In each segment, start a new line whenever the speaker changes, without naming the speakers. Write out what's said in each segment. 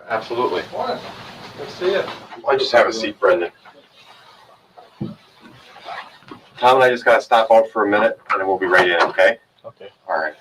Absolutely.
Morning. Good to see you.
Why don't you just have a seat, Brendan? Tom and I just gotta stop out for a minute, and then we'll be right in, okay?
Okay.
All right.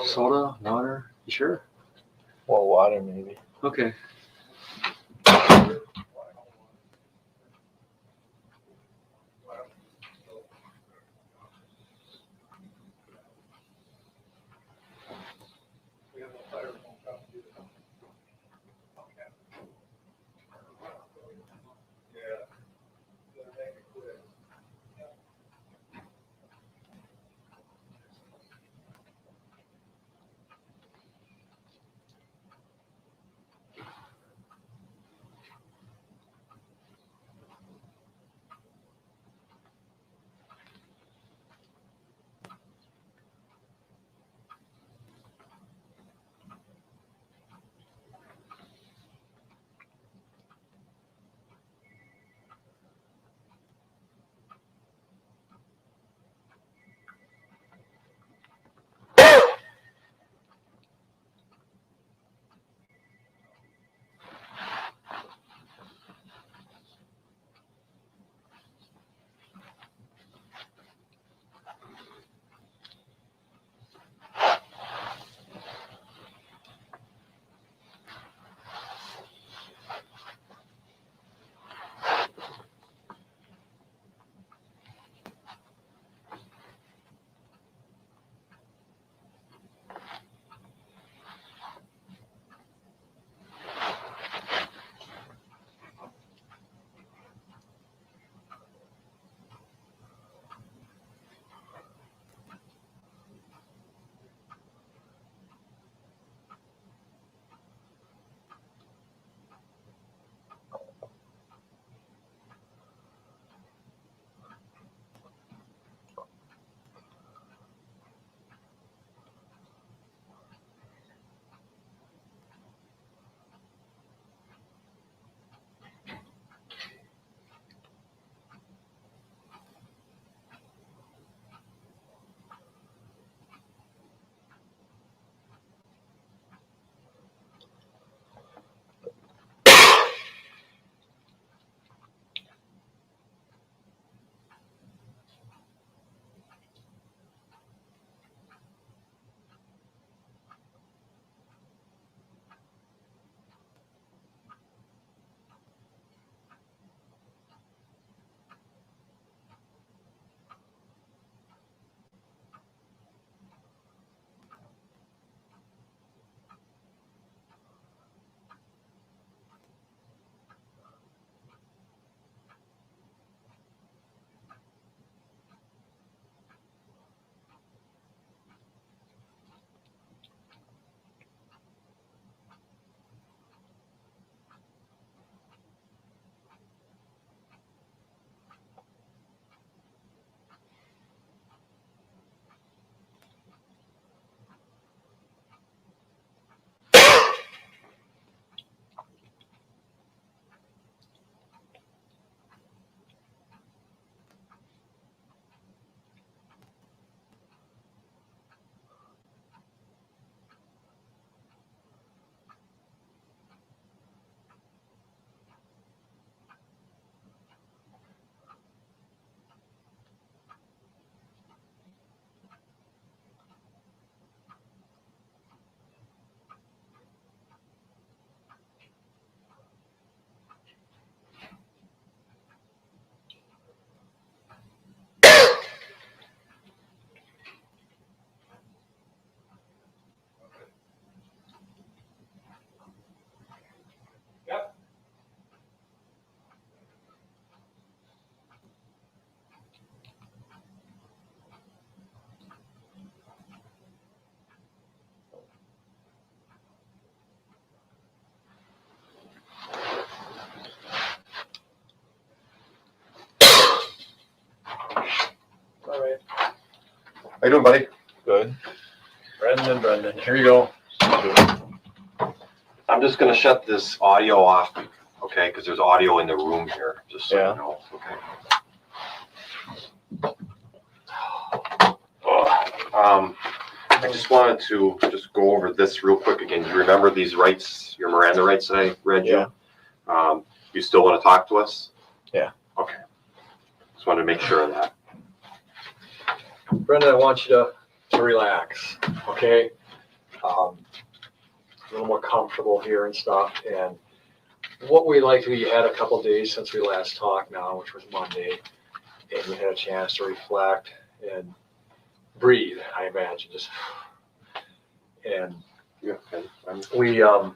Soda, water, you sure?
Well, water maybe.
Okay.
you doing, buddy?
Good.
Brendan, here you go.
I'm just gonna shut this audio off, okay, because there's audio in the room here, just so
Yeah.
you know, okay? I just wanted to just go over this real quick again. Do you remember these rights, your Miranda rights that I read you? You still want to talk to us?
Yeah.
Okay. Just wanted to make sure of that.
Brendan, I want you to relax, okay? A little more comfortable here and stuff. And what we like to do, you had a couple days since we last talked now, which was Monday, and you had a chance to reflect and breathe, I imagine, just, and
Yeah. Okay.
we,
So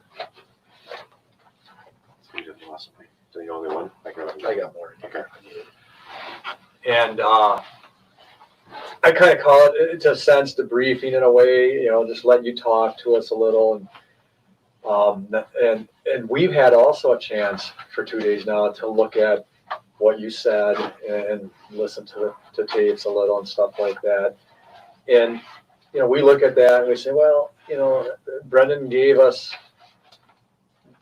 you just lost me. So the only one? I
got more.
Okay.
And I kind of call it, it's a sense debriefing in a way, just let you talk to us a little. And we've had also a chance for 2 days now to look at what you said and listen to tapes a little and stuff like that. And, we look at that and we say, well, Brendan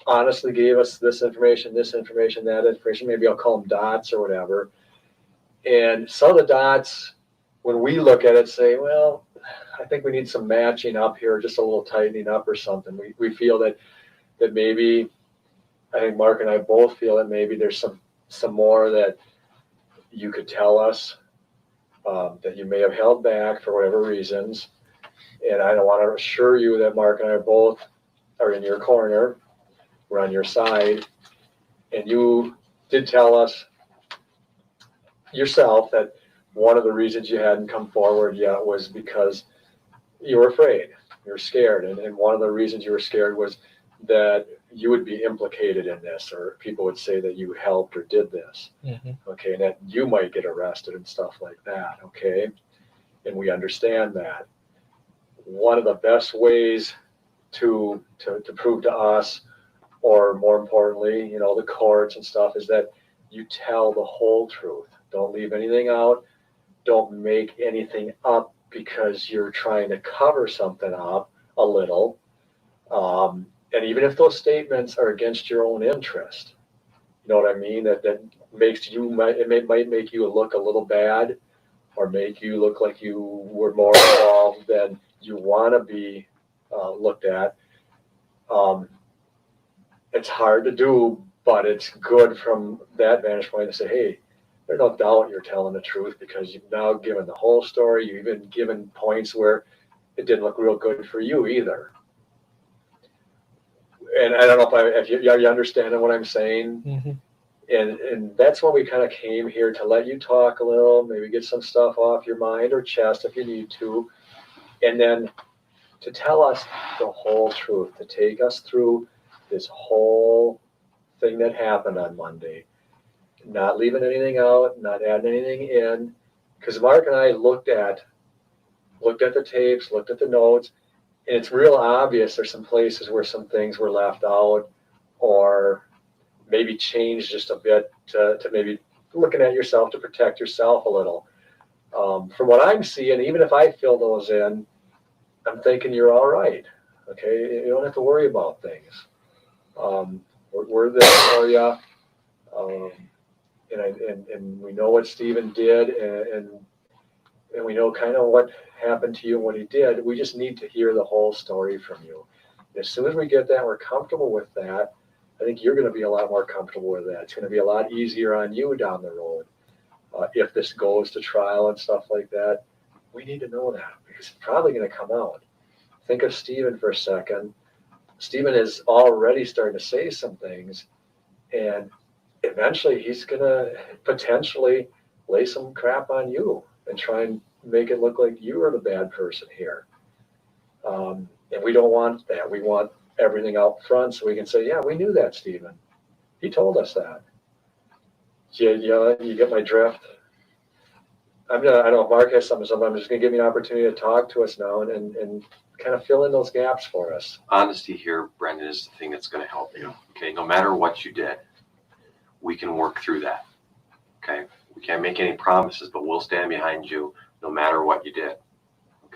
honestly gave us this information, that information. Maybe I'll call them dots or whatever. And some of the dots, when we look at it, say, well, I think we need some matching up here, just a little tightening up or something. We feel that maybe, I think Mark and I both feel that maybe there's some more that you could tell us that you may have held back for whatever reasons. And I don't want to assure you that Mark and I both are in your corner. We're on your side. And you did tell us yourself that one of the reasons you hadn't come forward yet was because you were afraid, you were scared. And one of the reasons you were scared was that you would be implicated in this, or people would say that you helped or did this.
Mm-hmm.
Okay, and that you might get arrested and stuff like that. Okay, and we understand that. One of the best ways to prove to us, or more importantly, the courts and stuff, is that you tell the whole truth. Don't leave anything out. Don't make anything up because you're trying to cover something up a little. And even if those statements are against your own interest, you know what I mean? That makes you, it might make you look a little bad, or make you look like you were more involved than you want to be looked at. It's hard to do, but it's good from that vantage point to say, hey, there's no doubt you're telling the truth, because you've now given the whole story. You've even given points where it didn't look real good for you either. And I don't know if you understand what I'm saying.
Mm-hmm.
And that's why we kind of came here, to let you talk a little, maybe get some stuff off your mind or chest if you need to, and then to tell us the whole truth, to take us through this whole thing that happened on Monday, not leaving anything out, not adding anything in, because Mark and I looked at the tapes, looked at the notes, and it's real obvious there's some places where some things were left out, or maybe changed just a bit to maybe looking at yourself to protect yourself a little. From what I'm seeing, even if I fill those in, I'm thinking you're all right. Okay, you don't have to worry about things. We're there for you, and we know what Stephen did, and we know kind of what happened to you and what he did. We just need to hear the whole story from you. As soon as we get that, we're comfortable with that, I think you're going to be a lot more comfortable with that. It's going to be a lot easier on you down the road. If this goes to trial and stuff like that, we need to know that, because it's probably going to come out. Think of Stephen for a second. Stephen is already starting to say some things, and eventually he's going to potentially lay some crap on you and try and make it look like you are the bad person here. And we don't want that. We want everything out front so we can say, yeah, we knew that, Stephen. He told us that. You get my drift? I don't know if Mark has something, so I'm just going to give you an opportunity to talk to us now and kind of fill in those gaps for us.
Honesty here, Brendan, is the thing that's going to help you. Okay, no matter what you did, we can work through that. Okay, we can't make any promises, but we'll stand behind you no matter what you did.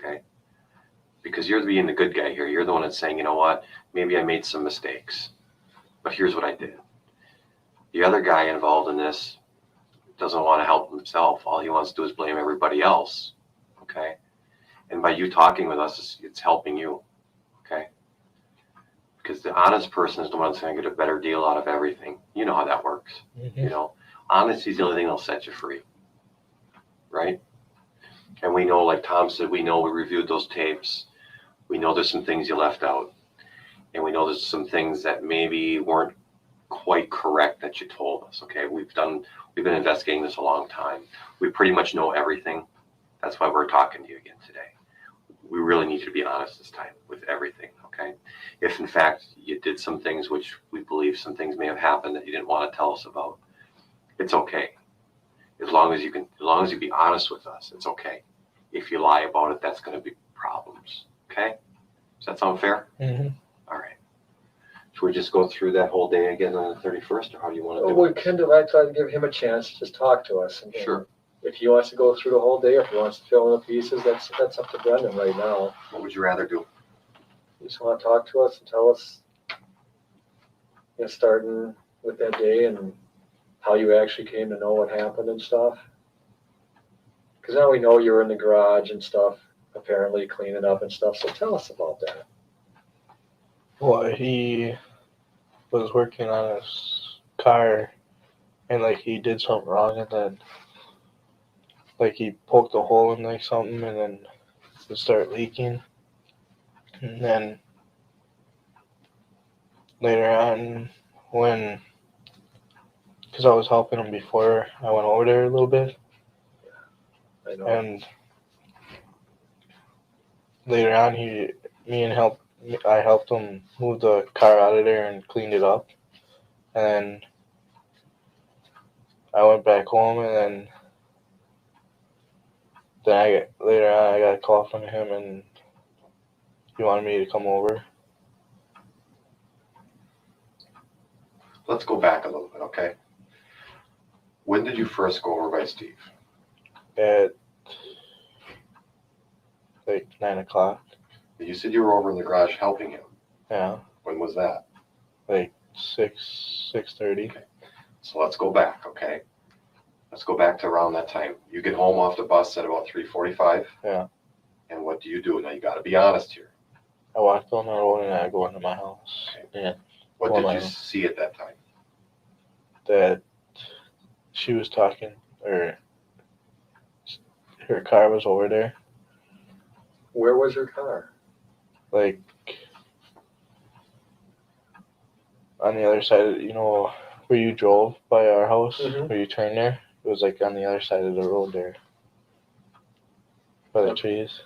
okay? Because you're being the good guy here. You're the one that's saying, you know what, maybe I made some mistakes, but here's what I did. The other guy involved in this doesn't want to help himself. All he wants to do is blame everybody else, okay? And by you talking with us, it's helping you, okay? Because the honest person is the one that's going to get a better deal out of everything. You know how that works. You know, honesty is the only thing that'll set you free, right? And we know, like Tom said, we know we reviewed those tapes. We know there's some things you left out. And we know there's some things that maybe weren't quite correct that you told us, okay? We've been investigating this a long time. We pretty much know everything. That's why we're talking to you again today. We really need you to be honest this time with everything, okay? If in fact you did some things, which we believe some things may have happened that you didn't want to tell us about, it's okay. As long as you be honest with us, it's okay. If you lie about it, that's going to be problems, okay? Does that sound fair?
Mm-hmm.
All right. Should we just go through that whole day again on the 31st, or how do you want to do
We
it?
can do that. Try to give him a chance to just talk to us. And
Sure.
If he wants to go through the whole day, if he wants to fill in the pieces, that's up to Brendan right now.
What would you rather do?
You just want to talk to us and tell us, starting with that day and how you actually came to know what happened and stuff. Because now we know you were in the garage and stuff, apparently cleaning up and stuff. So tell us about that.
Well, he was working on his car, and like he did something wrong, and then like he poked a hole in like something, and then it started leaking. And then later on, because I was helping him before I went over there a little bit,
I know.
and later on, I helped him move the car out of there and cleaned it up. And then I went back home, and then later on I got a call from him, and he wanted me to come over.
Let's go back a little bit, okay? When did you first go over by Steve?
At like 9 o'clock.
You said you were over in the garage helping him.
Yeah,
When was that?
like 6:30.
Okay. So let's go back, okay? Let's go back to around that time. You get home off the bus at about 3:45.
Yeah.
And what do you do? Now you got to be honest here.
I walked on the road and I go into my house.
Okay.
Yeah,
What
Well,
did you
I-
see at that time?
that she was talking, or her car was over there,
Where was your car?
like on the other side, where you drove by our house,
Mhm.
where you turned there. It was like on the other side of the road there, by the trees.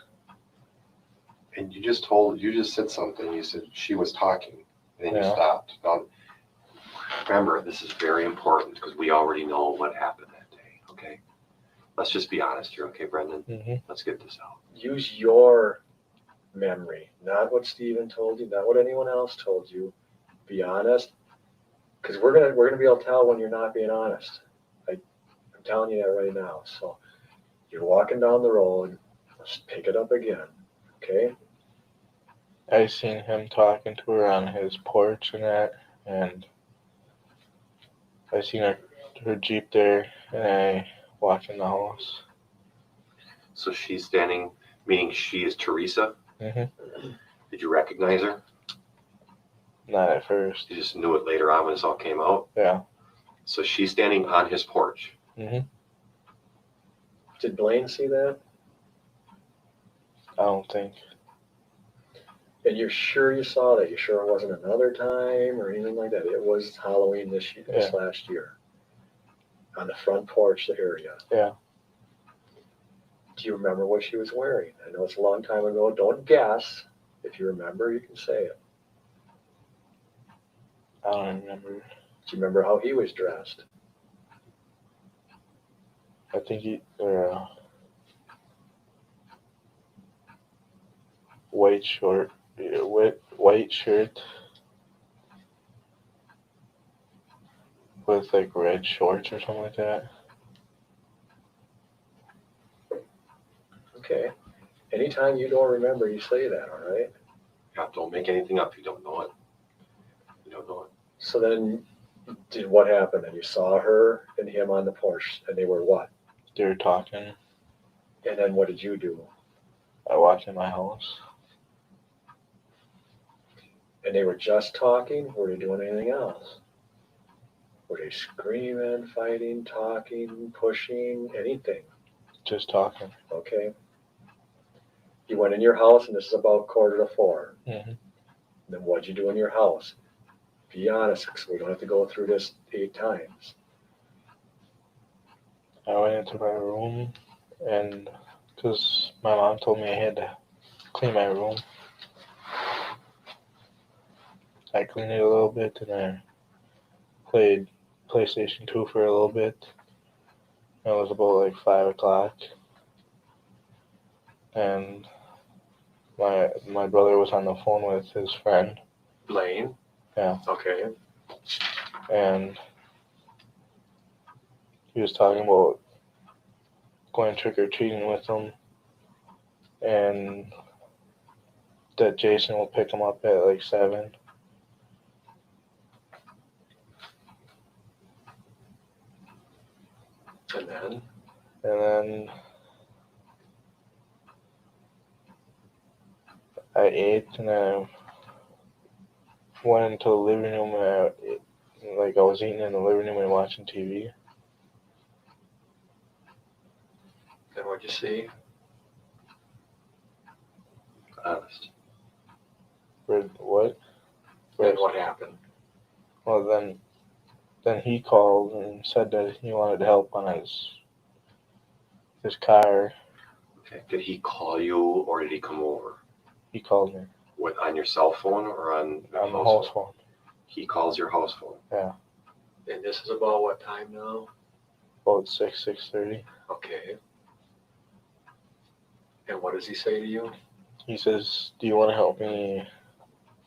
And you just said something. You said she was talking, and then you
Yeah.
stopped. Now, remember, this is very important because we already know what happened that day, okay? Let's just be honest here, okay, Brendan?
Mm-hmm.
Let's get this out.
Use your memory, not what Steven told you, not what anyone else told you. Be honest, because we're gonna be able to tell when you're not being honest. I'm telling you that right now. So you're walking down the road. Let's pick it up again, okay?
I seen him talking to her on his porch and that, and I seen her Jeep there, and I walked in the house.
So she's standing, meaning she is Teresa.
Mm-hmm.
Did you recognize her?
Not at first.
You just knew it later on when this all came out.
Yeah.
So she's standing on his porch.
Mm-hmm.
Did Blaine see that?
I don't think.
And you're sure you saw that? You sure it wasn't another time or anything like that? It was Halloween this last year. On the front porch area.
Yeah.
Do you remember what she was wearing? I know it's a long time ago. Don't guess. If you remember, you can say it.
I don't remember.
Do you remember how he was dressed?
I think white shirt with like red shorts or something like that.
Okay. Anytime you don't remember, you say that, all right?
Yeah, don't make anything up. You don't know it. You don't know it.
So then, what happened? And you saw her and him on the porch, and they were what?
They were talking.
And then what did you do?
I walked in my house.
And they were just talking? Were they doing anything else? Were they screaming, fighting, talking, pushing, anything?
Just talking.
Okay. You went in your house, and this is about 3:45.
Mm-hmm.
Then what'd you do in your house? Be honest, because we don't have to go through this 8 times.
I went into my room, and because my mom told me I had to clean my room, I cleaned it a little bit, and I played PlayStation 2 for a little bit. It was about like 5 o'clock, and my brother was on the phone with his friend,
Blaine?
Yeah.
Okay.
and he was talking about going trick-or-treating with him, and that Jason will pick him up at like 7.
And
then I ate, and I went into the living room, and I was eating in the living room and watching TV.
then what'd you see? Honest.
What?
Then what happened?
Well, then he called and said that he wanted help on his car.
Okay. Did he call you or did he come over?
He called me
What, on your cell phone or on the
on the house phone.
He calls your house phone.
Yeah.
And this is about what time now?
About 6:30.
Okay. And what does he say to you?
He says, "Do you want to help me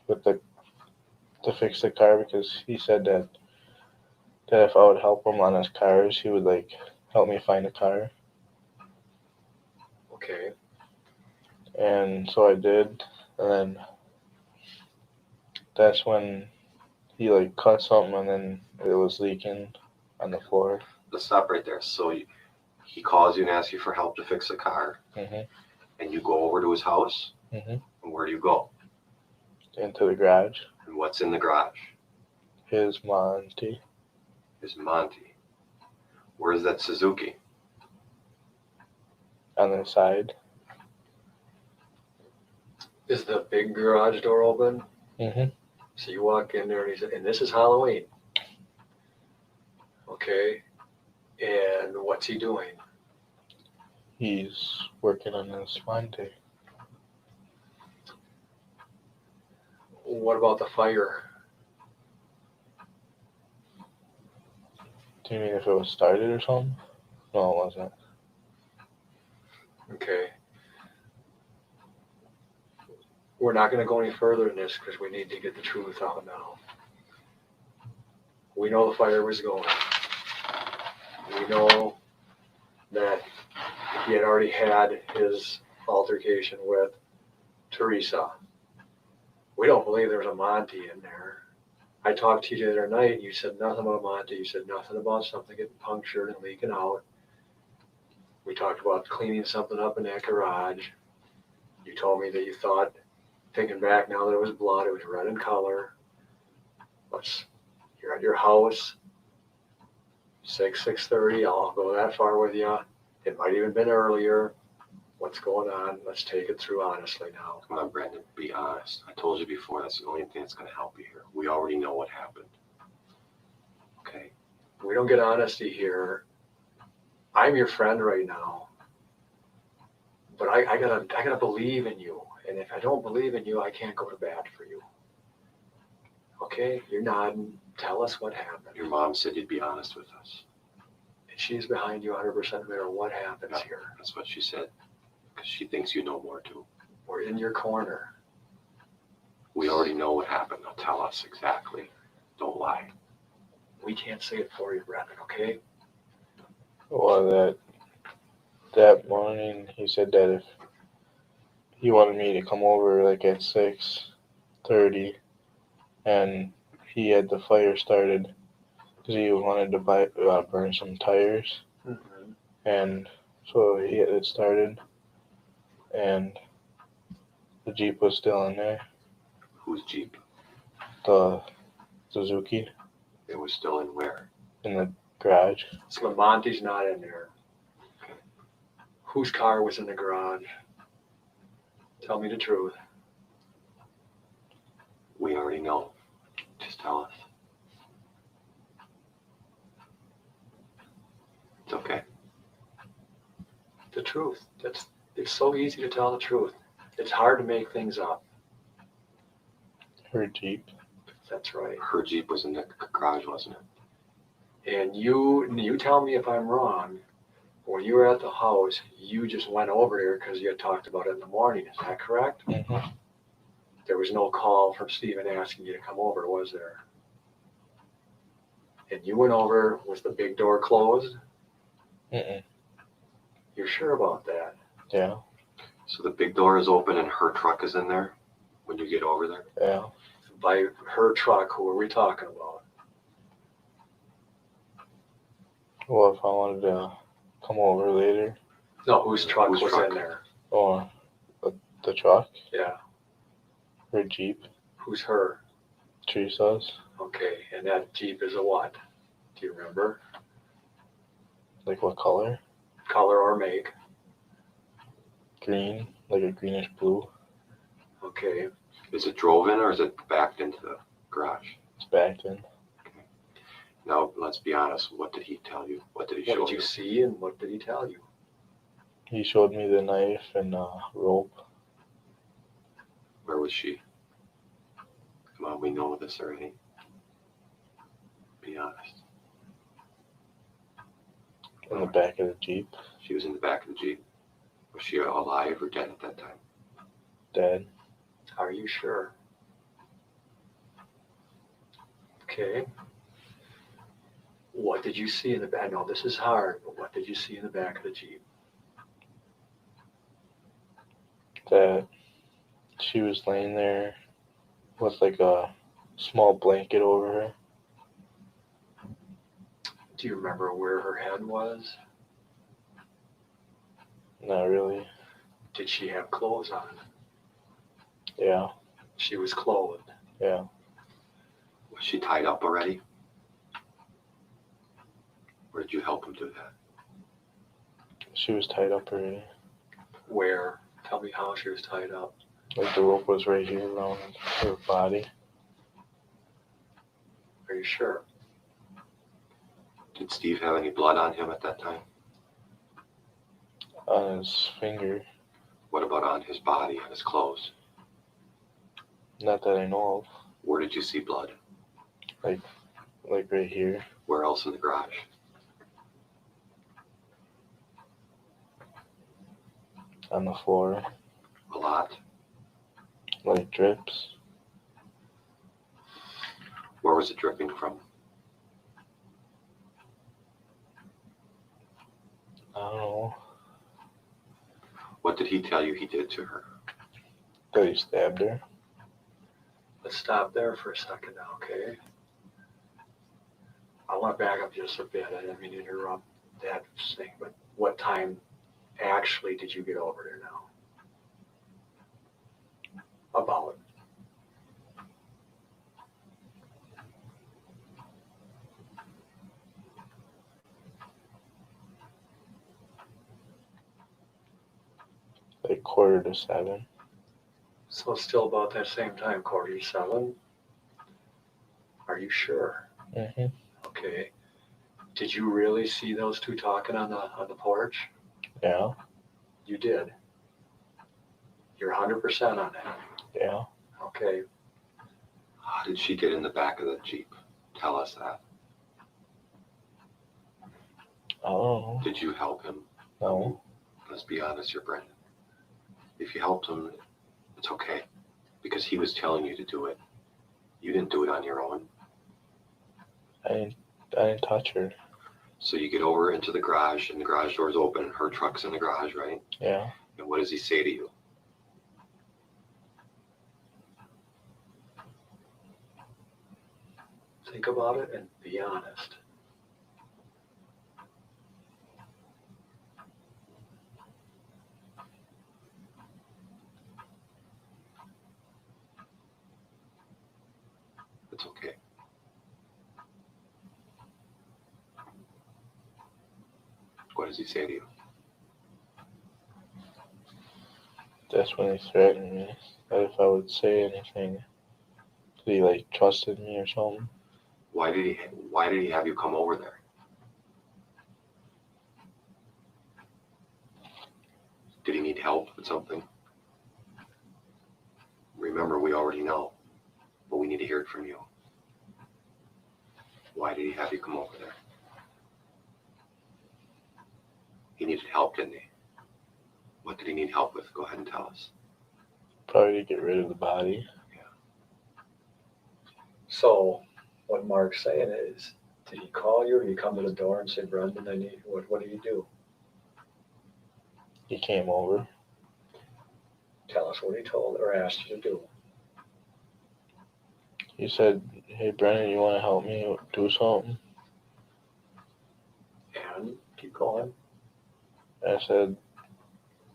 with to fix the car?" Because he said that if I would help him on his cars, he would help me find a car.
Okay.
And so I did, and then that's when he cut something, and then it was leaking on the floor.
Let's stop right there. So he calls you and asks you for help to fix a car,
Mhm.
and you go over to his house.
Mhm.
And where do you go?
Into the garage.
And what's in the garage?
His Monty.
His Monty. Where's that Suzuki?
On the side.
Is the big garage door open?
Mhm.
So you walk in there, and he said, and this is Halloween. Okay. And what's he doing?
He's working on his Monty.
What about the fire?
Do you mean if it was started or something? No, it wasn't.
Okay. We're not going to go any further in this because we need to get the truth out now. We know the fire was going. We know that he had already had his altercation with Teresa. We don't believe there was a Monty in there. I talked to you the other night, and you said nothing about Monty. You said nothing about something getting punctured and leaking out. We talked about cleaning something up in that garage. You told me that you thought, thinking back now that it was blood, it was red in color. You're at your house, 6:30. I'll go that far with you. It might even been earlier. What's going on? Let's take it through honestly now.
Come on, Brandon, be honest. I told you before, that's the only thing that's going to help you here. We already know what happened. Okay?
If we don't get honesty here, I'm your friend right now. But I gotta believe in you. And if I don't believe in you, I can't go to bat for you. Okay? You're nodding. Tell us what happened.
Your mom said you'd be honest with us.
And she's behind you 100% no matter what happens
Yeah.
here.
That's what she said. Because she thinks you know more too.
We're in your corner.
We already know what happened. Now tell us exactly. Don't lie.
We can't say it for you, Brendan, okay?
Well, that morning he said that he wanted me to come over like at 6:30, and he had the fire started because he wanted to burn some tires,
Mm-hmm.
and so he had it started, and the Jeep was still in there,
Whose Jeep?
the Suzuki,
It was still in where?
in the garage.
So Monty's not in there. Whose car was in the garage? Tell me the truth.
We already know. Just tell us. It's okay.
The truth. It's so easy to tell the truth. It's hard to make things up.
Her Jeep.
That's right.
Her Jeep was in the garage, wasn't it?
And you tell me if I'm wrong. When you were at the house, you just went over there because you had talked about it in the morning. Is that correct?
Mm-hmm.
There was no call from Stephen asking you to come over, was there? And you went over. Was the big door closed?
Mm-mm.
You're sure about that?
Yeah.
So the big door is open and her truck is in there when you get over there?
Yeah.
By her truck, who are we talking about?
Well, if I wanted to come over later,
No, whose truck
Whose
was
truck?
in there?
or the truck,
Yeah.
her Jeep,
Who's her?
Teresa's,
Okay, and that Jeep is a what? Do you remember?
like what color?
Color or make?
Green, like a greenish blue.
Okay.
Is it drove in or is it backed into the garage?
It's backed in.
Now, let's be honest. What did he tell you? What did he
What
show
did you
you?
see and what did he tell you?
He showed me the knife and rope.
Where was she? Come on, we know this already. Be honest.
In the back of the Jeep.
She was in the back of the Jeep. Was she alive or dead at that time?
Dead.
Are you sure? Okay. What did you see in the back? I know this is hard, but what did you see in the back of the Jeep?
That she was laying there with like a small blanket over her.
Do you remember where her head was?
Not really.
Did she have clothes on?
Yeah.
She was clothed.
Yeah.
Was she tied up already? Or did you help him do that?
She was tied up already.
Where? Tell me how she was tied up.
Like the rope was right here around her body.
Are you sure?
Did Steve have any blood on him at that time?
On his finger.
What about on his body, on his clothes?
Not that I know of.
Where did you see blood?
Like right here.
Where else in the garage?
On the floor.
A lot.
Like drips.
Where was it dripping from?
I don't know.
What did he tell you he did to her?
That he stabbed her.
Let's stop there for a second now, okay? I want to back up just a bit. I didn't mean to interrupt that thing, but what time actually did you get over there now? About.
Like 6:45.
So it's still about that same time, 6:45. Are you sure?
Mm-hmm.
Okay. Did you really see those two talking on the porch?
Yeah.
You did. You're 100% on that.
Yeah.
Okay.
How did she get in the back of the Jeep? Tell us that.
I don't know.
Did you help him?
No.
Let's be honest here, Brendan. If you helped him, it's okay. Because he was telling you to do it. You didn't do it on your own.
I didn't touch her.
So you get over into the garage, and the garage door's open, and her truck's in the garage, right?
Yeah.
And what does he say to you?
Think about it and be honest.
It's okay. What does he say to you?
That's when he threatened me that if I would say anything, that he like trusted me or something.
Why did he have you come over there? Did he need help with something? Remember, we already know, but we need to hear it from you. Why did he have you come over there? He needed help, didn't he? What did he need help with? Go ahead and tell us.
Probably to get rid of the body.
So what Mark's saying is, did he call you or did he come to the door and say, Brendan, I need, what do you do?
He came over.
Tell us what he told or asked you to do.
He said, "Hey Brendan, you want to help me do something?"
And keep going.
I said,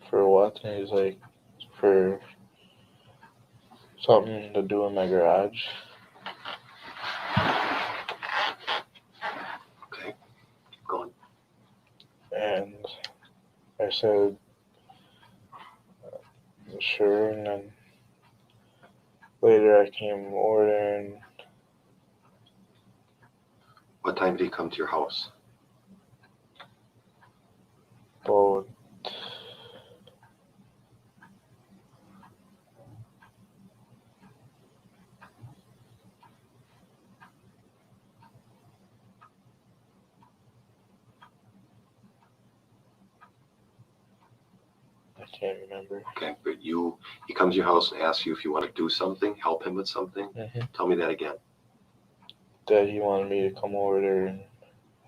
"For what?" And he's like, "For something to do in my garage."
Okay, keep going.
And I said, "Sure." And then later I came over there and
What time did he come to your house?
about I can't remember.
Okay, but he comes to your house and asks you if you want to do something, help him with something.
Mm-hmm.
Tell me that again.
That he wanted me to come over there and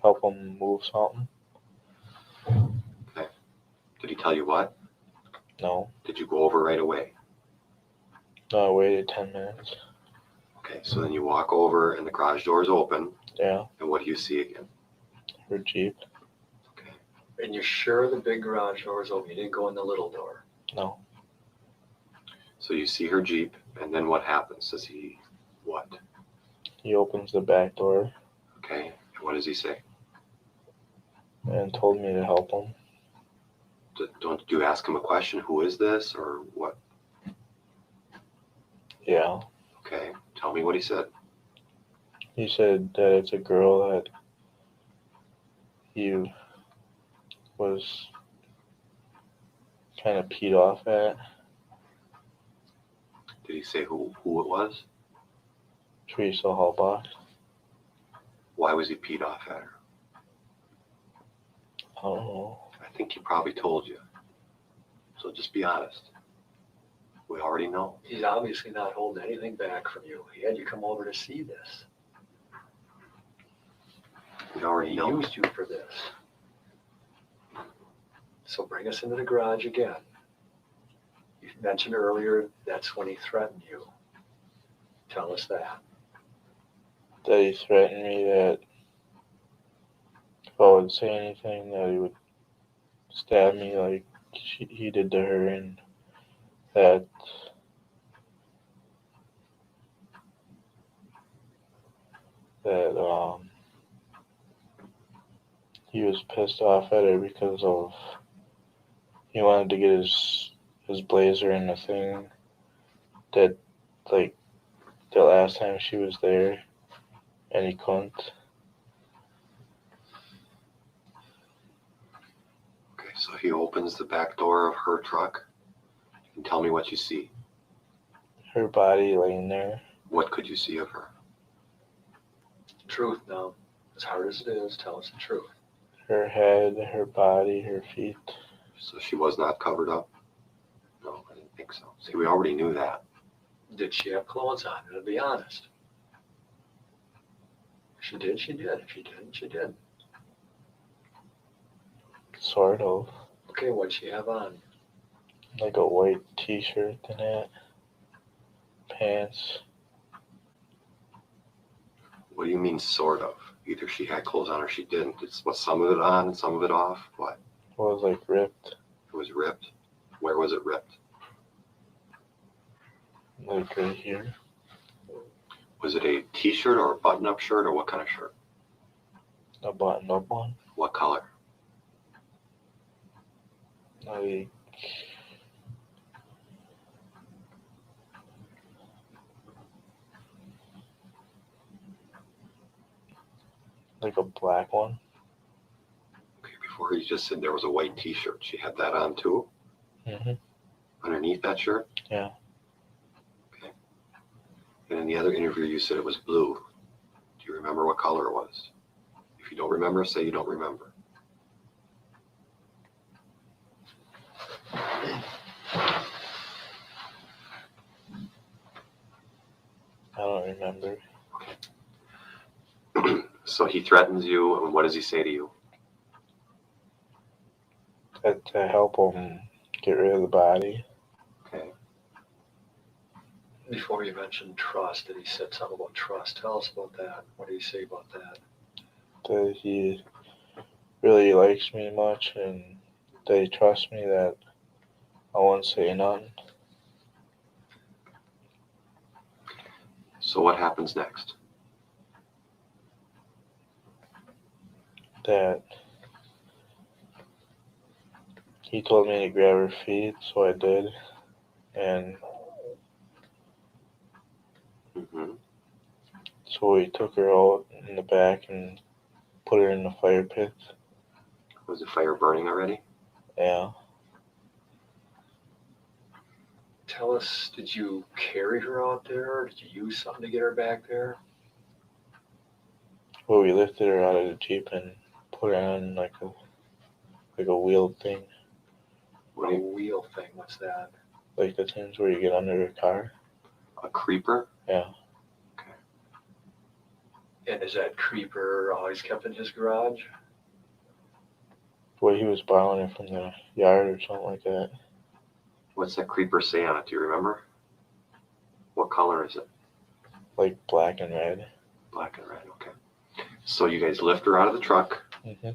help him move something.
Okay. Did he tell you what?
No.
Did you go over right away?
No, I waited 10 minutes.
Okay, so then you walk over and the garage door is open.
Yeah.
And what do you see again?
Her Jeep.
Okay.
And you're sure the big garage door is open? You didn't go in the little door?
No.
So you see her Jeep, and then what happens? Does he what?
He opens the back door
Okay. And what does he say?
and told me to help him.
Don't you ask him a question? Who is this or what?
Yeah.
Okay. Tell me what he said.
He said that it's a girl that he was kind of peed off at.
Did he say who it was?
Teresa Halbach.
Why was he peed off at her?
I don't know.
I think he probably told you. So just be honest. We already know.
He's obviously not holding anything back from you. He had you come over to see this.
We already
He
know.
used you for this. So bring us into the garage again. You mentioned earlier that's when he threatened you. Tell us that.
That he threatened me that if I would say anything that he would stab me like he did to her, and that he was pissed off at her because of he wanted to get his blazer in the thing that like the last time she was there and he couldn't.
Okay, so he opens the back door of her truck and tell me what you see.
Her body laying there.
What could you see of her?
Truth now. As hard as it is, tell us the truth.
Her head, her body, her feet.
So she was not covered up? No, I didn't think so. See, we already knew that.
Did she have clothes on? To be honest. If she did, she did. If she didn't, she didn't.
Sort of.
Okay, what'd she have on?
Like a white t-shirt and that. Pants.
What do you mean, sort of? Either she had clothes on or she didn't. It's what, some of it on and some of it off? What?
It was like ripped,
It was ripped? Where was it ripped?
like right here.
Was it a t-shirt or a button-up shirt or what kind of shirt?
A buttoned up one.
What color?
Like a black one.
Okay, before you just said there was a white t-shirt. She had that on too?
Hmm.
Underneath that shirt?
Yeah.
Okay. And in the other interview you said it was blue. Do you remember what color it was? If you don't remember, say you don't remember.
I don't remember.
So he threatens you, and what does he say to you?
To help him get rid of the body.
Okay.
Before you mentioned trust, that he said something about trust. Tell us about that. What did he say about that?
That he really likes me much and that he trusts me that I won't say nothing.
So what happens next?
That he told me to grab her feet, so I did. And
Mm-hmm.
so we took her out in the back and put her in the fire pit.
Was the fire burning already?
Yeah.
Tell us, did you carry her out there? Did you use something to get her back there?
Well, we lifted her out of the Jeep and put her on like a wheeled thing.
What a wheel thing, what's that?
Like the things where you get under a car.
A creeper?
Yeah.
And is that creeper always kept in his garage?
Well, he was borrowing it from the yard or something like that.
What's that creeper say on it? Do you remember? What color is it?
Like black and red.
Black and red, okay. So you guys lift her out of the truck,
Hmm.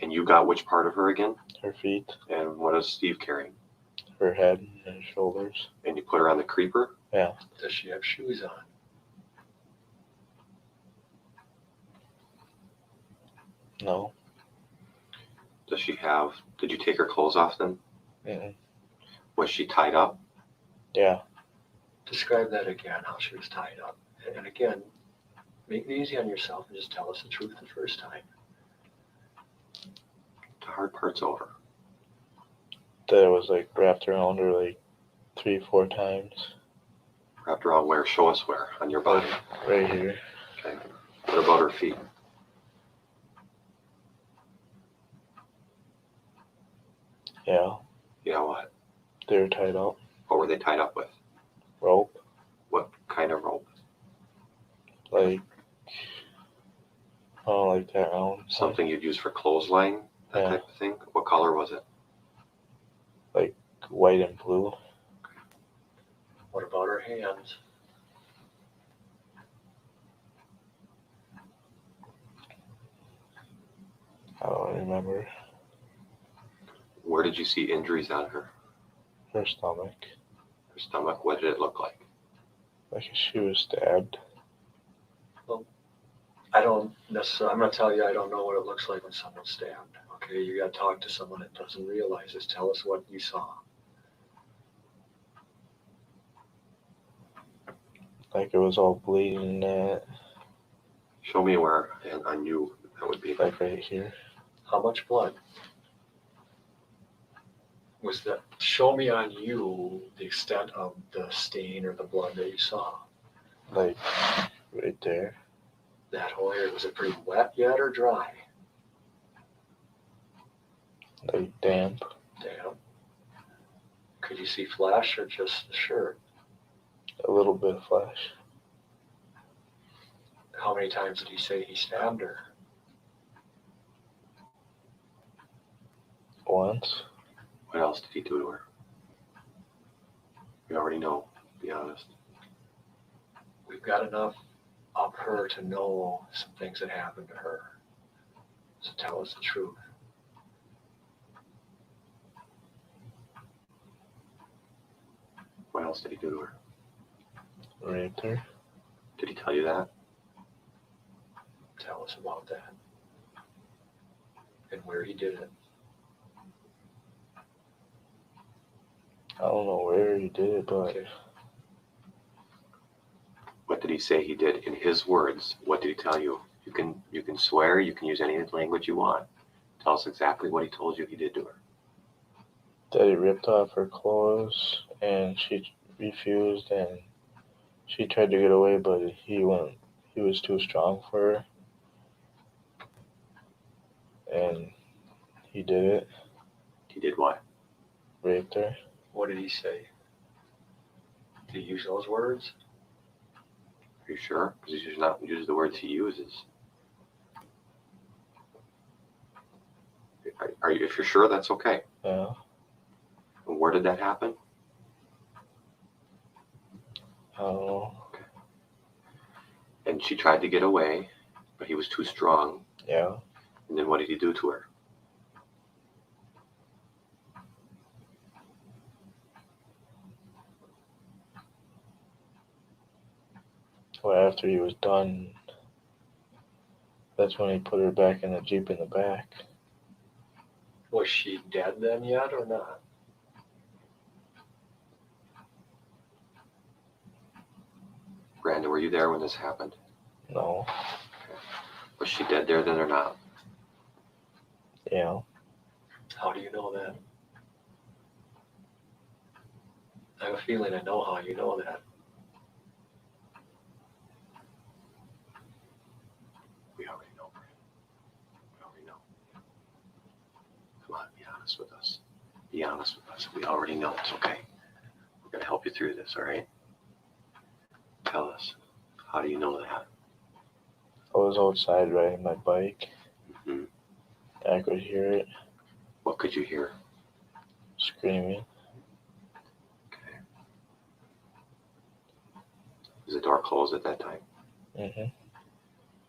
and you got which part of her again?
Her feet,
And what is Steve carrying?
her head, and her shoulders.
And you put her on the creeper?
Yeah.
Does she have shoes on?
No.
Did you take her clothes off then?
Mm-mm.
Was she tied up?
Yeah.
Describe that again, how she was tied up. And again, make it easy on yourself and just tell us the truth the first time.
The hard part's over.
That it was like wrapped around her like 3-4 times.
Wrapped around where? Show us where. On your body.
Right here.
Okay. What about her feet?
Yeah.
Yeah, what?
They were tied up.
What were they tied up with?
Rope.
What kind of rope?
Like, oh, like that round.
Something you'd use for clothesline? That
Yeah.
type of thing? What color was it?
Like white and blue.
What about her hands?
I don't remember.
Where did you see injuries on her?
Her stomach.
Her stomach? What did it look like?
Like she was stabbed.
I don't necessarily, I'm going to tell you, I don't know what it looks like when someone's stabbed. Okay, you got to talk to someone that doesn't realize this. Tell us what you saw.
Like it was all bleeding that.
Show me where, and on you, that would be.
Like right here.
How much blood? Was that, show me on you the extent of the stain or the blood that you saw.
Like right there.
That whole area, was it pretty wet yet or dry?
Like damp.
Damn. Could you see flesh or just the shirt?
A little bit of flesh.
How many times did he say he stabbed her?
Once.
What else did he do to her? We already know, to be honest.
We've got enough of her to know some things that happened to her. So tell us the truth.
What else did he do to her?
Raped her.
Did he tell you that?
Tell us about that. And where he did it.
I don't know where he did it, but
Okay.
What did he say he did in his words? What did he tell you? You can swear, you can use any language you want. Tell us exactly what he told you he did to her.
that he ripped off her clothes and she refused, and she tried to get away, but he was too strong for her. And he did it,
He did what?
raped her.
What did he say? Did he use those words?
Are you sure? Because he's not use the words he uses. Are you? If you're sure, that's okay.
Yeah.
And where did that happen?
I don't know.
And she tried to get away, but he was too strong.
Yeah.
And then what did he do to her?
Well, after he was done, that's when he put her back in the Jeep in the back.
Was she dead then yet or not?
Brandon, were you there when this happened?
No.
Was she dead there then or not?
Yeah.
How do you know that? I have a feeling I know how you know that.
We already know, Brandon. We already know. Come on, be honest with us. Be honest with us. We already know. It's okay. We're going to help you through this, all right? Tell us. How do you know that?
I was outside riding my bike.
Mm-hmm.
I could hear it
What could you hear?
screaming.
Okay. Was the door closed at that time?
Mm-hmm.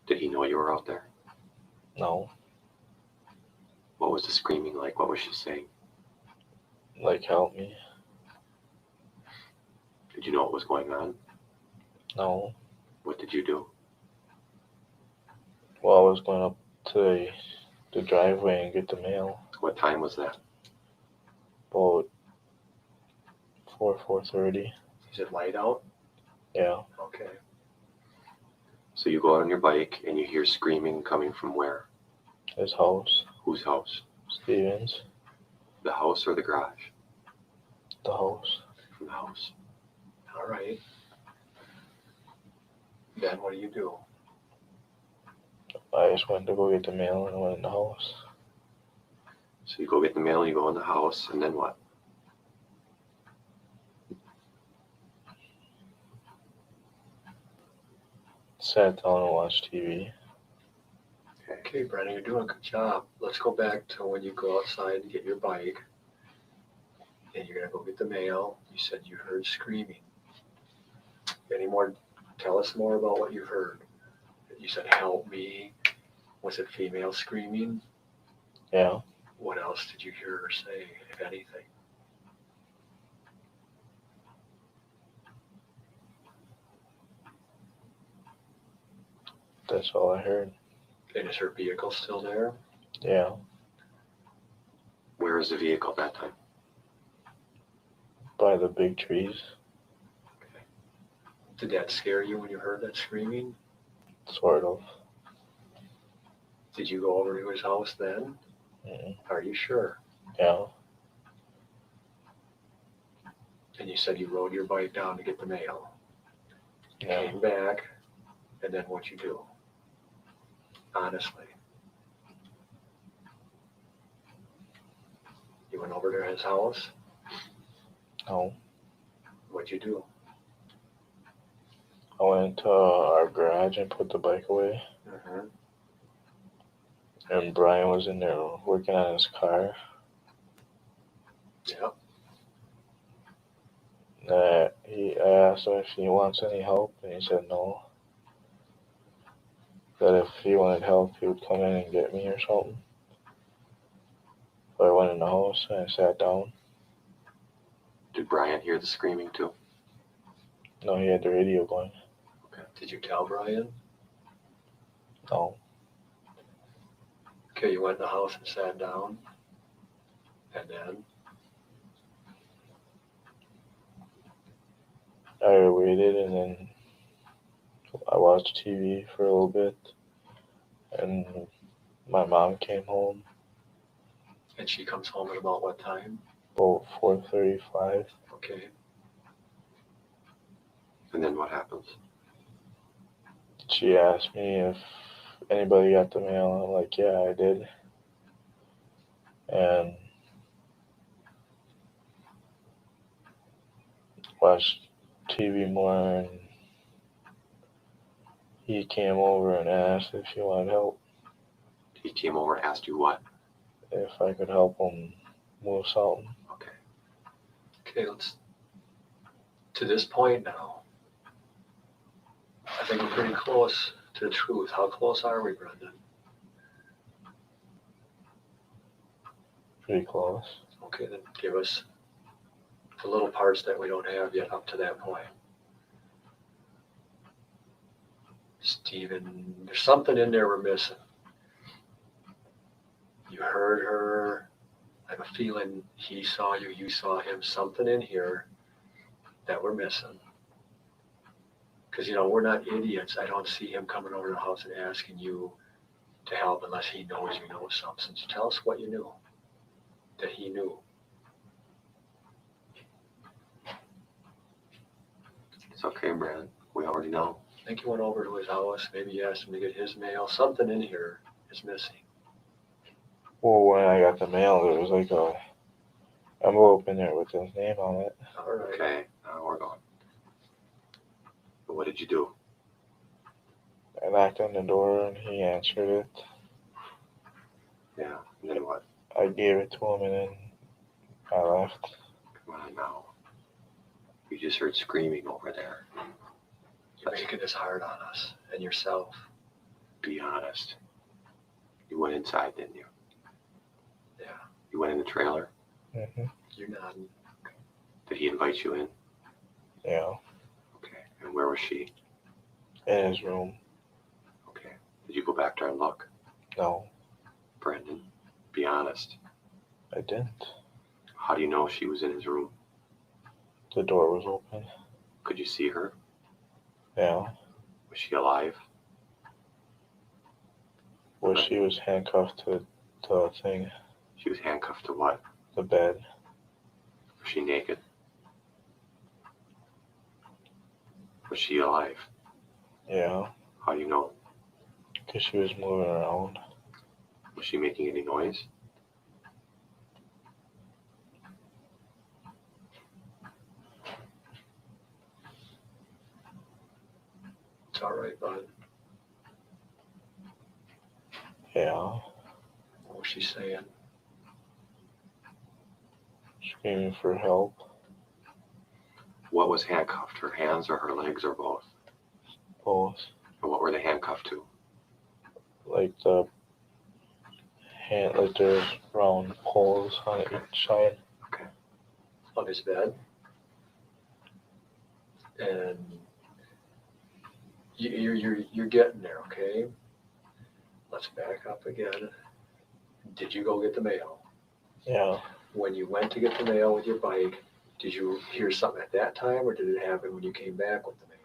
Did he know you were out there?
No.
What was the screaming like? What was she saying?
Like, help me.
Did you know what was going on?
No.
What did you do?
Well, I was going up to the driveway and get the mail.
What time was that?
About 4:30.
Is it light out?
Yeah.
Okay.
So you go out on your bike and you hear screaming coming from where?
His house.
Whose house?
Stevens.
The house or the garage?
The house.
From the house.
All right. Then what do you do?
I just went to go get the mail and went in the house.
So you go get the mail, you go in the house, and then what?
Sat down and watched TV.
Okay, Brennan, you're doing a good job. Let's go back to when you go outside to get your bike and you're going to go get the mail. You said you heard screaming. Tell us more about what you heard. You said, help me. Was it female screaming?
Yeah.
What else did you hear her say, if anything?
That's all I heard.
And is her vehicle still there?
Yeah.
Where is the vehicle at that time?
By the big trees.
Did that scare you when you heard that screaming?
Sort of.
Did you go over to his house then?
Mm-mm.
Are you sure?
Yeah.
And you said you rode your bike down to get the mail. You
Yeah.
came back, and then what'd you do? Honestly. You went over to his house?
No.
What'd you do?
I went to our garage and put the bike away.
Mm-hmm.
And Brian was in there working on his car.
Yep.
I asked him if he wants any help, and he said no. that if he wanted help, he would come in and get me or something. So I went in the house and I sat down.
Did Brian hear the screaming too?
No, he had the radio going.
Okay. Did you tell Brian?
No.
Okay, you went in the house and sat down. And then?
I waited and then I watched TV for a little bit. And my mom came home
And she comes home at about what time?
about 4:35.
Okay.
And then what happens?
She asked me if anybody got the mail. I'm like, yeah, I did. And watched TV more, and he came over and asked if he wanted help,
He came over and asked you what?
if I could help him move something.
Okay.
Okay, let's, to this point now, I think we're pretty close to the truth. How close are we, Brendan?
Pretty close.
Okay, then give us the little parts that we don't have yet up to that point. Stephen, there's something in there we're missing. You heard her. I have a feeling he saw you, you saw him. Something in here that we're missing. Because, we're not idiots. I don't see him coming over to the house and asking you to help unless he knows you know something. So tell us what you knew, that he knew.
It's okay, Brad. We already know.
I think you went over to his house. Maybe you asked him to get his mail. Something in here is missing.
Well, when I got the mail, there was like a envelope in there with his name on it.
All right.
Okay, now we're going. But what did you do?
I knocked on the door and he answered it.
Yeah, and then what?
I gave it to him and then I left.
Come on now. You just heard screaming over there.
You're making this hard on us and yourself.
Be honest. You went inside, didn't you?
Yeah.
You went in the trailer?
Mm-hmm.
You're nodding.
Did he invite you in?
Yeah.
Okay. And where was she?
In his room.
Okay. Did you go back there and look?
No,
Brendan, be honest.
I didn't.
How do you know she was in his room?
The door was open.
Could you see her?
Yeah.
Was she alive?
Well, she was handcuffed to the thing,
She was handcuffed to what?
the bed.
Was she naked? Was she alive?
Yeah.
How do you know?
Because she was moving around.
Was she making any noise?
It's all right, bud.
Yeah.
What was she saying?
Screaming for help.
What was handcuffed? Her hands or her legs or both?
Both.
And what were they handcuffed to?
Like the hand, like there's round poles on each side.
On his bed. And you're getting there, okay? Let's back up again. Did you go get the mail?
Yeah.
When you went to get the mail with your bike, did you hear something at that time, or did it happen when you came back with the mail?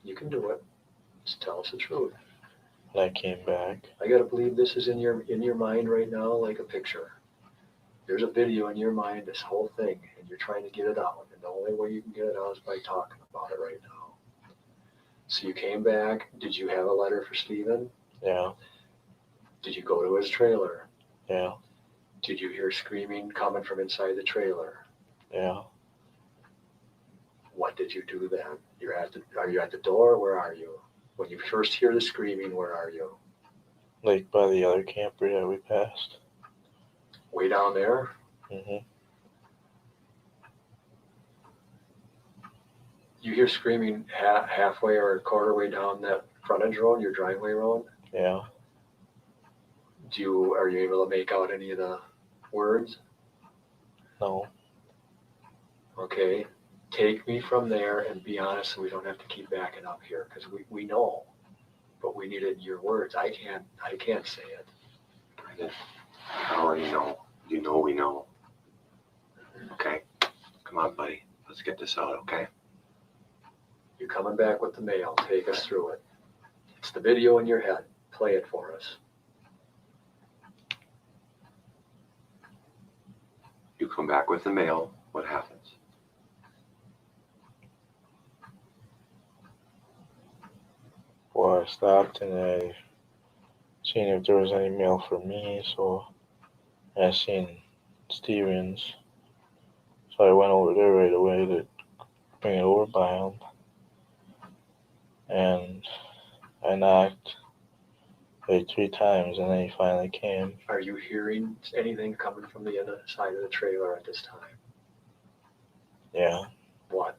You can do it. Just tell us the truth.
When I came back.
I gotta believe this is in your mind right now, like a picture. There's a video in your mind, this whole thing, and you're trying to get it out. And the only way you can get it out is by talking about it right now. So you came back. Did you have a letter for Stephen?
Yeah.
Did you go to his trailer?
Yeah.
Did you hear screaming coming from inside the trailer?
Yeah.
What did you do then? Are you at the door? Where are you? When you first hear the screaming, where are you?
Like by the other camper that we passed.
Way down there?
Mhm.
You hear screaming halfway or a quarter way down that frontage road, your driveway road?
Yeah.
Are you able to make out any of the words?
No.
Okay. Take me from there and be honest so we don't have to keep backing up here because we know, but we needed your words. I can't say it.
I already know. You know we know. Okay? Come on, buddy. Let's get this out, okay?
You're coming back with the mail. Take us through it. It's the video in your head. Play it for us.
You come back with the mail. What happens?
Well, I stopped and I seen if there was any mail for me, so I seen Stevens. So I went over there right away to bring it over by him. And I knocked like 3 times and then he finally came.
Are you hearing anything coming from the other side of the trailer at this time?
Yeah.
What?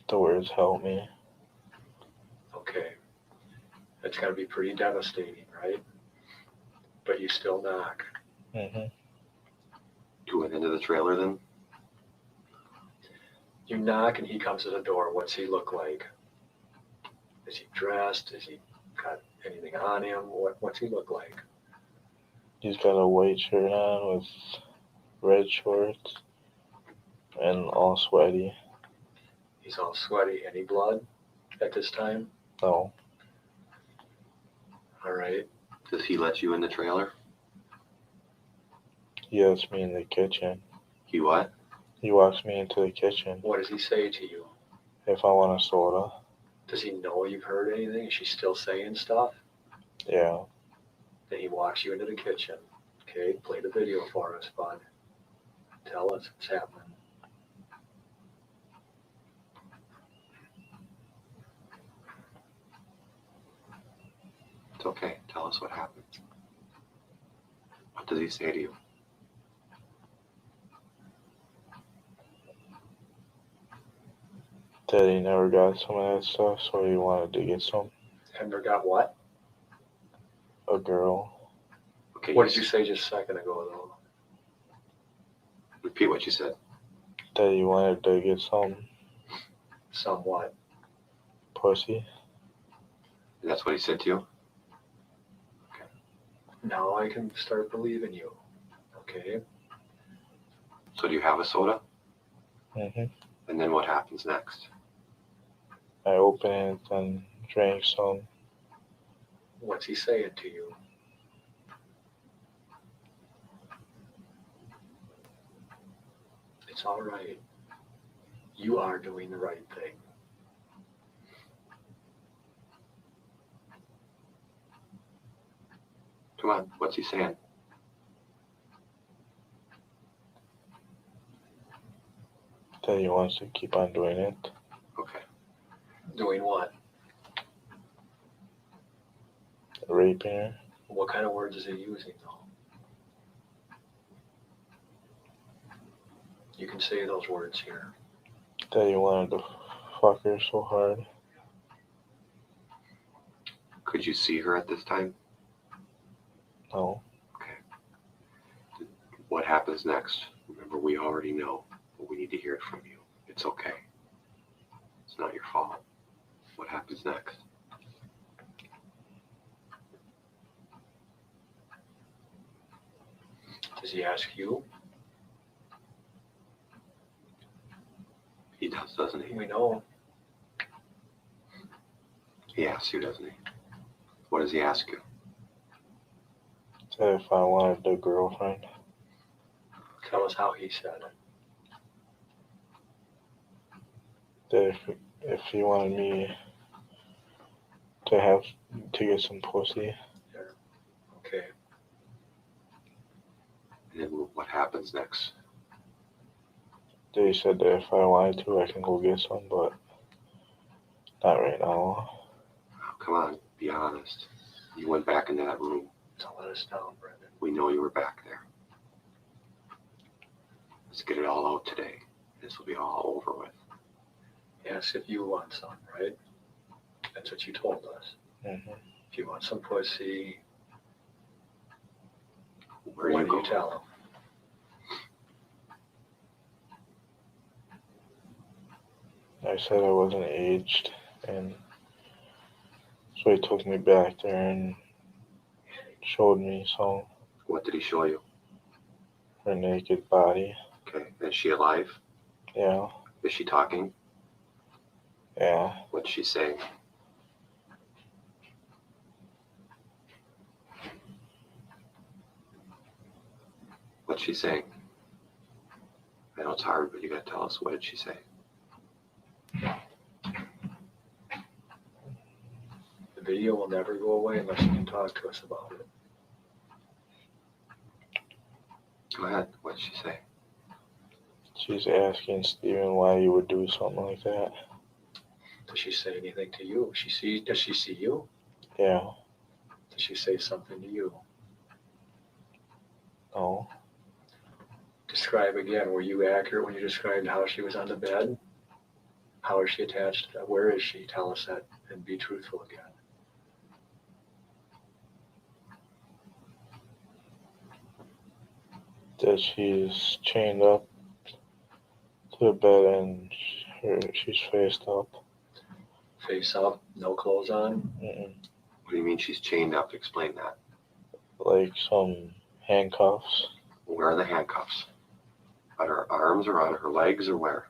The words help me.
Okay. That's got to be pretty devastating, right? But you still knock.
Mm-hmm.
You went into the trailer then?
You knock and he comes to the door. What's he look like? Is he dressed? Is he got anything on him? What's he look like?
He's got a white shirt on with red shorts and all sweaty.
He's all sweaty. Any blood at this time?
No.
All right.
Does he let you in the trailer?
He lets me in the kitchen.
He what?
He walks me into the kitchen.
What does he say to you?
If I want a soda.
Does he know you've heard anything? Is she still saying stuff?
Yeah.
Then he walks you into the kitchen. Okay, play the video for us, bud. Tell us what's happening.
It's okay. Tell us what happened. What does he say to you?
That he never got some of that stuff, so he wanted to get some.
Never got what?
A girl.
Okay.
What did you say just a second ago, though?
Repeat what you said.
That he wanted to get some
Somewhat.
pussy.
That's what he said to you?
Now I can start believing you. Okay?
So do you have a soda?
Mm-hmm.
And then what happens next?
I opened it and drank some.
What's he saying to you? It's all right. You are doing the right thing.
Come on. What's he saying?
That he wants to keep on doing it.
Okay.
Doing what?
Raping her.
What kind of words is he using, though? You can say those words here.
That he wanted to fuck her so hard.
Could you see her at this time?
No.
What happens next? Remember, we already know, but we need to hear it from you. It's okay. It's not your fault. What happens next?
Does he ask you?
He does, doesn't he?
We know.
He asks you, doesn't he? What does he ask you?
That if I wanted a girlfriend.
Tell us how he said it.
That if he wanted me to get some pussy.
Okay.
And then what happens next?
That he said that if I wanted to, I can go get some, but not right now.
Come on, be honest. You went back into that room.
Don't let us down, Brendan.
We know you were back there. Let's get it all out today. This will be all over with.
Yes, if you want some, right? That's what you told us.
Mm-hmm.
If you want some pussy,
Where
what
do
do
you
you
go?
tell him?
I said I wasn't aged, and so he took me back there and showed me some
What did he show you?
her naked body.
Okay. Is she alive?
Yeah,
Is she talking?
yeah.
What's she saying? What's she saying? I know it's hard, but you gotta tell us. What did she say?
The video will never go away unless you can talk to us about it.
Go ahead. What did she say?
She's asking Steven why you would do something like that.
Does she say anything to you? Does she see you?
Yeah,
Does she say something to you?
no.
Describe again. Were you accurate when you described how she was on the bed? How is she attached? Where is she? Tell us that and be truthful again.
That she's chained up to the bed and she's faced up.
Face up, no clothes on.
Mm-mm.
What do you mean she's chained up? Explain that.
Like some handcuffs,
Where are the handcuffs? On her arms or on her legs or where?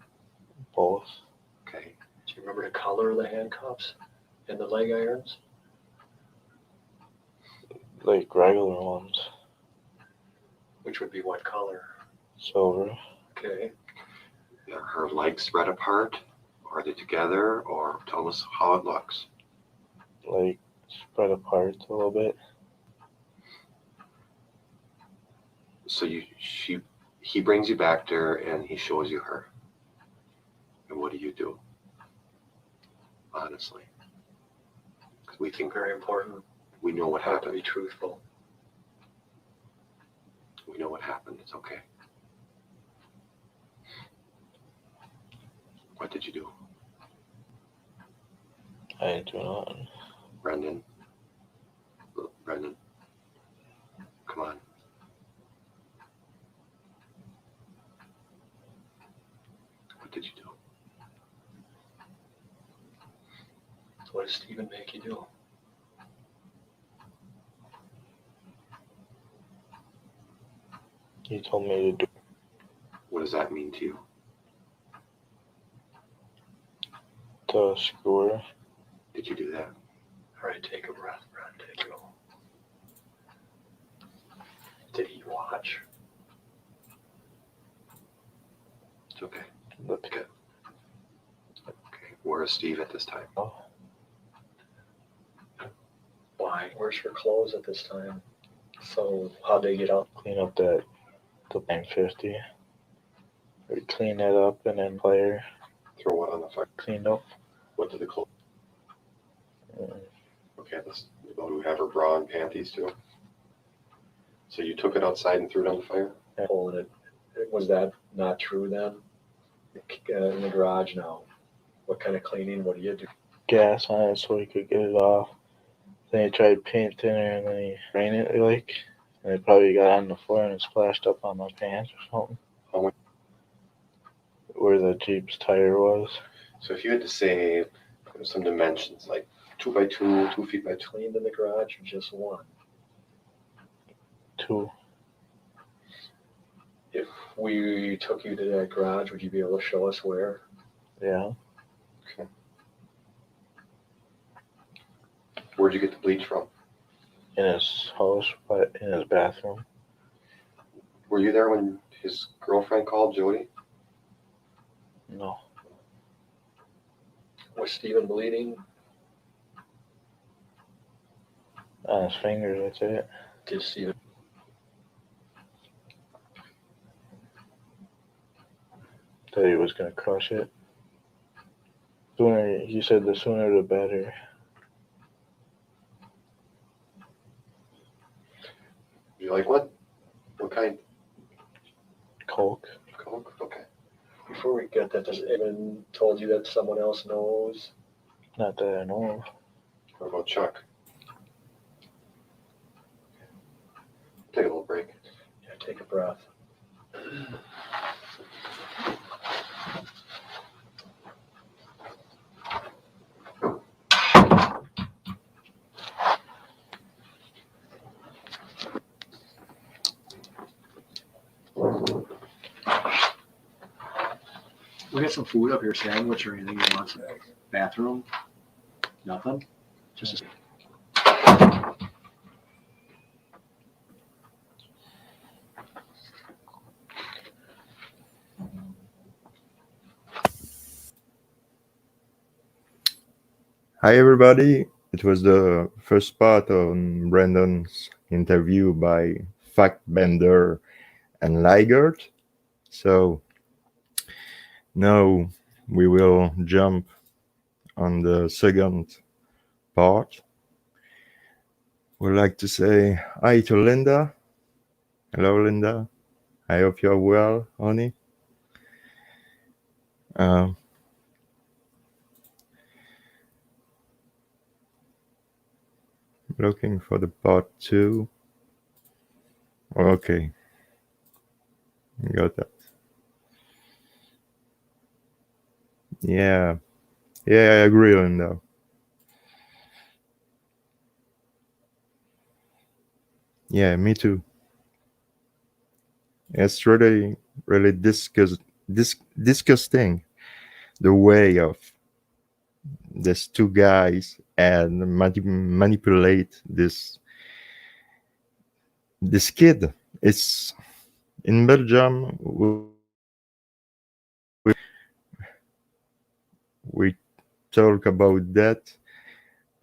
both.
Okay.
Do you remember the color of the handcuffs and the leg irons?
Like regular ones,
Which would be what color?
silver.
Okay.
Are her legs spread apart? Are they together? Or tell us how it looks.
Like spread apart a little bit.
So he brings you back there and he shows you her. And what do? Honestly. Because we think
Very important.
we know what
Have to
happened.
be truthful.
We know what happened. It's okay. What did you do?
I didn't do nothing.
Brendan? Brendan? Come on. What did you do?
What does Steven make you do?
He told me to do.
What does that mean to you?
To screw her.
Did you do that?
All right, take a breath, Brad. Take it all. Did he watch?
It's okay.
Look,
Okay. Where is Steve at this time?
Why? Where's her clothes at this time? So how'd they get out?
clean up the 950. We clean that up and then fire
Throw what on the fire?
cleaned up.
What did the clothes?
Mm,
Okay, let's go to have her bra and panties too. So you took it outside and threw it on the fire?
Pulling it. Was that not true then? In the garage now. What kind of cleaning? What do you do?
gas on it so he could get it off. Then he tried painting her and then he ran it like, and it probably got on the floor and it splashed up on my pants or something.
How much?
Where the Jeep's tire was.
So if you had to say some dimensions, like 2 by 2, 2 feet by 2.
Cleaned in the garage or just one?
2.
If we took you to that garage, would you be able to show us where?
Yeah.
Where'd you get the bleach from?
In his house, but in his bathroom.
Were you there when his girlfriend called, Jody?
No.
Was Steven bleeding?
On his fingers, that's it.
Did Steven?
That he was gonna crush it. Sooner, he said the sooner the better. Coke.
Coke? Okay.
Before we get that, does anyone told you that someone else knows?
Not that I know of.
What about Chuck? Take a little break.
Yeah, take a breath.
We got some food up here, sandwich or anything you want? Bathroom? Nothing? Just
Hi, everybody. It was the first part on Brandon's interview by Factbender and Ligert. So now we will jump on the second part. We'd like to say hi to Linda. Hello, Linda. I hope you're well, honey. Looking for the part 2. Okay. Got that. Yeah. Yeah, I agree, Linda. Yeah, me too. It's really, really disgusting the way of these two guys and manipulate this kid. It's in Belgium. We talk about that.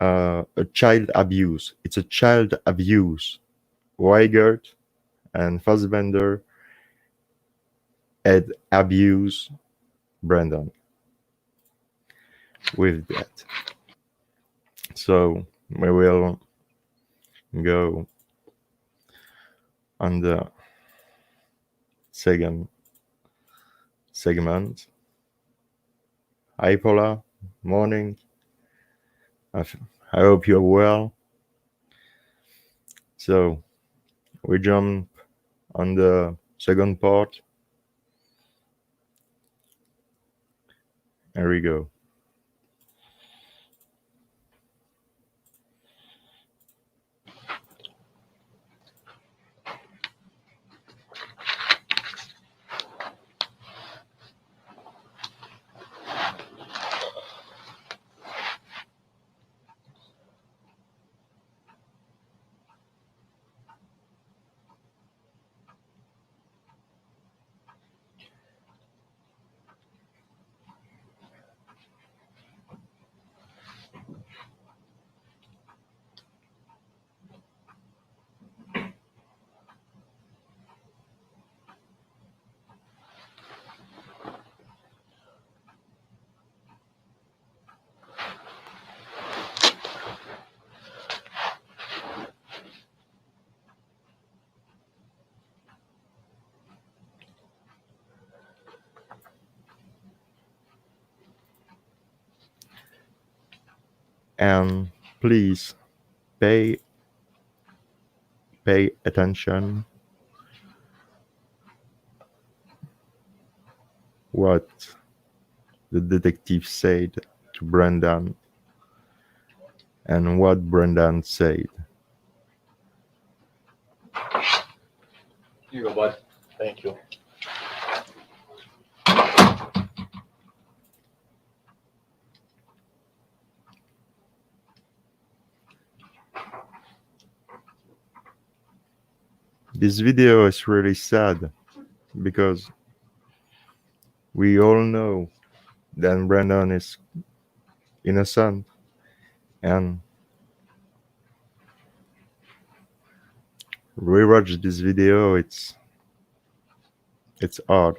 A child abuse. It's a child abuse. Weigert and Fassbender had abused Brandon with that. So we will go on the second segment. Hi, Paula. Morning. I hope you're well. So we jump on the second part. There we go. And please pay attention what the detective said to Brendan and what Brendan said.
Here you go, bud.
Thank you.
This video is really sad because we all know that Brandon is innocent, and rewatch this video. It's hard.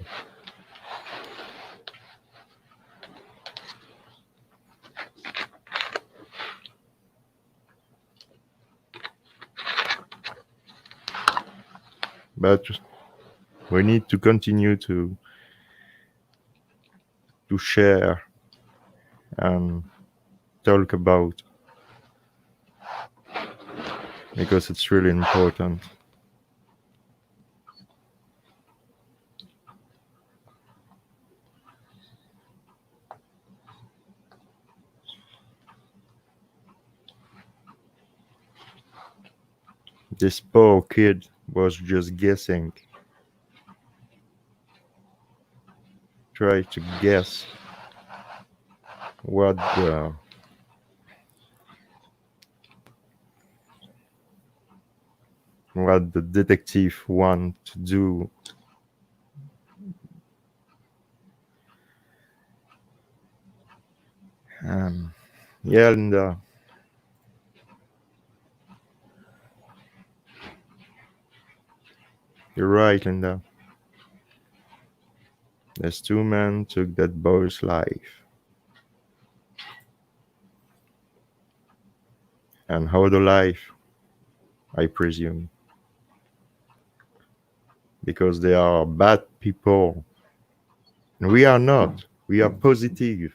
But We need to continue to share and talk about, because it's really important. This poor kid was just guessing. Try to guess what the detective want to do. Yeah, Linda. You're right, Linda. These two men took that boy's life. And how the life, I presume. Because they are bad people. And we are not. We are positive.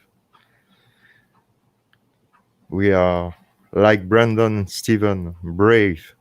We are, like Brandon and Steven, brave.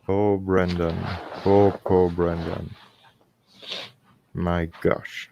Poor Brandon. Poor Brandon. My gosh.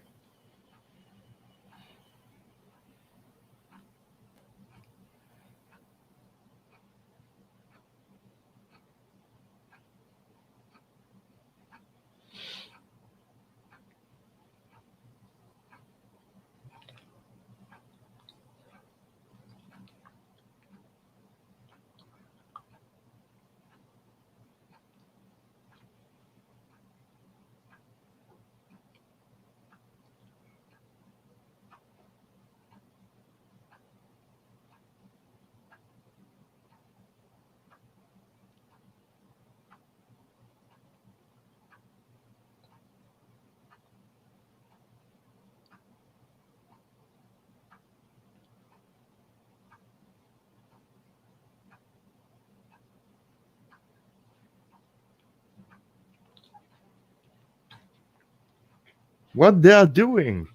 What they are doing?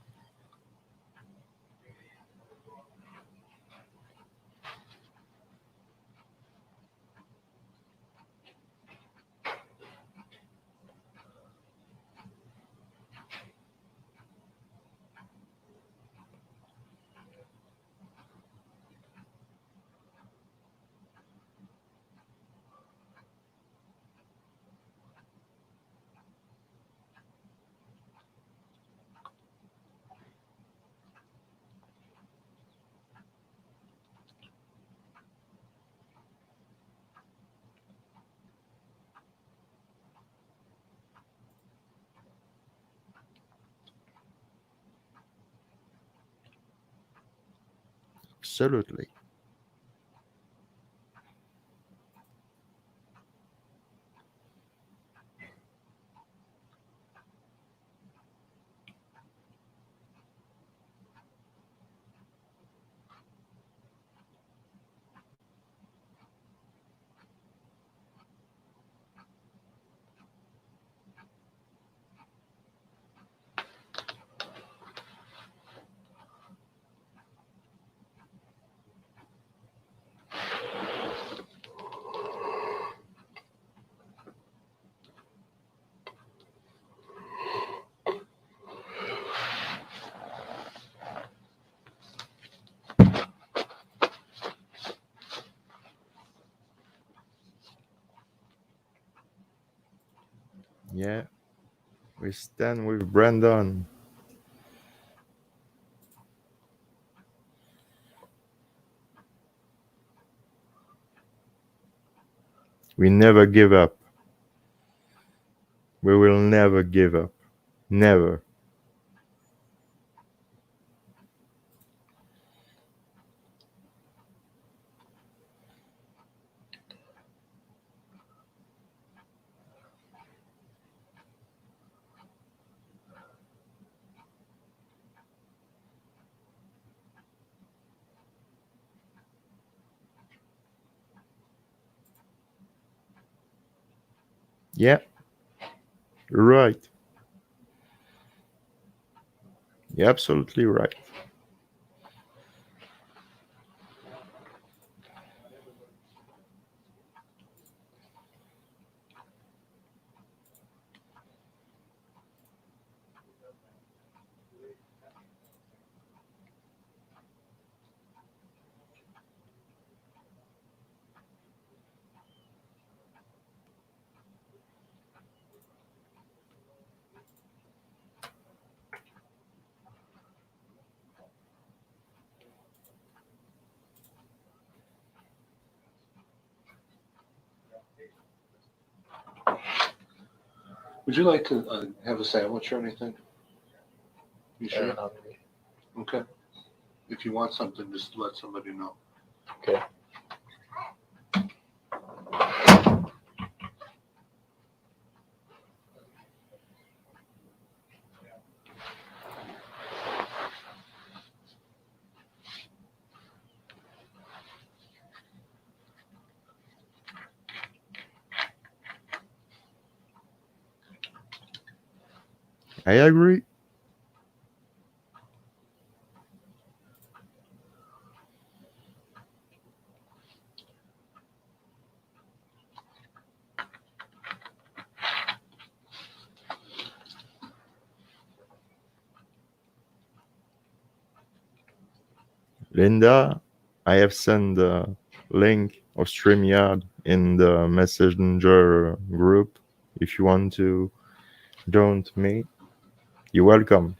Absolutely. Yeah, we stand with Brandon. We never give up. We will never give up. Never. Yeah, you're right. You're absolutely right.
Would you like to have a sandwich or anything? You
sure?
hungry. Okay. If you want something, just let somebody know.
Okay.
I agree. Linda, I have sent the link of StreamYard in the Messenger group. If you want to join me, you're welcome.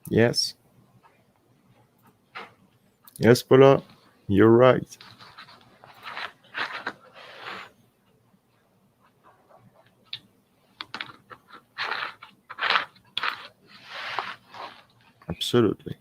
Yes. Yes, Paula, you're right. Absolutely.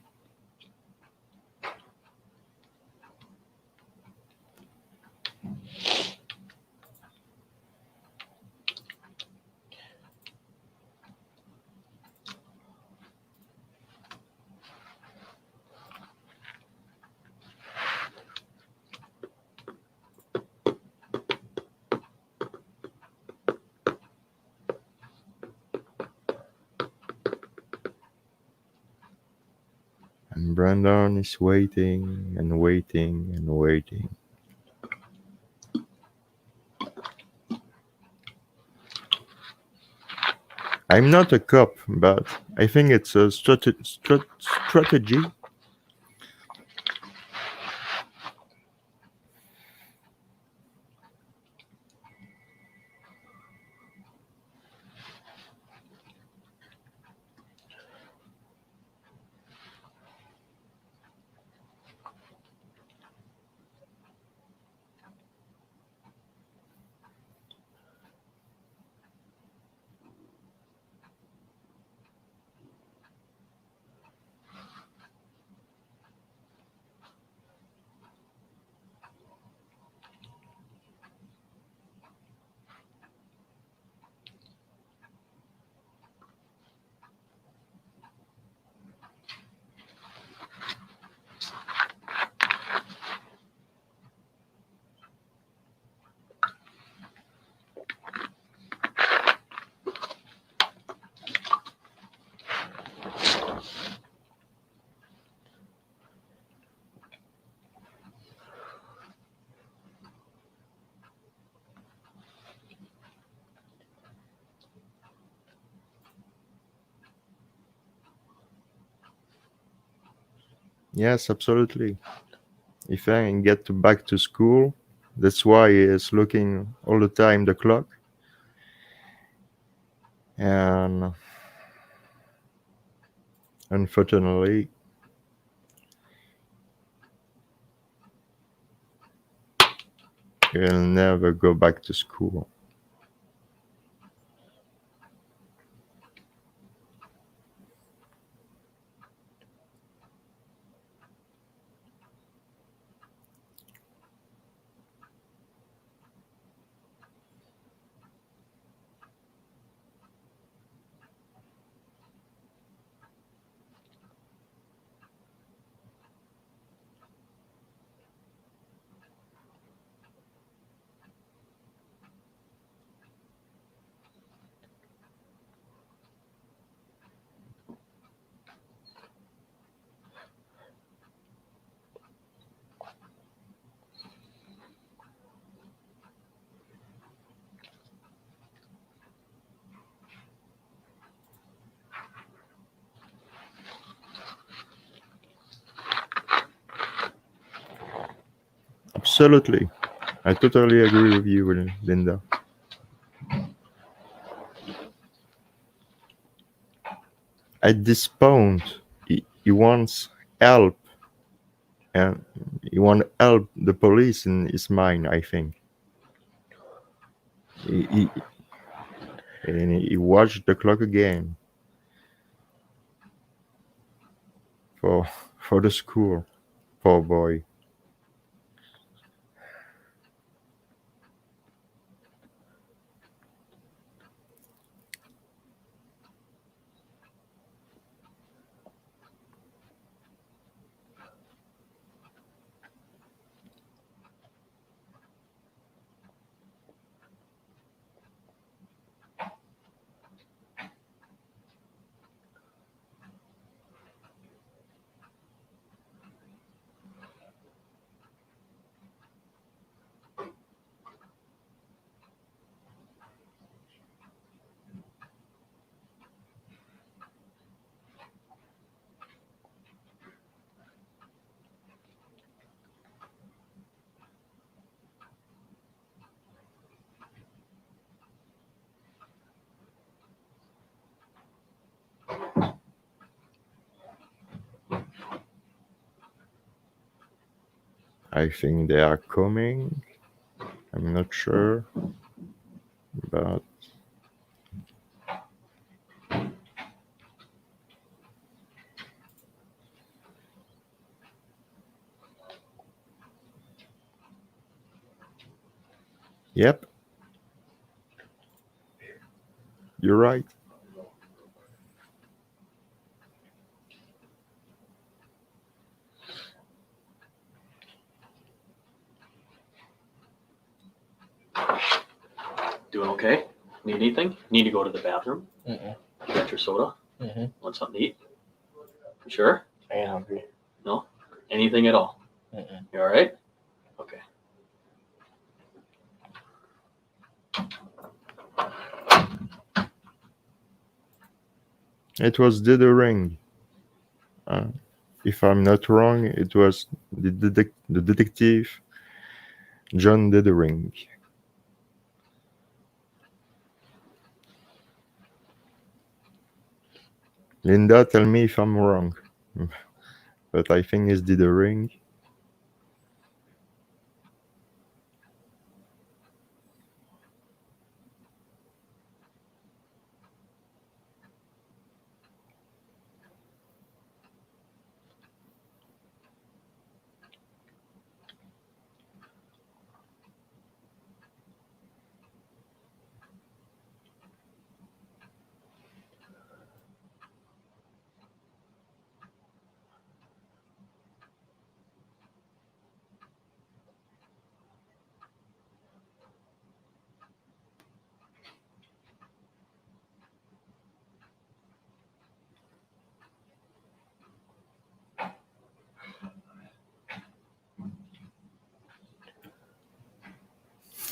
And Brandon is waiting and waiting and waiting. I'm not a cop, but I think it's a strategy. Yes, absolutely. If I can get back to school, that's why he's looking all the time the clock. And unfortunately, he'll never go back to school. Absolutely. I totally agree with you, Linda. At this point, he wants help, and he wants to help the police in his mind, I think. He watched the clock again for for the school. Poor boy. I think they are coming. I'm not sure, but yep, you're right.
Doing okay? Need anything? Need to go to the bathroom?
Mm-mm.
You got your soda?
Mm-hmm.
Want something to eat? You sure?
I ain't hungry.
Anything at all?
Mm-mm.
You all right? Okay.
It was dithering. If I'm not wrong, it was the detective John Dithering. Linda, tell me if I'm wrong, but I think it's Dithering.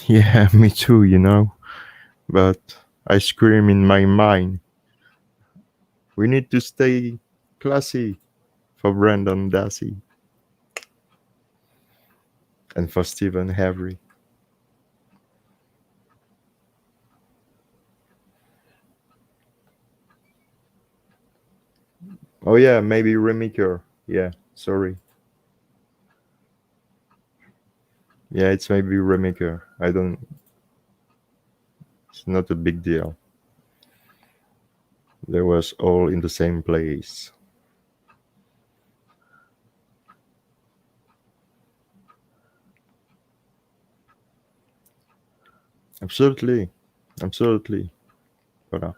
Yeah, me too, But I scream in my mind, we need to stay classy for Brandon Dassey and for Stephen Avery. Oh yeah, maybe Remaker. Yeah, sorry. Yeah, it's maybe Remaker. I don't. It's not a big deal. They was all in the same place. Absolutely, absolutely. Voilà.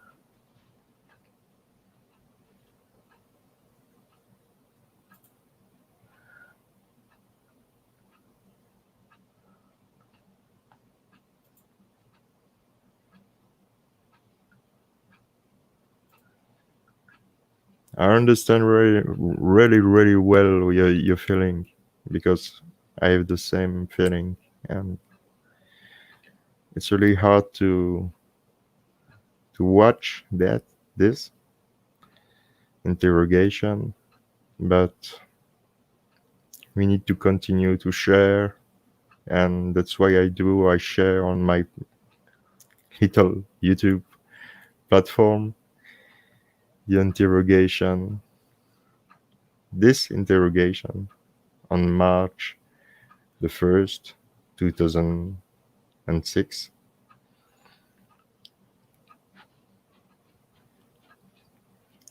I understand really, really, really well your feeling because I have the same feeling, and it's really hard to watch this interrogation, but we need to continue to share, and that's why I share on my little YouTube platform the interrogation, this interrogation on March the 1st, 2006.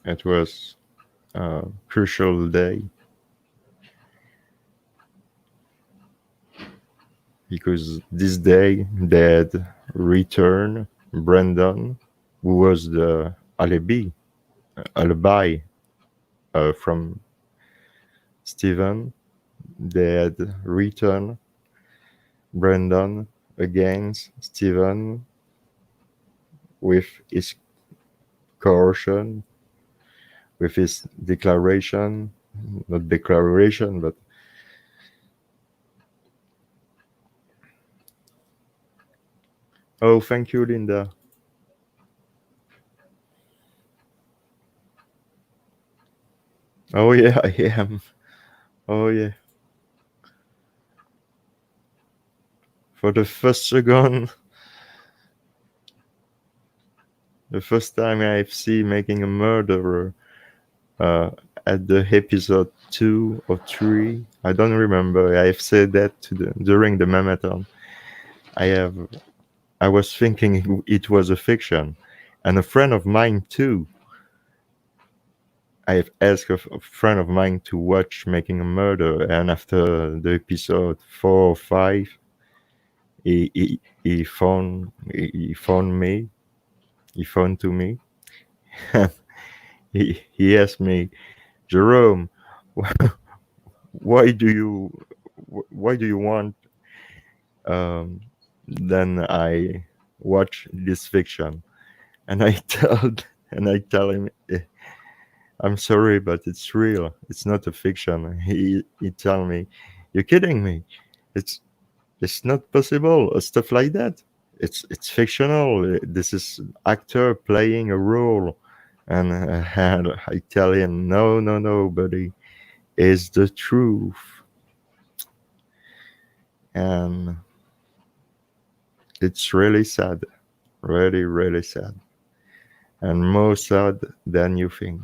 It was a crucial day because this day they had returned Brandon, who was the alibi from Stephen. They had returned Brandon against Stephen with his coercion, with his declaration, not declaration, but oh, thank you, Linda. Oh yeah, I am. Oh yeah. For the first second, the first time I've seen making a murderer at the episode 2 or 3. I don't remember. I've said that during the marathon. I was thinking it was a fiction, and a friend of mine too. I have asked a friend of mine to watch Making a Murder, and after the episode 4 or 5, he phoned me. He phoned to me. he asked me, Jerome, why do you want then I watch this fiction? And I tell him, I'm sorry, but it's real. It's not a fiction. He tell me, you're kidding me. It's not possible. Stuff like that. It's fictional. This is actor playing a role. And I tell him, no, buddy, it's the truth. And it's really sad, really, really sad, and more sad than you think.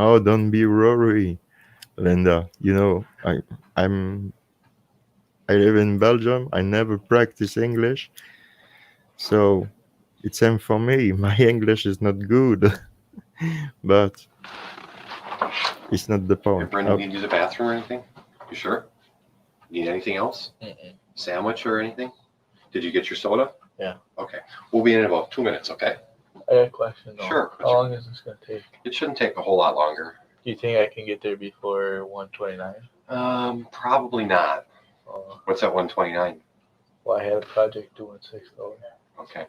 Oh, don't be worried, Linda. You know, I live in Belgium. I never practice English, so it's same for me. My English is not good, but it's not the
Hey,
point.
Brendan, need to use the bathroom or anything? You sure? Need anything else?
Mm-mm.
Sandwich or anything? Did you get your soda?
Yeah.
Okay. We'll be in about 2 minutes, okay?
I got a question though.
Sure.
How long is this gonna take?
It shouldn't take a whole lot longer.
Do you think I can get there before 1:29?
Probably not. What's at 1:29?
Well, I had a project due in 6 hours.
Okay.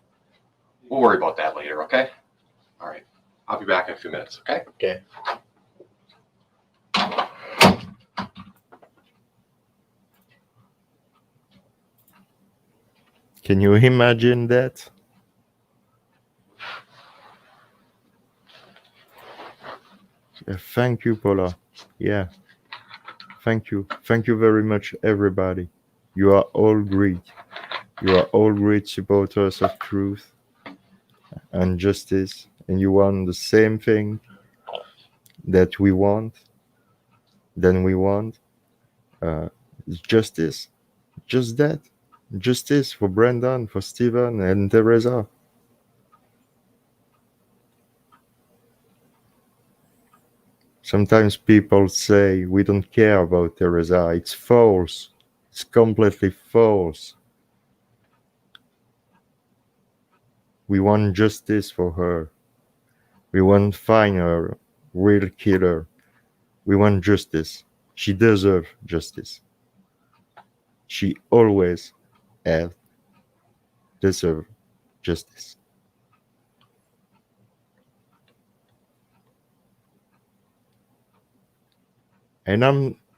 We'll worry about that later, okay? All right. I'll be back in a few minutes, okay?
Okay.
Can you imagine that? Thank you, Paula. Yeah, thank you. Thank you very much, everybody. You are all great. You are all great supporters of truth and justice, and you want the same thing that we want, than we want. Justice, just that. Justice for Brandon, for Stephen, and Teresa. Sometimes people say we don't care about Teresa. It's false. It's completely false. We want justice for her. We want to find her real killer. We want justice. She deserves justice. She always has deserved justice. And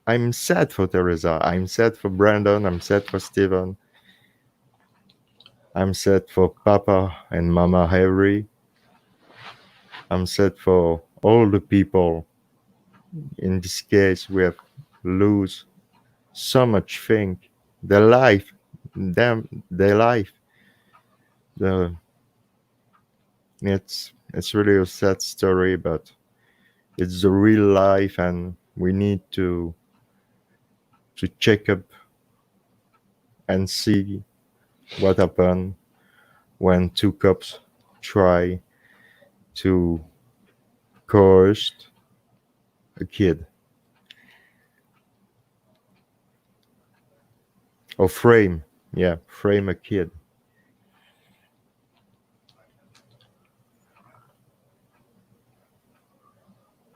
I'm sad for Teresa. I'm sad for Brandon. I'm sad for Stephen. I'm sad for Papa and Mama Avery. I'm sad for all the people. In this case, we have lose so much thing. Their life, their life. It's really a sad story, but it's the real life, and we need to check up and see what happened when two cops try to coerce a kid or frame a kid.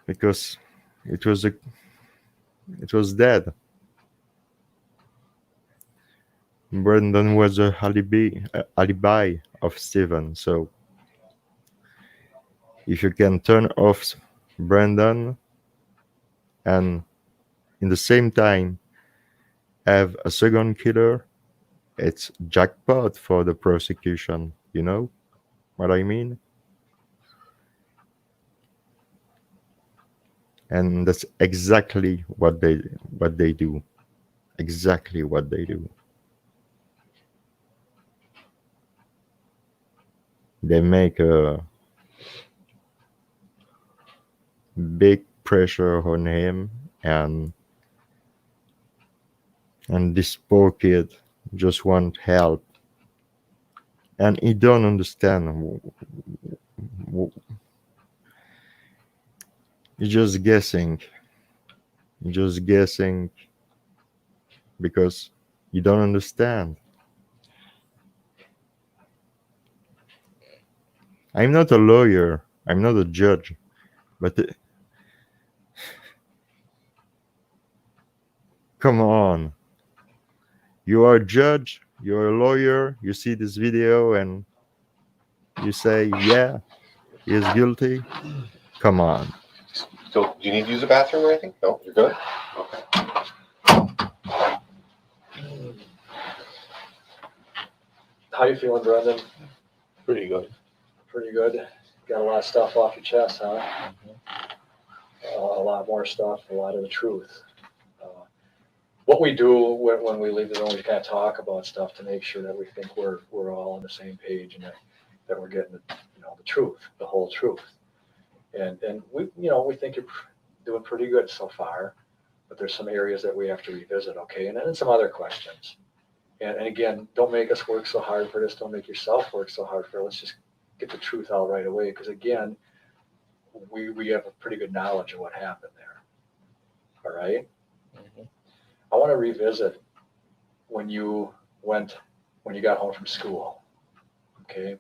Because it was dead. Brandon was a alibi of Stephen. So if you can turn off Brandon and in the same time have a second killer, it's jackpot for the prosecution. You know what I mean? And that's exactly what they do. Exactly what they do. They make a big pressure on him, and this poor kid just want help, and he don't understand. He's just guessing. Because you don't understand. I'm not a lawyer. I'm not a judge. But come on. You are a judge. You're a lawyer. You see this video and you say, yeah, he is guilty. Come on.
So, do you need to use the bathroom or anything? No, you're good? Okay.
How you feeling, Brendan?
Pretty good.
Pretty good. Got a lot of stuff off your chest, huh? A lot more stuff, a lot of the truth. What we do when we leave the room, we kind of talk about stuff to make sure that we think we're all on the same page and that we're getting the truth, the whole truth. And we think you're doing pretty good so far, but there's some areas that we have to revisit, okay? And then some other questions. And again, don't make us work so hard for this. Don't make yourself work so hard for it. Let's just get the truth out right away. Because again, we have a pretty good knowledge of what happened there. All right?
Mm-hmm.
I want to revisit when you got home from school. Okay?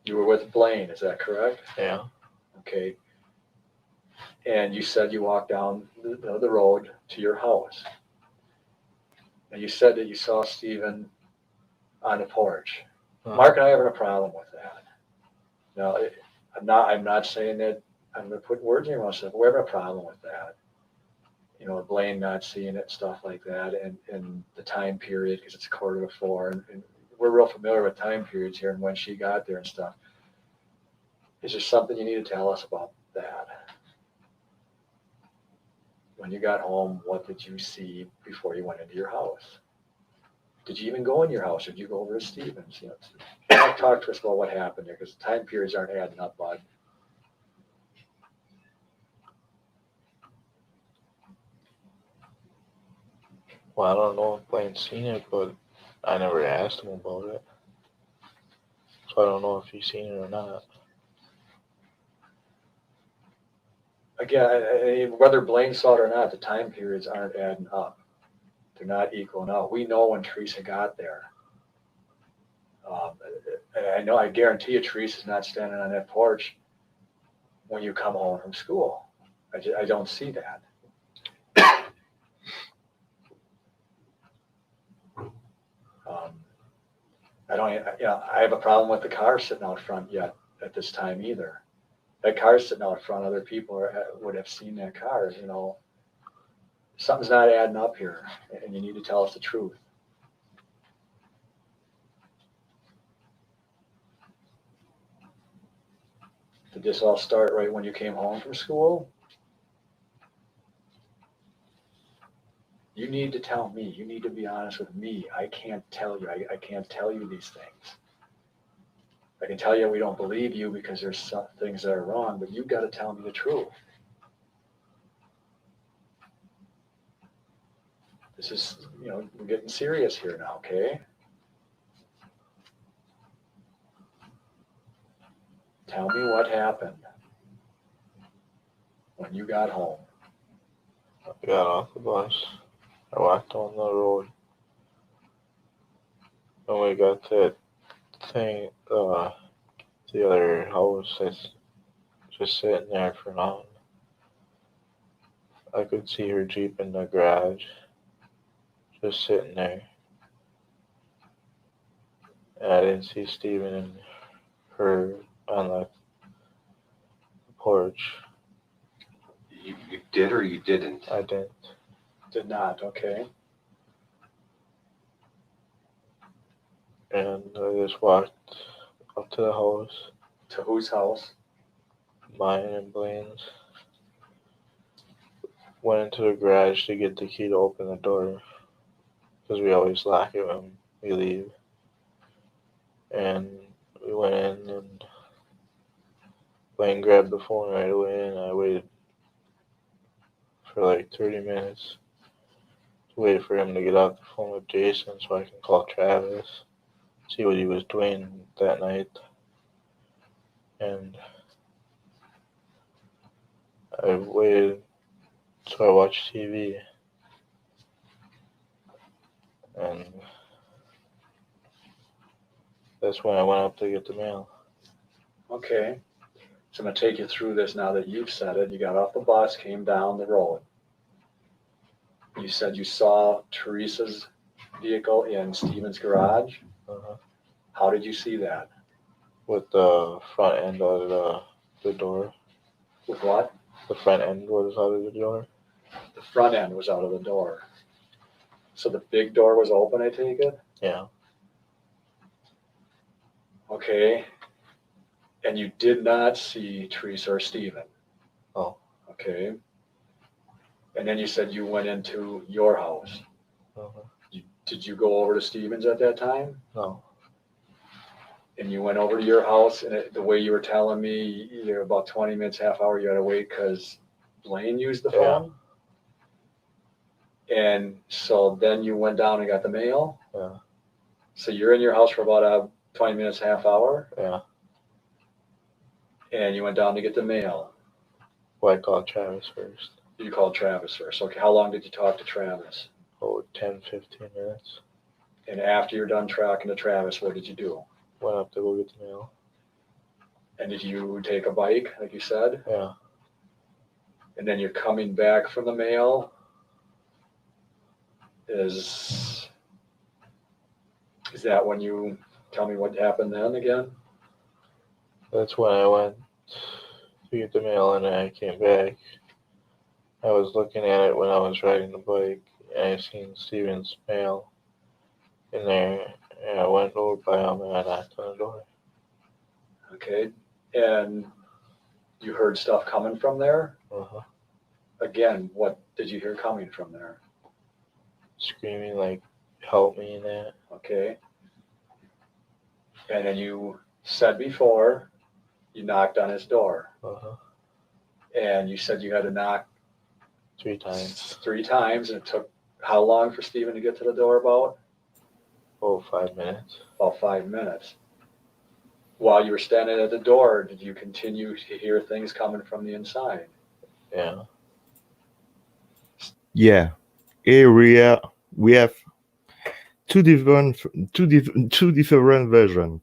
You were with Blaine, is that correct?
Yeah.
Okay. And you said you walked down the road to your house. And you said that you saw Stephen on the porch. Mark and I having a problem with that. Now, I'm not saying that I'm going to put words in your mouth, but we're having a problem with that. Blaine not seeing it, stuff like that, and the time period, because it's 3:45, and we're real familiar with time periods here and when she got there and stuff. Is there something you need to tell us about that? When you got home, what did you see before you went into your house? Did you even go in your house, or did you go over to Stevens? You know, talk to us about what happened there, because the time periods aren't adding up, bud.
Well, I don't know if Blaine's seen it, but I never asked him about it. So I don't know if he's seen it or not.
Again, whether Blaine saw it or not, the time periods aren't adding up. They're not equaling out. We know when Teresa got there. I guarantee you Teresa's not standing on that porch when you come home from school. I don't see that. I have a problem with the car sitting out front yet at this time either. That car's sitting out front, other people would have seen that car, you know. Something's not adding up here, and you need to tell us the truth. Did this all start right when you came home from school? You need to tell me. You need to be honest with me. I can't tell you. I can't tell you these things. I can tell you we don't believe you because there's some things that are wrong, but you've got to tell me the truth. This is, we're getting serious here now, okay? Tell me what happened when you got home.
I got off the bus. I walked on the road. And we got that thing, the other house that's just sitting there for now. I could see her Jeep in the garage, just sitting there. And I didn't see Steven and her on the porch.
You did or you didn't?
I didn't.
Did not, okay.
And I just walked up to the house,
To whose house?
mine and Blaine's. Went into the garage to get the key to open the door, because we always lock it when we leave. And we went in, and Blaine grabbed the phone right away, and I waited for like 30 minutes to wait for him to get off the phone with Jason so I can call Travis, see what he was doing that night. And I waited, so I watched TV. And that's when I went up to get the mail.
Okay. So I'm going to take you through this now that you've said it. You got off the bus, came down the road. You said you saw Teresa's vehicle in Steven's garage.
Uh-huh.
How did you see that?
With the front end out of the door.
With what?
The front end was out of the door.
The front end was out of the door. So the big door was open, I take it?
Yeah.
Okay. And you did not see Teresa or Steven?
Oh.
Okay. And then you said you went into your house.
Uh-huh.
Did you go over to Steven's at that time?
No.
And you went over to your house, and the way you were telling me, you're about 20 minutes, half hour, you had to wait because Blaine used the phone? And so then you went down and got the mail?
Yeah.
So you're in your house for about 20 minutes, half hour?
Yeah.
And you went down to get the mail?
Well, I called Travis first.
You called Travis first. Okay, how long did you talk to Travis?
Oh, 10, 15 minutes.
And after you're done talking to Travis, what did you do?
Went up to go get the mail.
And did you take a bike, like you said?
Yeah.
And then you're coming back from the mail? Is that when you tell me what happened then again?
That's when I went to get the mail, and I came back. I was looking at it when I was riding the bike, and I seen Steven's mail in there, Yeah, I went over by him and I knocked on the door.
Okay. And you heard stuff coming from there?
Uh-huh.
Again, what did you hear coming from there?
Screaming like, help me and that.
Okay. And then you said before you knocked on his door.
Uh-huh.
And you said you had to knock
3 times.
3 times, and it took how long for Stephen to get to the door? About
5 minutes.
5 minutes. While you were standing at the door, did you continue to hear things coming from the inside?
Yeah.
Yeah. Area we have two different versions.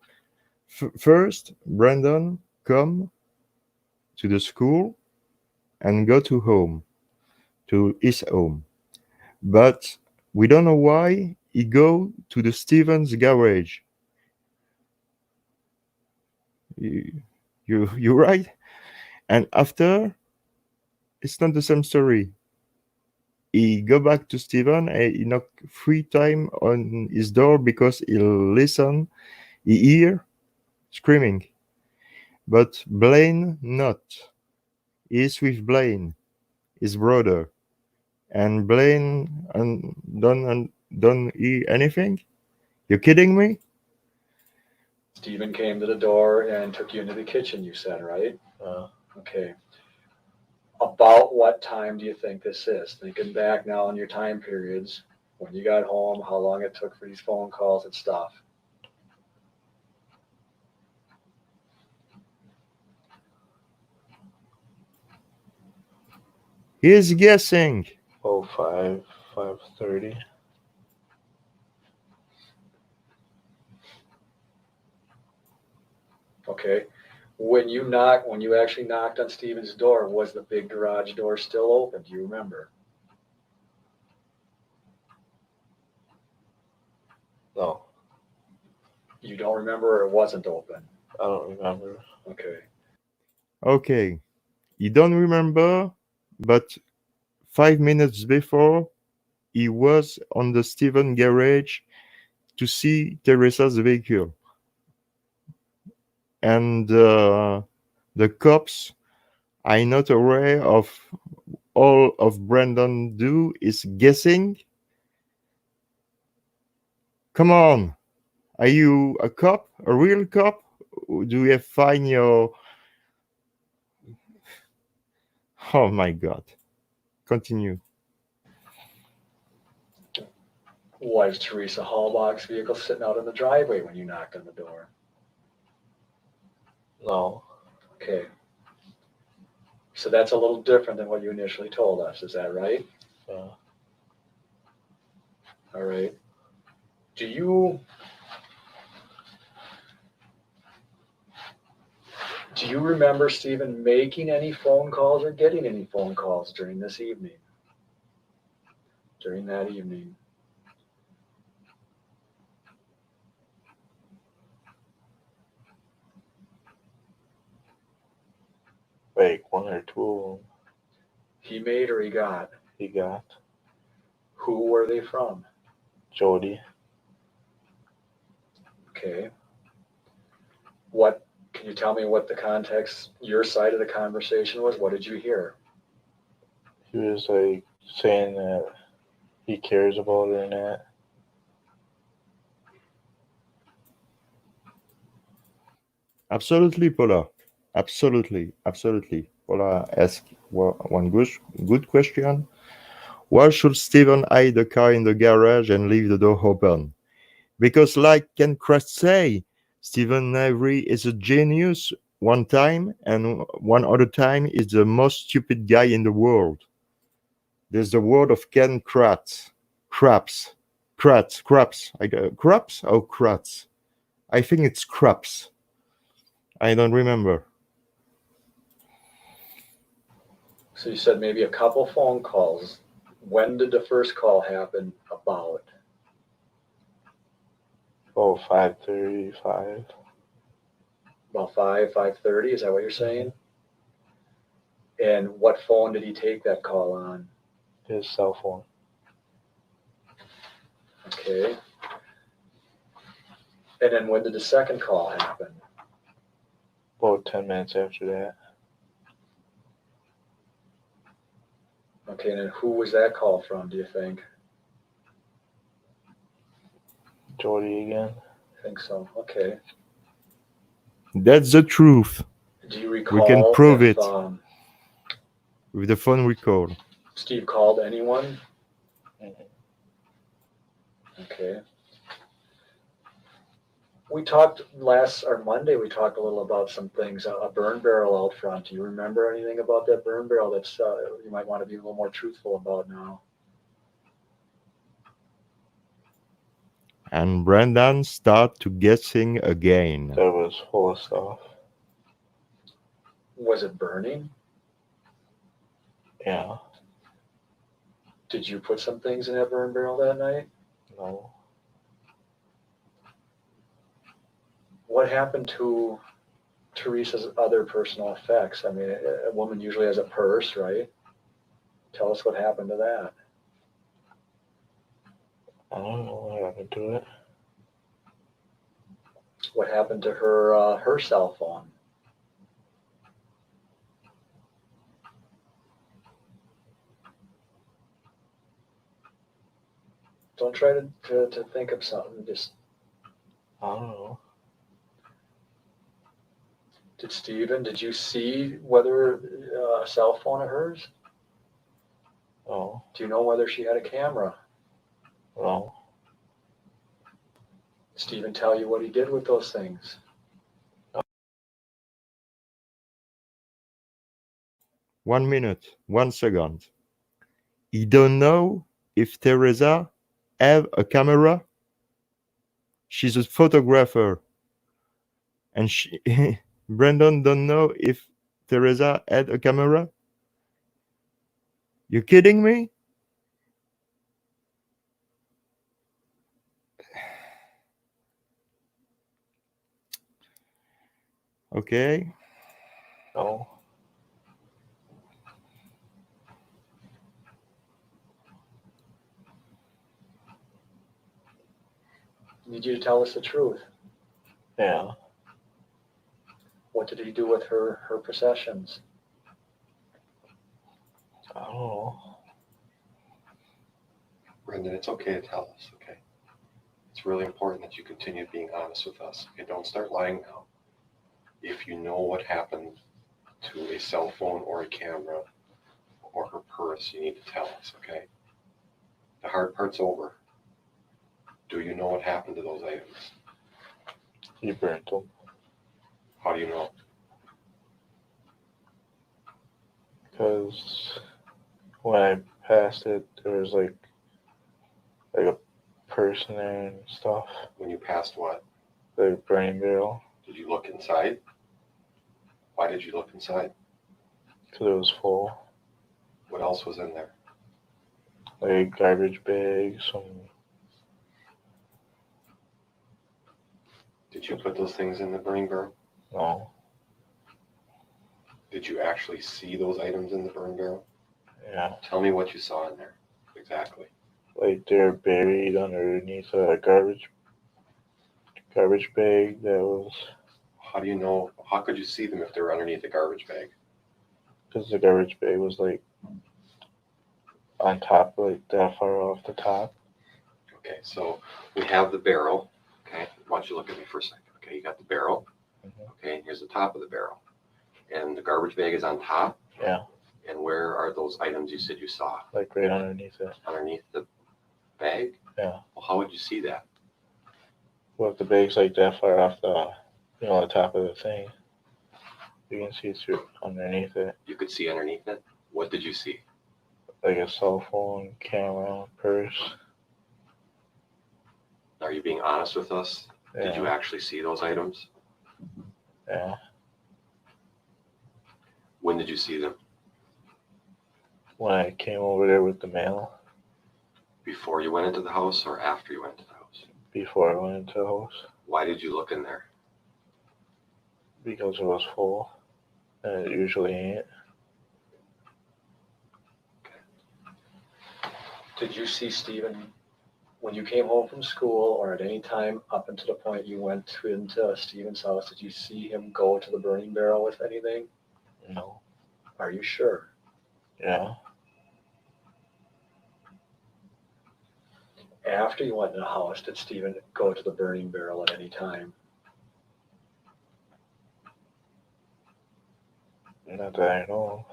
First, Brandon come to the school and go to his home, but we don't know why he go to the Stevens garage. You right? And after, it's not the same story. He go back to Steven and he knock 3 times on his door because he listen, he hear screaming. But Blaine not. He is with Blaine, his brother. And Blaine don't hear anything? You kidding me?
Stephen came to the door and took you into the kitchen, you said, right? Okay. About what time do you think this is? Thinking back now on your time periods, when you got home, how long it took for these phone calls and stuff.
He's guessing.
5:30.
Okay. When you actually knocked on Stephen's door, was the big garage door still open? Do you remember?
No,
You don't remember, or it wasn't open?
I don't remember.
Okay.
Okay. You don't remember, but 5 minutes before, he was on the Steven garage to see Teresa's vehicle. And the cops are not aware of all of Brandon do is guessing. Come on. Are you a cop? A real cop? Do you find your... Oh my God. Continue.
Was Teresa Hallbach's vehicle sitting out in the driveway when you knocked on the door?
No.
Okay. So that's a little different than what you initially told us, is that right?
Yeah.
All right. Do you remember Stephen making any phone calls or getting any phone calls during this evening? During that evening?
Like 1 or 2 of them
He made or he got?
he got.
Who were they from?
Jody.
Okay. Can you tell me what the context, your side of the conversation was? What did you hear?
He was like saying that he cares about her and that.
Absolutely, Paula. Absolutely. Paula asked one good question. Why should Steven hide the car in the garage and leave the door open? Because, like Ken Crest say, Stephen Avery is a genius one time, and one other time is the most stupid guy in the world. There's the word of Ken Kratz. Craps. Craps? Oh, Kratz. I think it's craps. I don't remember.
So you said maybe a couple phone calls. When did the first call happen about?
5:35.
About 5:30, is that what you're saying? And what phone did he take that call on?
His cell phone.
Okay. And then when did the second call happen?
About 10 minutes after that.
Okay, and then who was that call from, do you think?
Jody again.
I think so. Okay.
That's the truth.
Do you recall
can prove
if,
it. With the phone record.
Steve called anyone?
Mhm.
Okay. We talked Monday, we talked a little about some things, a burn barrel out front. Do you remember anything about that burn barrel that's, you might want to be a little more truthful about now?
And Brendan start to guessing again.
That was full of stuff.
Was it burning?
Yeah.
Did you put some things in that burn barrel that night?
No.
What happened to Teresa's other personal effects? I mean, a woman usually has a purse, right? Tell us what happened to that.
I don't know what happened to it.
What happened to her cell phone? Don't try to think of something. Just
I don't know.
did you see whether a cell phone of hers?
No.
Do you know whether she had a camera?
No.
Stephen tell you what he did with those things?
1 minute, 1 second. He don't know if Teresa have a camera. She's a photographer. And Brandon don't know if Teresa had a camera. You kidding me? Okay.
No.
I need you to tell us the truth.
Yeah.
What did he do with her possessions?
I don't know.
Brendan, it's okay to tell us, okay? It's really important that you continue being honest with us. Okay, don't start lying now. If you know what happened to a cell phone or a camera or her purse, you need to tell us, okay? The hard part's over. Do you know what happened to those items?
He burnt them.
How do you know?
Because when I passed it, there was like a person there and stuff.
When you passed what?
The burning barrel.
Did you look inside? Why did you look inside?
Because it was full.
What else was in there?
Like garbage bags, some.
Did you put those things in the burning barrel?
No.
Did you actually see those items in the burn barrel?
Yeah.
Tell me what you saw in there. Exactly.
Like they're buried underneath a garbage bag that was.
How do you know? How could you see them if they were underneath a garbage bag?
Because the garbage bag was like on top, like that far off the top.
Okay, so we have the barrel. Okay, why don't you look at me for a second? Okay, you got the barrel.
Mhm.
Okay, and here's the top of the barrel. And the garbage bag is on top.
Yeah.
And where are those items you said you saw?
Like right underneath it.
Underneath the bag?
Yeah.
Well, how would you see that?
Well, if the bag's like that far off the top of the thing, you can see through underneath it.
You could see underneath it. What did you see?
Like a cell phone, camera, purse.
Are you being honest with us?
Yeah.
Did you actually see those items?
Yeah.
When did you see them?
When I came over there with the mail,
Before you went into the house or after you went into the house?
before I went into the house,
Why did you look in there?
because it was full, and it usually ain't.
Did you see Stephen when you came home from school or at any time up until the point you went into Steven's house, did you see him go to the burning barrel with anything?
No.
Are you sure?
Yeah.
After you went in the house, did Steven go to the burning barrel at any time?
Not that I know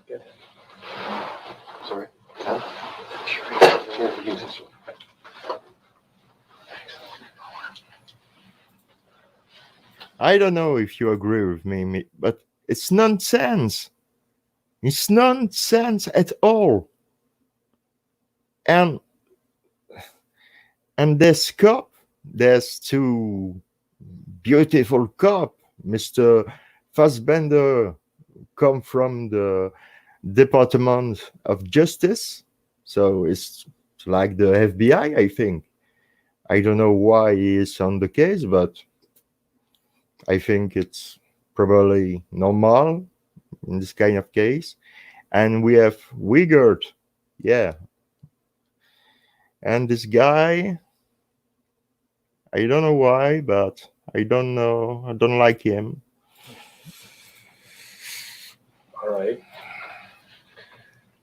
Good.
Sorry. Here, use this one.
I don't know if you agree with me, but it's nonsense. It's nonsense at all. And this cop, there's two beautiful cop, Mr. Fassbender, come from the Department of Justice. So it's like the FBI, I think. I don't know why he is on the case, but I think it's probably normal in this kind of case. And we have Wigert, yeah. And this guy, I don't know why, but I don't know. I don't like him.
All right.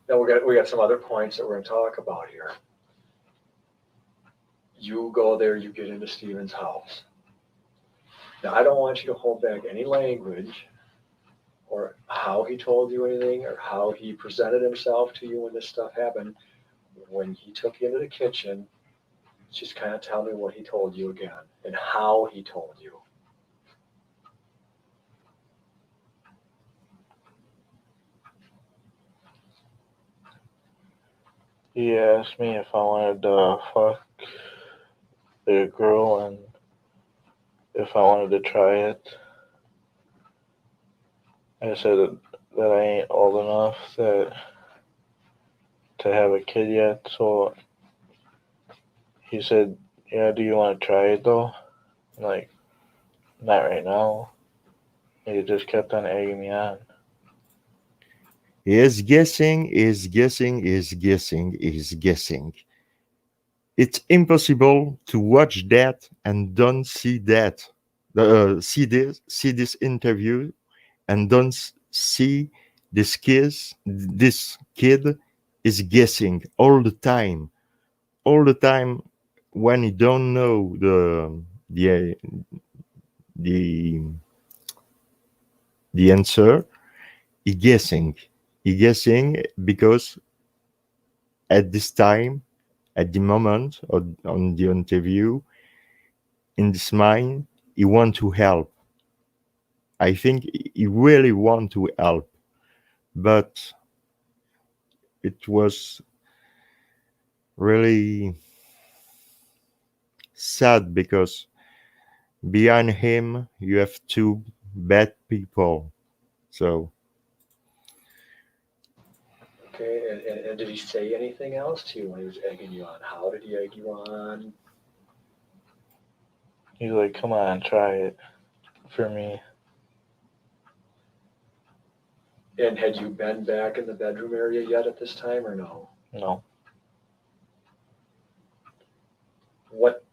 Now we got some other points that we're going to talk about here. You go there, you get into Steven's house. Now, I don't want you to hold back any language or how he told you anything or how he presented himself to you when this stuff happened. When he took you into the kitchen, just kind of tell me what he told you again and how he told you.
He asked me if I wanted to fuck the girl and if I wanted to try it. I said that I ain't old enough to have a kid yet, so he said, yeah, do you want to try it though? I'm like, not right now. He just kept on egging me on.
He is guessing. It's impossible to watch that and don't see that. See this interview and don't see this kid is guessing all the time when you don't know the answer. He guessing because at this time, at the moment on the interview, in this mind, he want to help. I think he really want to help, but it was really sad because behind him you have two bad people. So
Okay, and did he say anything else to you when he was egging you on? How did he egg you on?
He's like, come on, try it for me.
And had you been back in the bedroom area yet at this time or no?
No.
What,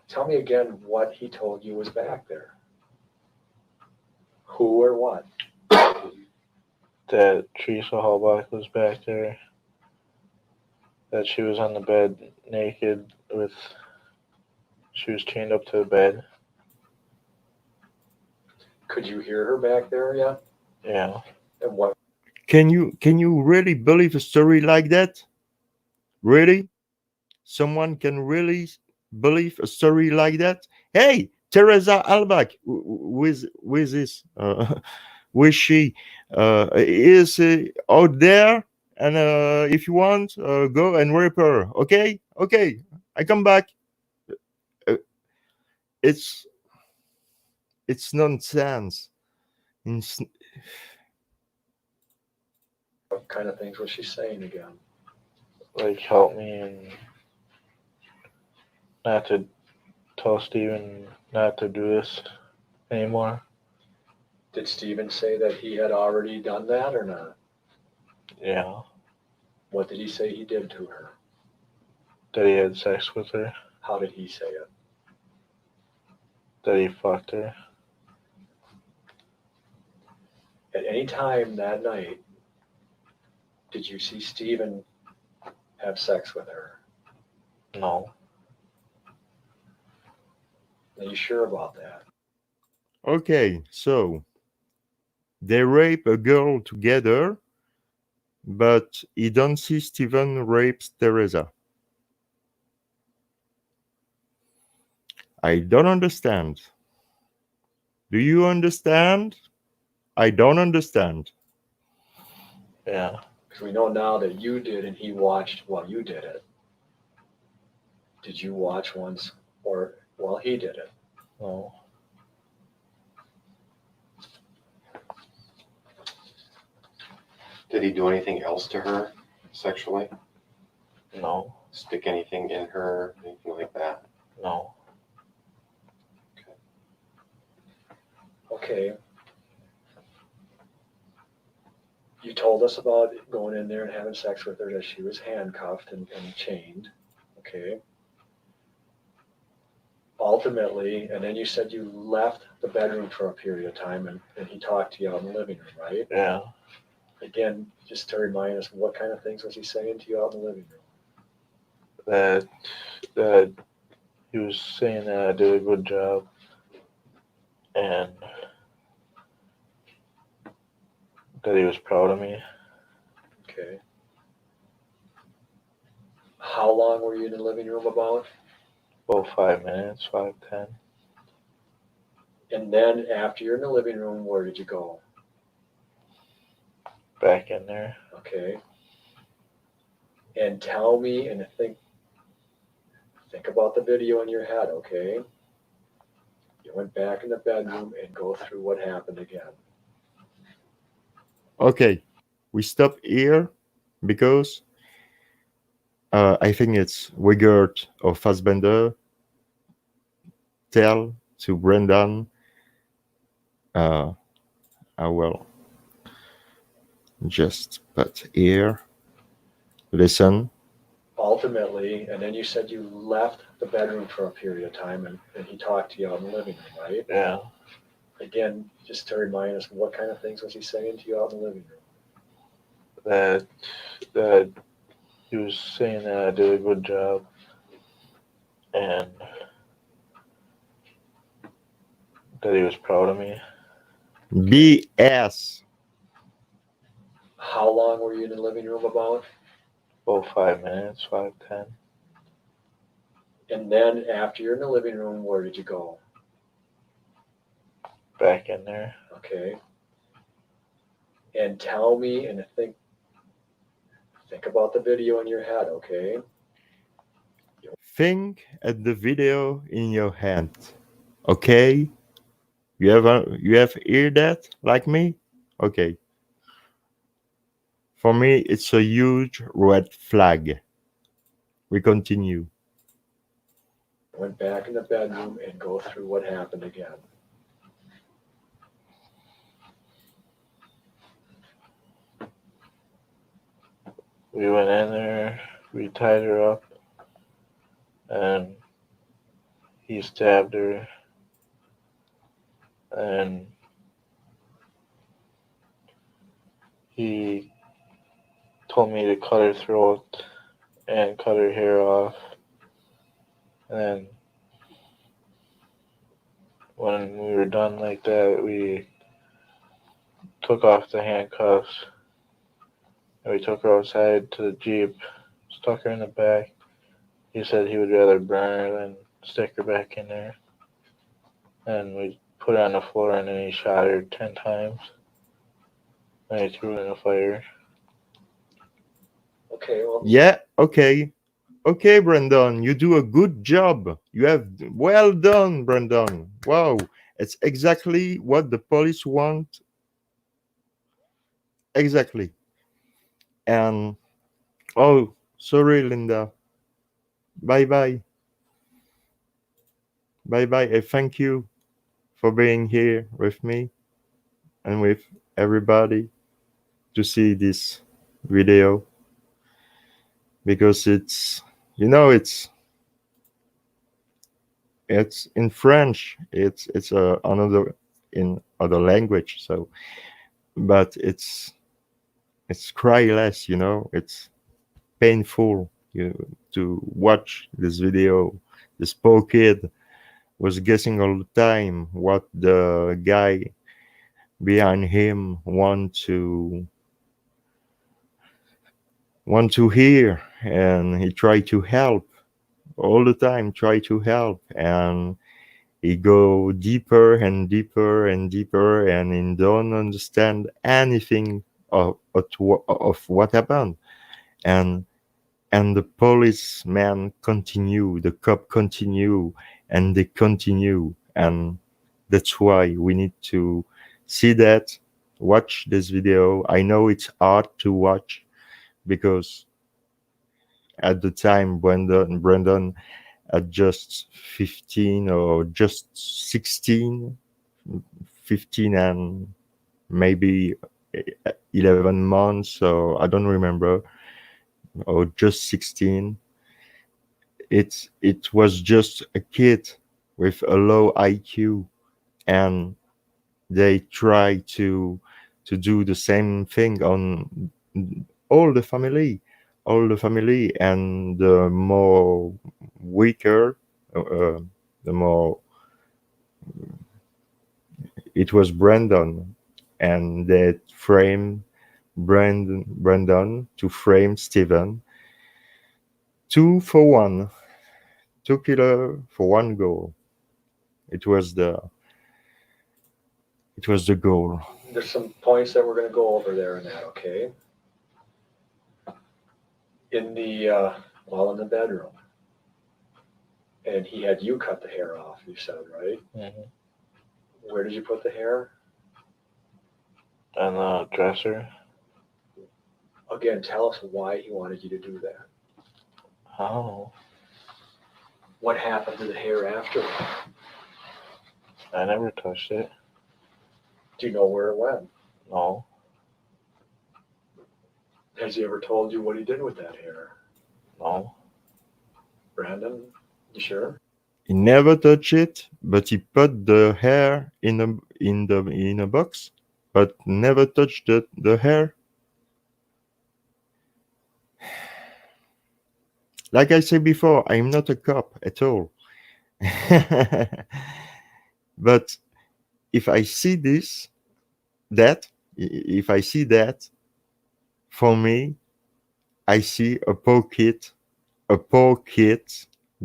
tell me again what he told you was back there. Who or what?
That Teresa Hallbach was back there. That she was on the bed naked she was chained up to the bed.
Could you hear her back there yet?
Yeah.
And what?
can you really believe a story like that? Really? Someone can really believe a story like that? Hey, Teresa Halbach, with this, with she is out there, and if you want, go and rape her. Okay, I come back. It's nonsense.
What kind of things was she saying again?
Like, help me and not to tell Steven not to do this anymore.
Did Steven say that he had already done that or not?
Yeah.
What did he say he did to her?
That he had sex with her.
How did he say it?
That he fucked her.
At any time that night, did you see Steven have sex with her?
No.
Are you sure about that?
Okay, so they rape a girl together, but he don't see Steven rapes Teresa. I don't understand. Do you understand? I don't understand.
Yeah.
Because we know now that you did and he watched while you did it. Did you watch once or while he did it?
No.
Did he do anything else to her sexually?
No.
Stick anything in her? Anything like that?
No.
Okay. You told us about going in there and having sex with her, that she was handcuffed and chained. Okay. Ultimately, and then you said you left the bedroom for a period of time and he talked to you out in the living room, right?
Yeah.
Again, just to remind us, what kind of things was he saying to you out in the living room?
That he was saying that I did a good job, and that he was proud of me.
Okay. How long were you in the living room about?
About 5 minutes, 5, 10.
And then after you're in the living room, where did you go?
Back in there.
Okay. And tell me and think about the video in your head, okay? You went back in the bedroom and go through what happened again.
Okay, we stop here because I think it's Wigert or Fassbender tell to Brendan, I will just put here, listen.
Ultimately, and then you said you left the bedroom for a period of time and he talked to you out in the living room, right?
Yeah.
Again, just to remind us, what kind of things was he saying to you out in the living room?
That he was saying that I did a good job, and that he was proud of me.
BS.
How long were you in the living room about?
About 5 minutes, 5, 10.
And then after you're in the living room, where did you go?
Back in there.
Okay. And tell me and think about the video in your head, okay?
Think at the video in your hand. Okay? You have heard that like me? Okay. For me, it's a huge red flag. We continue.
Went back in the bedroom and go through what happened again.
We went in there, we tied her up, and he stabbed her, and he told me to cut her throat and cut her hair off. And then when we were done like that, we took off the handcuffs and we took her outside to the Jeep, stuck her in the back. He said he would rather burn her than stick her back in there. And we put her on the floor and then he shot her 10 times. And he threw her in the fire.
Okay, well,
Yeah, okay. Okay, Brandon, you do a good job. You have well done, Brandon. Wow, it's exactly what the police want. Exactly. And oh, sorry, Linda. Bye bye. Bye bye. I thank you for being here with me and with everybody to see this video. because it's, it's in French. It's another in other language. So, but it's cry less. It's painful to watch this video. This poor kid was guessing all the time what the guy behind him want to hear, and he tried to help all the time, try to help, and he go deeper and deeper and deeper, and he don't understand anything of what happened. And the policeman continue, the cop continue, and they continue. And that's why we need to see that, watch this video. I know it's hard to watch because at the time Brandon at just 15 or just 16, 15 and maybe 11 months, so I don't remember, or just 16. It was just a kid with a low IQ, and they try to do the same thing on all the family, and the more weaker, the more it was Brandon, and they framed Brandon to frame Steven. 2-for-1, 2 killer for 1 goal. It was the goal.
There's some points that we're gonna go over there in that, okay? In the, in the bedroom. And he had you cut the hair off, you said, right?
Mm-hmm.
Where did you put the hair?
On the dresser.
Again, tell us why he wanted you to do that.
I don't know.
What happened to the hair after?
I never touched it.
Do you know where it went?
No.
Has he ever told you what he did with that hair?
No.
Brandon, you sure?
He never touched it, but he put the hair in a box, but never touched the hair. Like I said before, I'm not a cop at all. But if I see if I see that, for me, I see a poor kid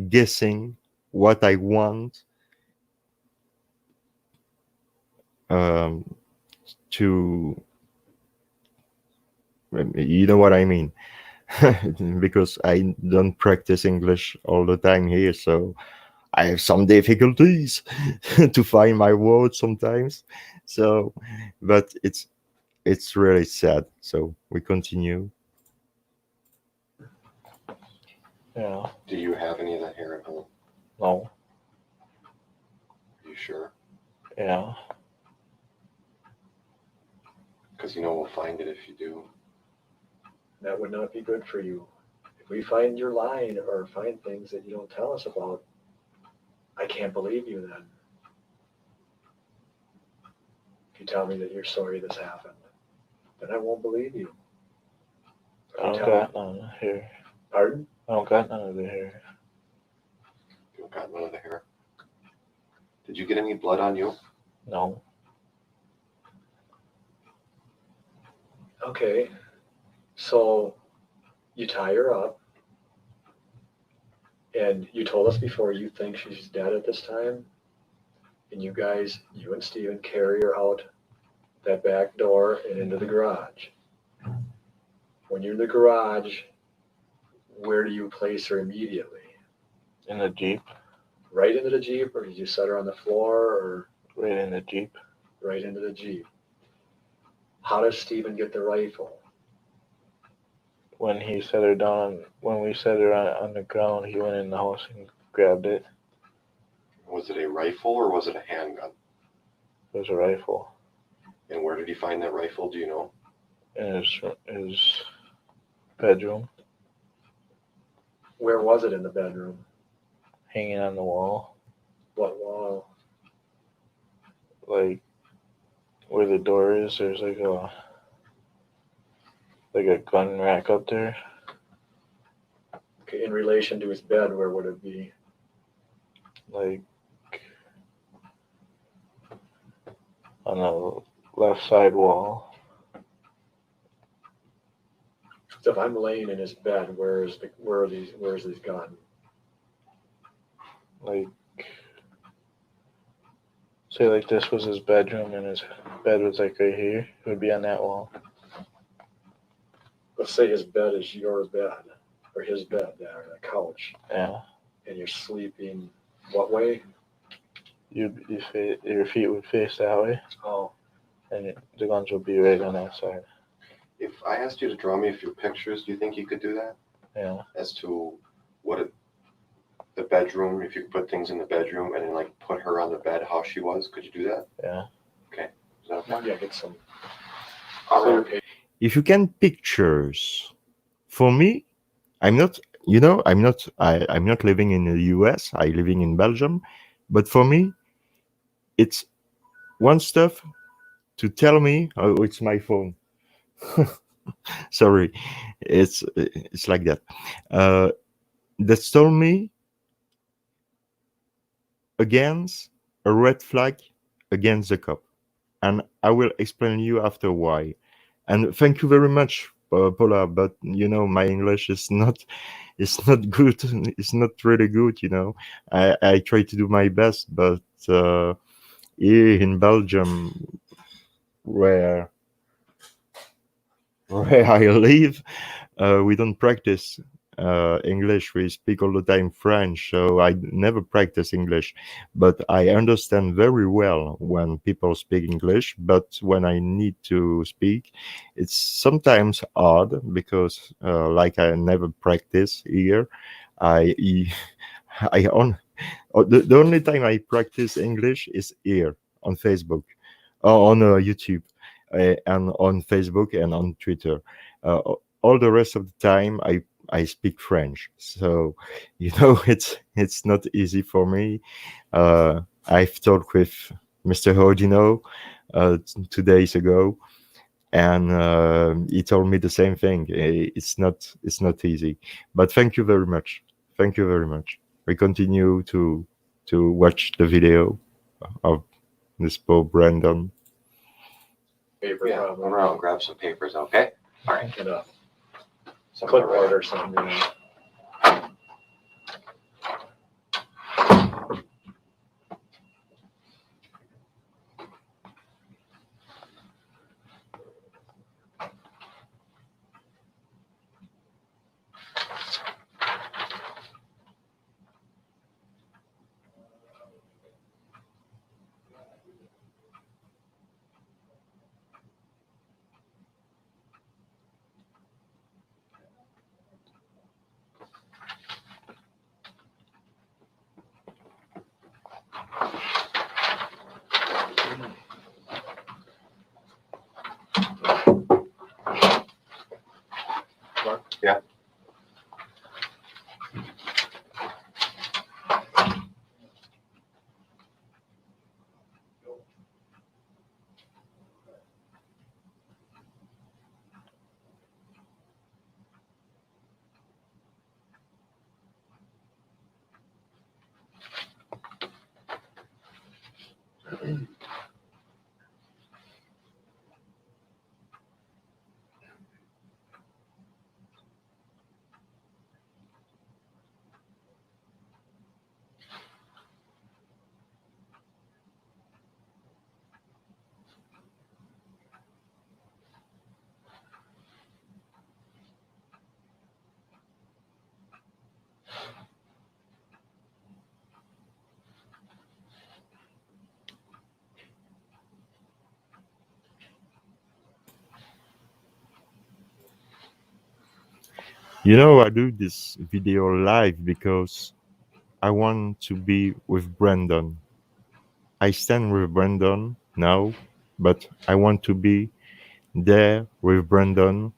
guessing what I want to, you know what I mean. Because I don't practice English all the time here, so I have some difficulties to find my words sometimes. So, but it's really sad. So we continue.
Yeah.
Do you have any of that hair at home?
No.
Are you sure?
Yeah.
Because we'll find it if you do.
That would not be good for you. If we find you're lying or find things that you don't tell us about, I can't believe you then. If you tell me that you're sorry this happened, then I won't believe you. If
I
you
don't
tell
got
me,
none here.
pardon?
I don't got none of the hair.
You got none of the hair. Did you get any blood on you?
No.
Okay, so you tie her up, and you told us before you think she's dead at this time, and you and Steven carry her out that back door and into the garage. When you're in the garage, where do you place her immediately?
In the Jeep.
Right into the Jeep, or did you set her on the floor, or
Right in the Jeep.
right into the Jeep? How does Steven get the rifle?
When he set her down, when we set her on the ground, he went in the house and grabbed it.
Was it a rifle or was it a handgun?
It was a rifle.
And where did he find that rifle? Do you know?
In his bedroom.
Where was it in the bedroom?
hanging on the wall,
What wall?
like where the door is. There's like a gun rack up there.
Okay, in relation to his bed, where would it be?
Like on the left side wall.
So if I'm laying in his bed, where's his gun?
Like say like this was his bedroom and his bed was like right here. It would be on that wall.
Let's say his bed is your bed, or his bed there, the couch,
Yeah.
and you're sleeping what way?
Your feet would face that way,
Oh,
and the guns would be right on that side.
If I asked you to draw me a few pictures, do you think you could do that?
Yeah.
As to the bedroom, if you could put things in the bedroom and then like put her on the bed, how she was, could you do that?
Yeah.
Is that okay?
yeah, get some.
So,
If you can pictures, for me, I'm not. You know, I'm not living in the US. I living in Belgium, but for me, it's one stuff to tell me. Oh, it's my phone. Sorry, it's like that. That told me against a red flag against the cop, and I will explain you after why. And thank you very much, Paula. But you know, my English is not good. It's not really good. You know, I try to do my best, but here in Belgium, where I live, we don't practice English. We speak all the time French, so I never practice English. But I understand very well when people speak English. But when I need to speak, it's sometimes hard because, like I never practice here, I I on the only time I practice English is here on Facebook, on YouTube, and on Facebook and on Twitter. Uh, all the rest of the time, I speak French, so you know it's not easy for me. I've talked with Mr. Hodino 2 days ago, and he told me the same thing. It's not easy, but thank you very much. Thank you very much. We continue to watch the video of this poor Brandon.
Paper
Yeah,
probably.
around, grab some papers, okay? All right.
And a
Something
clipboard
ready.
or something. You know.
yeah.
You know, I do this video live because I want to be with Brandon. I stand with Brandon now, but I want to be there with Brandon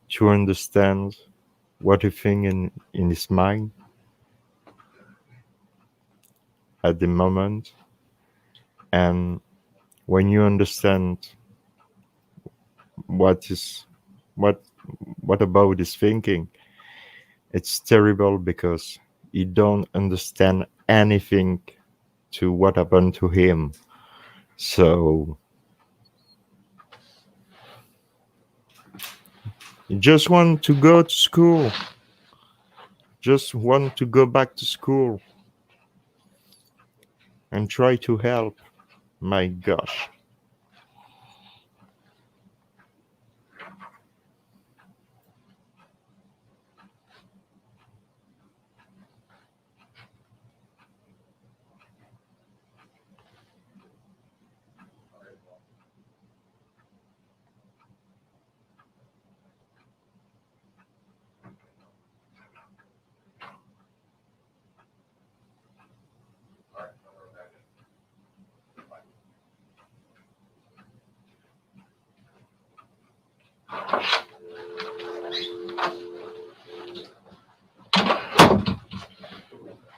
to understand what he think in his mind at the moment. And when you understand what is what about his thinking, it's terrible because you don't understand anything to what happened to him. So you just want to go to school, just want to go back to school and try to help. My gosh.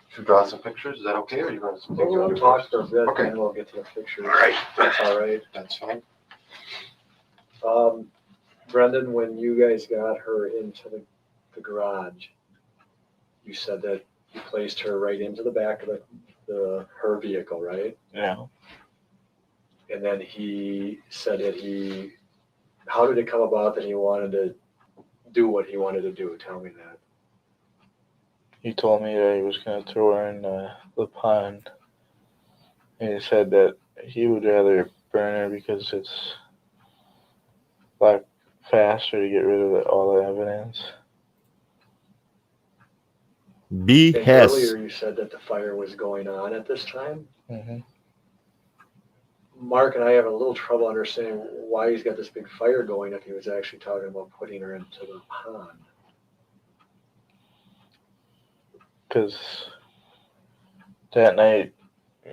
Should we draw some pictures? Is that okay? Or you want some things you
We'll
want to do
talk
first?
for a bit,
Okay.
and then we'll get to the pictures.
All right.
That's all right.
That's fine.
Brendan, when you guys got her into the garage, you said that you placed her right into the back of her vehicle, right?
Yeah.
And then he said that how did it come about that he wanted to do what he wanted to do? Tell me that.
He told me that he was going to throw her in the pond. And he said that he would rather burn her because it's a lot faster to get rid of all the evidence.
And
BS.
earlier you said that the fire was going on at this time.
Mm-hmm.
Mark and I have a little trouble understanding why he's got this big fire going if he was actually talking about putting her into the pond.
Because that night,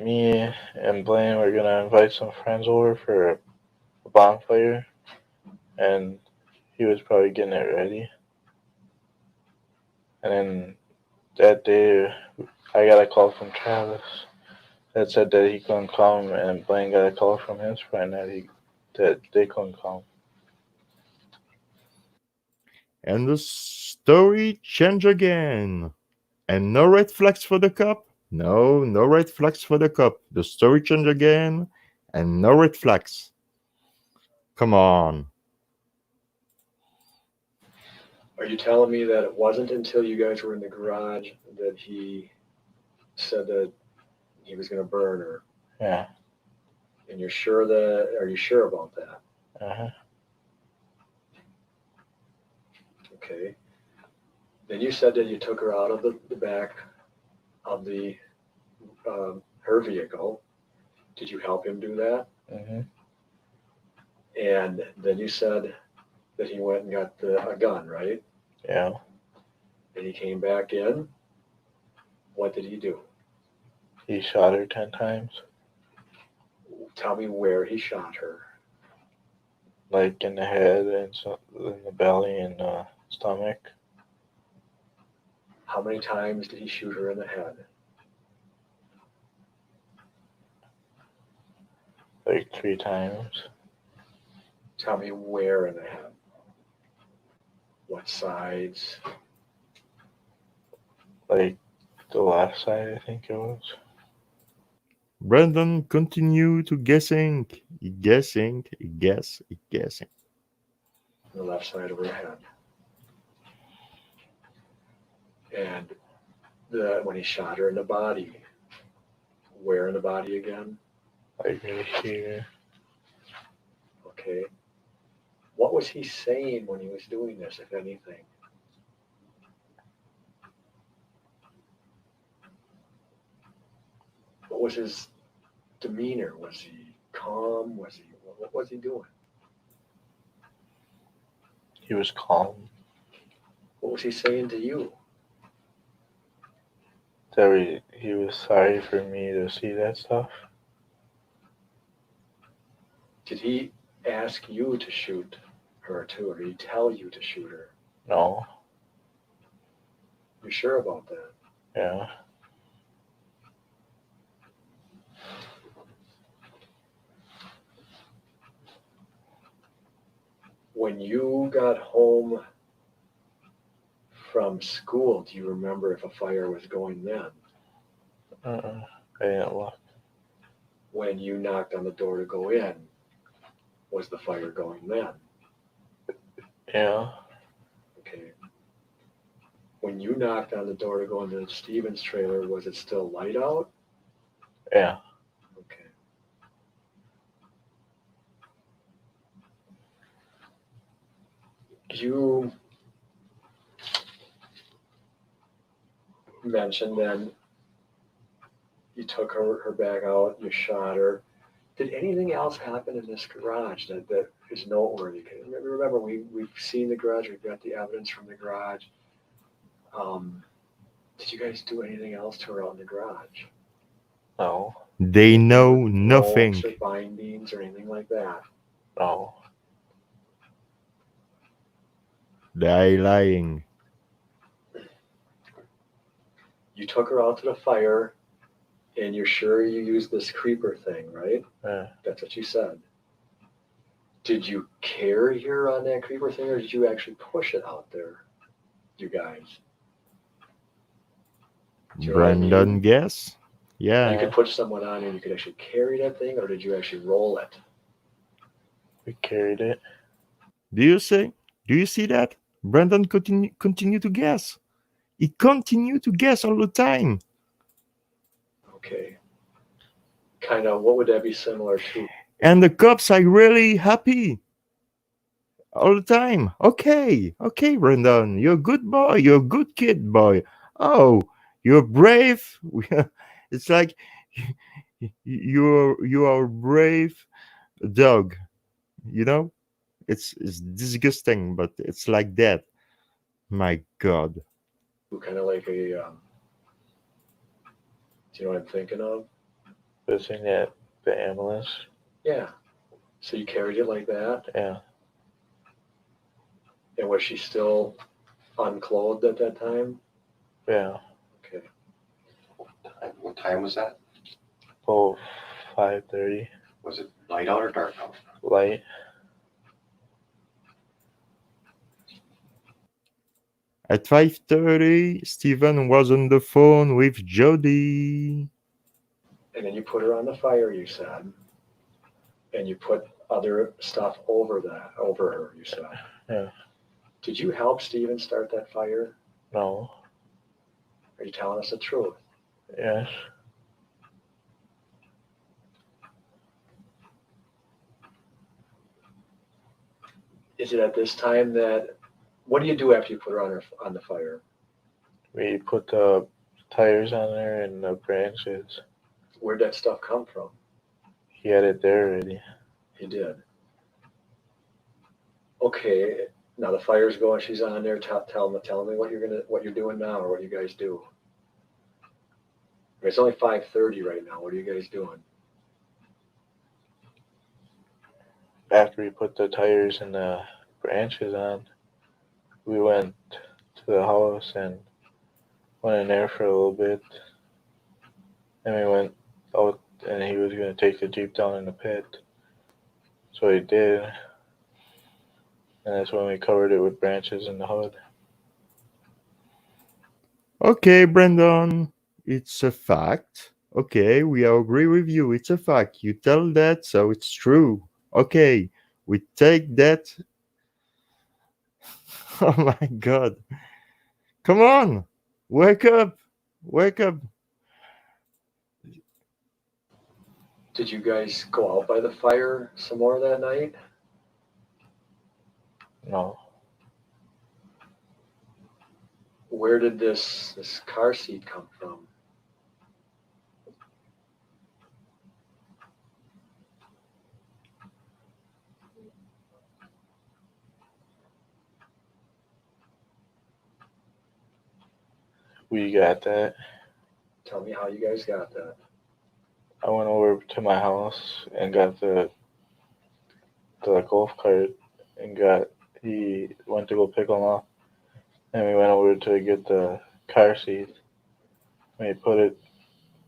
me and Blaine were going to invite some friends over for a bonfire. And he was probably getting it ready. And then that day, I got a call from Travis that said that he couldn't come, and Blaine got a call from his friend that they couldn't come.
And the story change again. And no red flags for the cop? No red flags for the cop. The story change again, and no red flags. Come on.
Are you telling me that it wasn't until you guys were in the garage that he said that he was going to burn her?
Yeah.
And are you sure about that?
Uh-huh.
Okay. Then you said that you took her out of the back of her vehicle. Did you help him do that?
Mm-hmm.
And then you said that he went and got a gun, right?
Yeah.
And he came back in. What did he do?
He shot her 10 times.
Tell me where he shot her.
Like in the head and in the belly and the stomach.
How many times did he shoot her in the head?
Like 3 times.
Tell me where in the head. What sides?
Like the left side, I think it was.
Brandon continue to guessing. Guessing.
The left side of her head. And when he shot her in the body, where in the body again?
Like right here.
Okay. What was he saying when he was doing this, if anything? What was his demeanor? Was he calm? What was he doing?
He was calm.
What was he saying to you?
That he was sorry for me to see that stuff.
Did he ask you to shoot her too, or did he tell you to shoot her?
No.
You sure about that?
Yeah.
When you got home from school, do you remember if a fire was going then?
I didn't look.
When you knocked on the door to go in, was the fire going then?
Yeah.
Okay. When you knocked on the door to go into Steven's trailer, was it still light out?
Yeah.
Okay. You mentioned then you took her bag out, you shot her. Did anything else happen in this garage that is noteworthy? 'Cause remember, we've seen the garage, we've got the evidence from the garage. Did you guys do anything else to her out in the garage?
No.
They know
Ropes
nothing.
or bindings or anything like that?
No.
They lying.
You took her out to the fire, and you're sure you used this creeper thing, right?
Yeah.
That's what you said. Did you carry her on that creeper thing, or did you actually push it out there, you guys? Do you know what I mean?
Brandon guess?
You
Yeah.
could put someone on and you could actually carry that thing, or did you actually roll it?
We carried it.
Do you see that? Brandon continue to guess. He continue to guess all the time.
Okay. Kind of, what would that be similar to?
And the cops are really happy all the time. Okay, Brandon, you're a good boy. You're a good kid, boy. Oh, you're brave. It's like you are a brave dog. You know, it's disgusting, but it's like that. My God.
Kind of like a, do you know what I'm thinking of?
Visiting at the ambulance.
Yeah. So you carried it like that,
Yeah.
and was she still unclothed at that time?
Yeah.
Okay.
What time was that?
Oh, 5:30.
Was it light out or dark out?
Light.
At 5:30, Steven was on the phone with Jody.
And then you put her on the fire, you said, and you put other stuff over her, you said.
Yeah.
Did you help Steven start that fire?
No.
Are you telling us the truth?
Yes.
Is it at this time that, what do you do after you put her on the fire?
We put the tires on there and the branches.
Where'd that stuff come from?
He had it there already.
He did. Okay, now the fire's going, she's on there, tell me what you're doing now, or what you guys do. It's only 5:30 right now, what are you guys doing?
After we put the tires and the branches on, we went to the house and went in there for a little bit. And we went out, and he was going to take the Jeep down in the pit. So he did. And that's when we covered it with branches in the hood.
Okay, Brandon, it's a fact. Okay, we agree with you. It's a fact. You tell that, so it's true. Okay, we take that. Oh my God. Come on. Wake up. Wake up.
Did you guys go out by the fire some more that night?
No.
Where did this car seat come from?
We got that.
Tell me how you guys got that.
I went over to my house and got the golf cart and he went to go pick them up. And we went over to get the car seat. We put it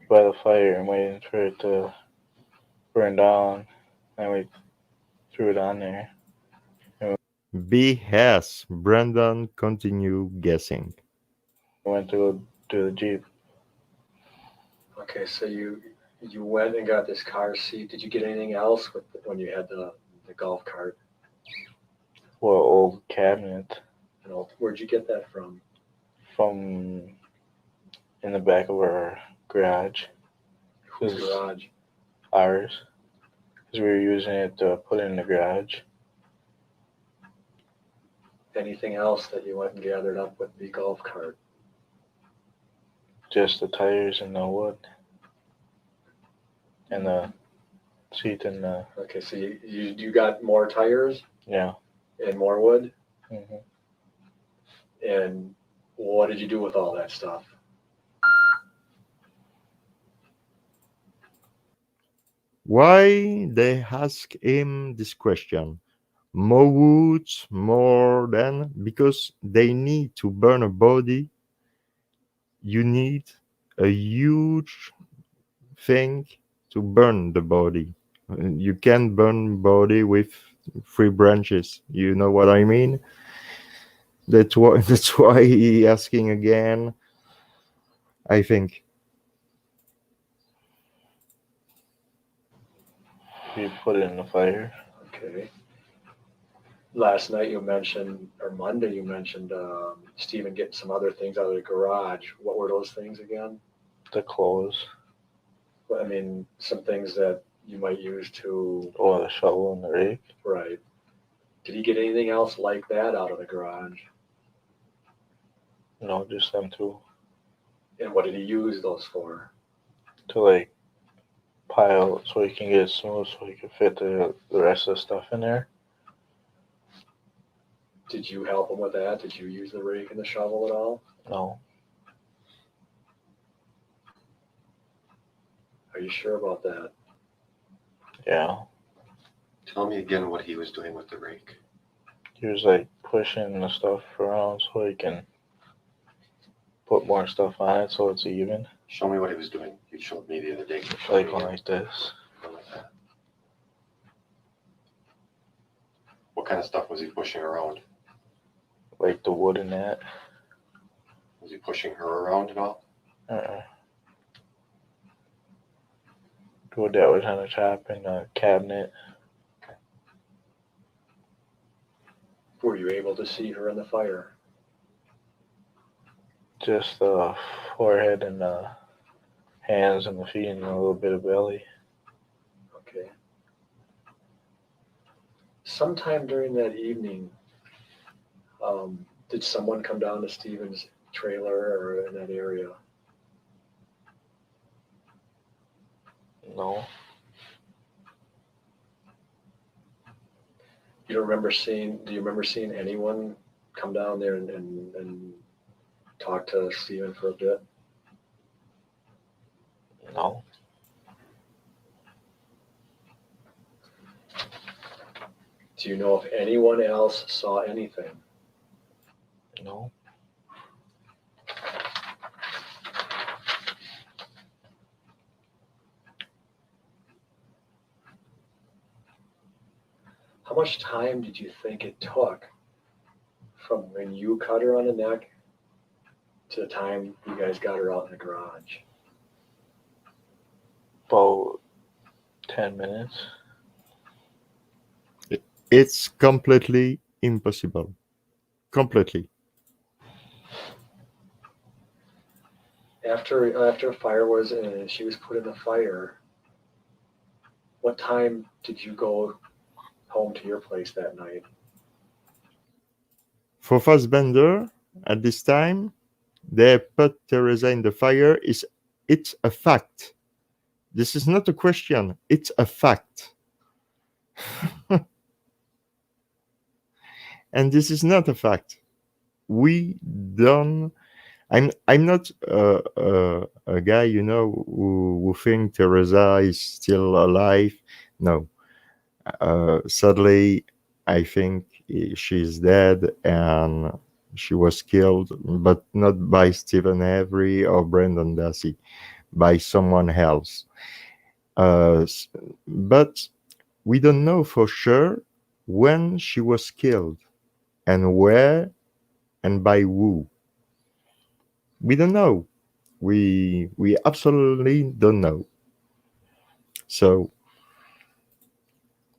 by the fire and waiting for it to burn down, and we threw it on there.
BS. Brandon, continue guessing.
We went to go do the Jeep.
Okay, so you went and got this car seat. Did you get anything else with when you had the golf cart?
Well, old cabinet
You know, where'd you get that from?
from in the back of our garage,
Whose garage?
ours, because we were using it to put in the garage.
Anything else that you went and gathered up with the golf cart?
Just the tires and the wood, and the seat and the
Okay, so you got more tires
yeah.
and more wood,
hmm
and what did you do with all that stuff?
Why they ask him this question? More woods, more than because they need to burn a body. You need a huge thing to burn the body. You can't burn body with 3 branches. You know what I mean? That's why. That's why he asking again. I think.
We put it in the fire.
Okay. Last night you mentioned, or Monday you mentioned, Stephen getting some other things out of the garage. What were those things again?
The clothes,
I mean, some things that you might use to,
the shovel and the rake.
right. Did he get anything else like that out of the garage?
No, just them two
And what did he use those for?
to like pile so he can get it smooth so he can fit the rest of the stuff in there.
Did you help him with that? Did you use the rake and the shovel at all?
No,
Are you sure about that?
yeah.
Tell me again what he was doing with the rake.
He was like pushing the stuff around so he can put more stuff on it so it's even.
Show me what he was doing. You showed me the other day. Show
Like
me
one
again.
like this.
Go like that. What kind of stuff was he pushing around?
Like the wood in that.
Was he pushing her around at all?
Uh-uh. The wood that was on the top in the cabinet.
Were you able to see her in the fire?
Just the forehead and the hands and the feet and a little bit of belly.
Okay. Sometime during that evening, did someone come down to Stephen's trailer or in that area?
No.
Do you remember seeing anyone come down there and talk to Stephen for a bit?
No.
Do you know if anyone else saw anything?
No.
How much time did you think it took from when you cut her on the neck to the time you guys got her out in the garage?
About 10 minutes.
It's completely impossible. Completely.
After fire was she was put in the fire, what time did you go home to your place that night?
For Fassbender, at this time, they put Teresa in the fire. It's a fact. This is not a question. It's a fact. And this is not a fact. We don't. I'm not a guy, who think Teresa is still alive. No. Sadly, I think she's dead, and she was killed, but not by Stephen Avery or Brendan Dassey, by someone else. But we don't know for sure when she was killed and where and by who. We don't know. We absolutely don't know. So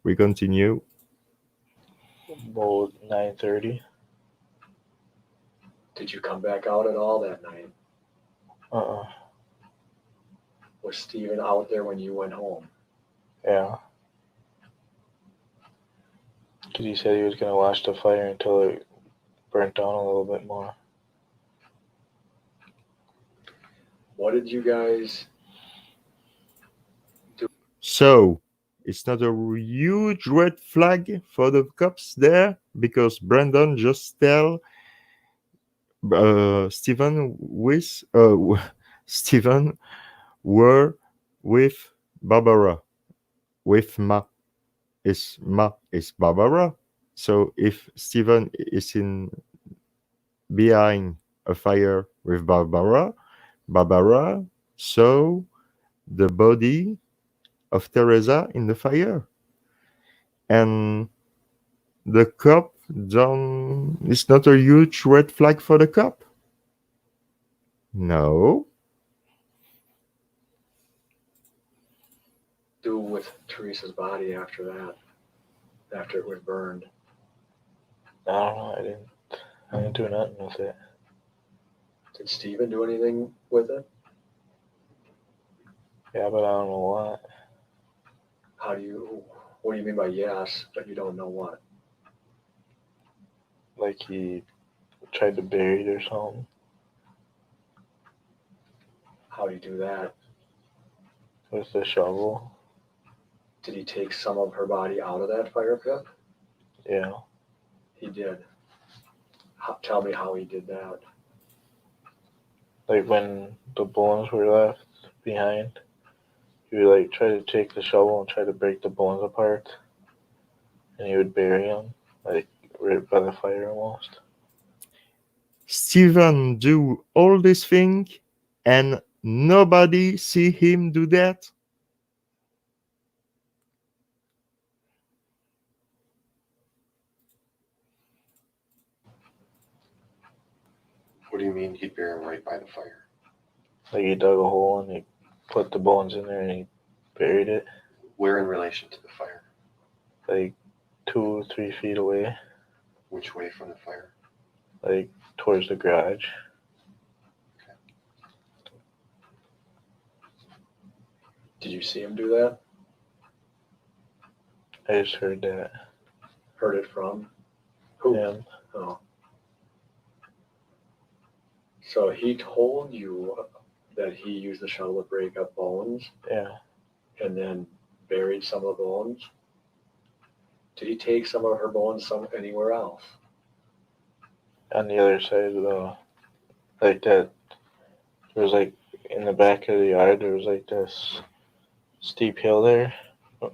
we continue.
About 9:30.
Did you come back out at all that night?
Uh-uh.
Was Steven out there when you went home?
Yeah. Because he said he was going to watch the fire until it burnt down a little bit more.
What did you guys?
So it's not a huge red flag for the cops there because Brandon just tell Stephen with Stephen were with Barbara, with Ma is Barbara. So if Stephen is in behind a fire with Barbara saw the body of Teresa in the fire, and the cop don't. It's not a huge red flag for the cop. No.
Do with Teresa's body after that? After it was burned?
I don't know. I didn't do nothing with it.
Did Steven do anything with it?
Yeah, but I don't know what.
What do you mean by yes, but you don't know what?
Like he tried to bury it or something.
How do you do that?
With the shovel.
Did he take some of her body out of that fire pit?
Yeah.
He did. Tell me how he did that.
Like when the bones were left behind, he would like try to take the shovel and try to break the bones apart, and he would bury them like right by the fire almost.
Stephen do all this thing and nobody see him do that.
What do you mean he'd bury him right by the fire?
Like he dug a hole and he put the bones in there and he buried it
Where in relation to the fire?
like 2 or 3 feet away,
Which way from the fire?
like towards the garage.
Did you see him do that?
I just heard that.
Heard it from? Who?
Him.
Oh. So he told you that he used the shovel to break up bones
Yeah.
and then buried some of the bones? Did he take some of her bones anywhere else?
On the other side of the, like that, there was like in the back of the yard, there was like this steep hill there,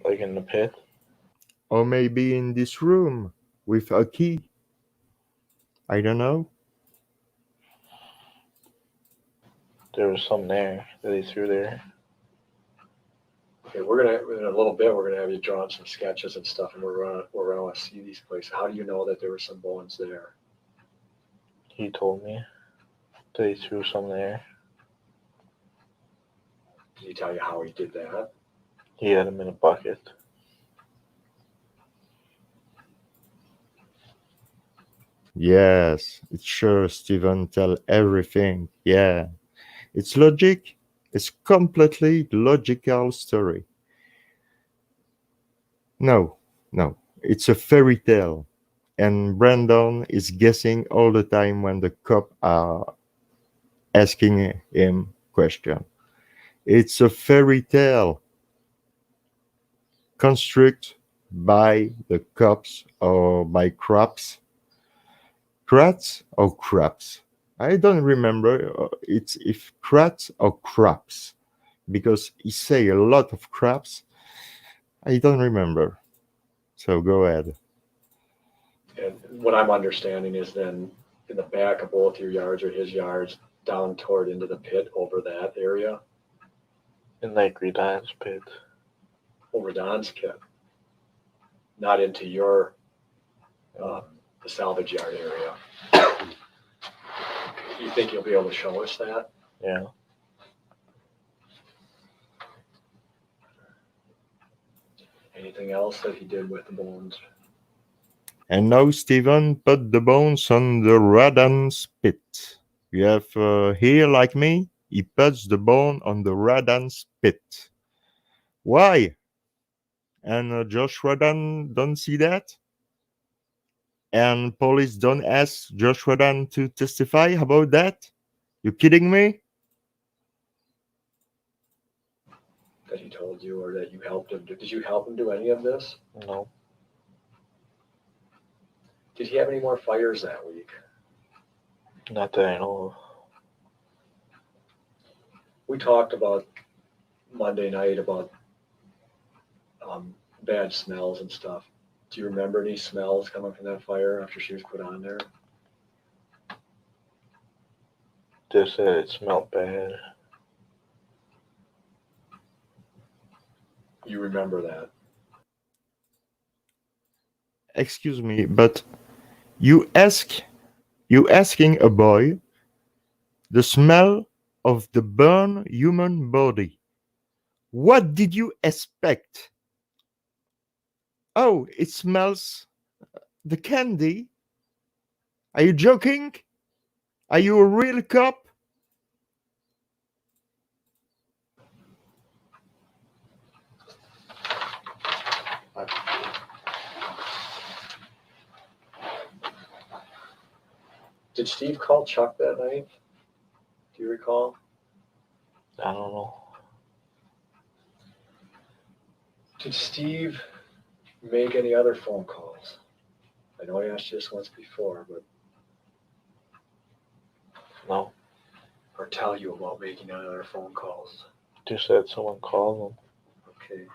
like in the pit.
Or maybe in this room with a key. I don't know.
There was some there that he threw there.
Okay, in a little bit, we're gonna have you draw some sketches and stuff, and we're gonna want to see these places. How do you know that there were some bones there?
He told me that he threw some there.
Did he tell you how he did that?
He had them in a bucket.
Yes, it's sure Stephen tell everything. Yeah. It's logic. It's completely logical story. No. It's a fairy tale. And Brandon is guessing all the time when the cop are asking him question. It's a fairy tale construct by the cops or by crats or craps. I don't remember it's if crats or craps because he say a lot of craps. I don't remember. So go ahead.
And what I'm understanding is then in the back of both your yards or his yards, down toward into the pit over that area,
In like Redon's pit.
over Don's pit, not into your the salvage yard area. You think you'll be able to show us that?
Yeah.
Anything else that he did with the bones?
And now Stephen put the bones on the Radan's pit. You have here like me, he puts the bone on the Radan's pit. Why? And Josh Radan don't see that? And police don't ask Josh Radan to testify about that? You kidding me?
That he told you or that you helped him do? Did you help him do any of this?
No.
Did he have any more fires that week?
Not that I know of.
We talked about Monday night about bad smells and stuff. Do you remember any smells coming from that fire after she was put on there?
Just said it smelled bad.
You remember that?
Excuse me, but you asking a boy the smell of the burned human body. What did you expect? Oh, it smells the candy. Are you joking? Are you a real cop?
Did Steve call Chuck that night? Do you recall?
I don't know.
Did Steve make any other phone calls? I know I asked you this once before, but
No.
or tell you about making any other phone calls.
Just said someone called him.
Okay.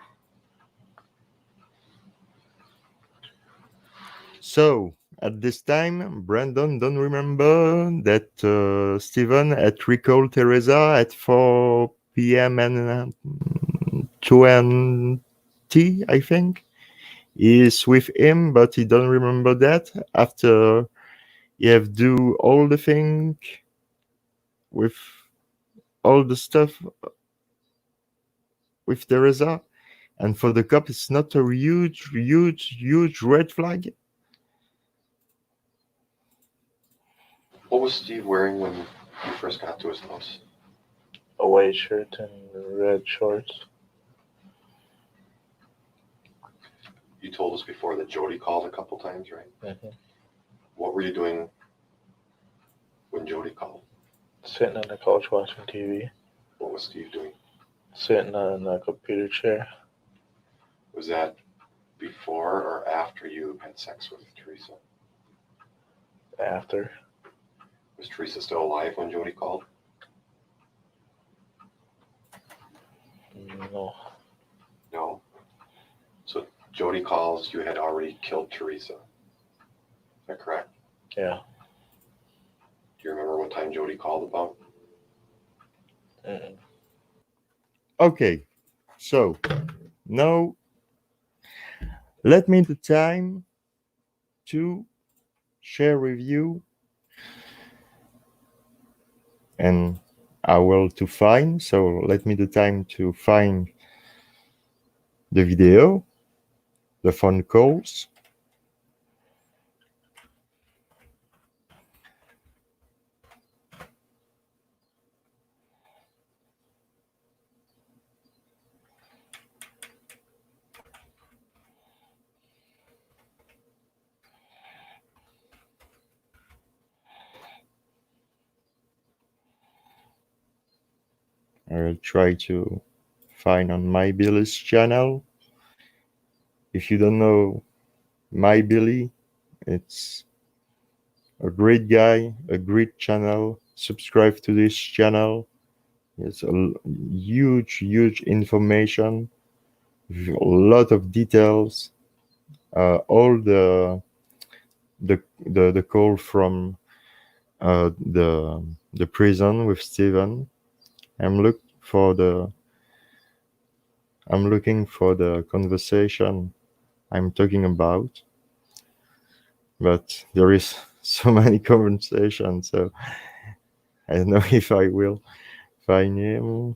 So at this time, Brandon don't remember that Stephen had recalled Teresa at 4 p.m. and 20, I think. He's with him, but he don't remember that. After he have do all the thing with all the stuff with Teresa, and for the cop, it's not a huge red flag.
What was Steve wearing when you first got to his house?
A white shirt and red shorts.
You told us before that Jody called a couple times, right?
Mm-hmm.
What were you doing when Jody called?
Sitting on the couch watching TV.
What was Steve doing?
Sitting on the computer chair.
Was that before or after you had sex with Teresa?
After.
Was Teresa still alive when Jody called?
No.
No. So Jody calls, you had already killed Teresa. Is that correct?
Yeah.
Do you remember what time Jody called about?
Mm-mm.
Okay, so now let me the time to share with you, and I will to find. So let me the time to find the video, the phone calls. I will try to find on my Billy's channel. If you don't know my Billy, it's a great guy, a great channel. Subscribe to this channel. It's a huge information, a lot of details. All the call from the prison with Steven. I'm looking for the conversation I'm talking about, but there is so many conversations, so I don't know if I will find him.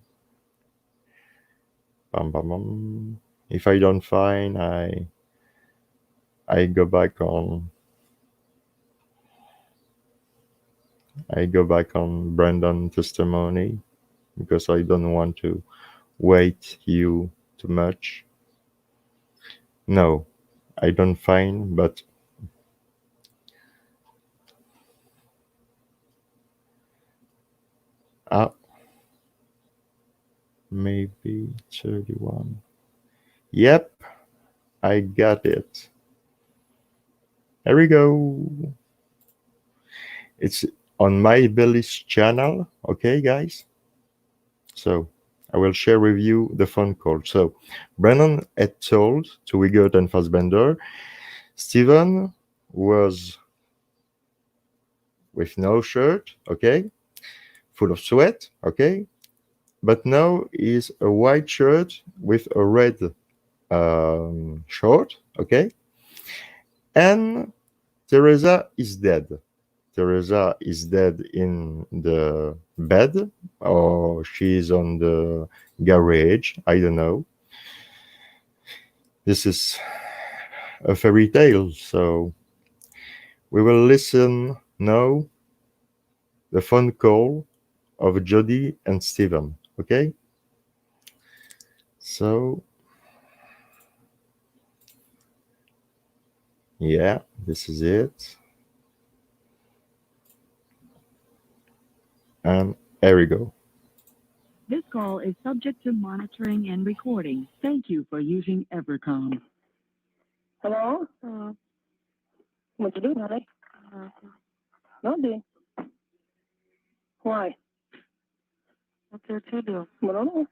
Bum, bum, bum. If I don't find, I go back on Brandon testimony because I don't want to wait you too much. No, I don't find, but maybe 31. Yep, I got it. There we go. It's on my Billy's channel. Okay, guys. So I will share with you the phone call. So Brennan had told to Wiggott and Fassbender, Steven was with no shirt, okay, full of sweat, okay, but now is a white shirt with a red short, okay, and Teresa is dead. Teresa is dead in the bed, or she's on the garage. I don't know. This is a fairy tale, so we will listen now the phone call of Jody and Steven. Okay? So, yeah, this is it. And here we go.
This call is subject to monitoring and recording. Thank you for using Evercom.
Hello? What you doing, honey? Nothing. Why?
What's there to do?
I don't know.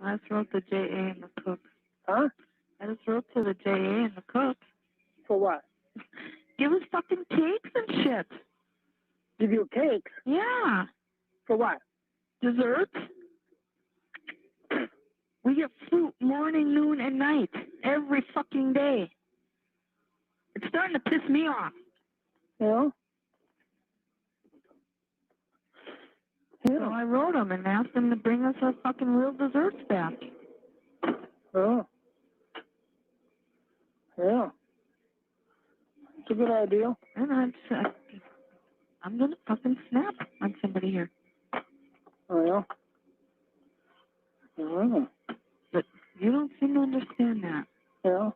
I just wrote the JA and the cook.
Huh?
I just wrote to the JA and the cook.
For what?
Give us fucking cakes and shit.
Give you cakes?
Yeah.
For what?
Desserts. We get fruit morning, noon, and night. Every fucking day. It's starting to piss me off.
Yeah?
So I wrote them and asked them to bring us our fucking real desserts back.
Oh. Yeah. It's a good idea.
And I'm gonna fucking snap on somebody here.
Oh, yeah? Oh.
But you don't seem to understand that.
Yeah?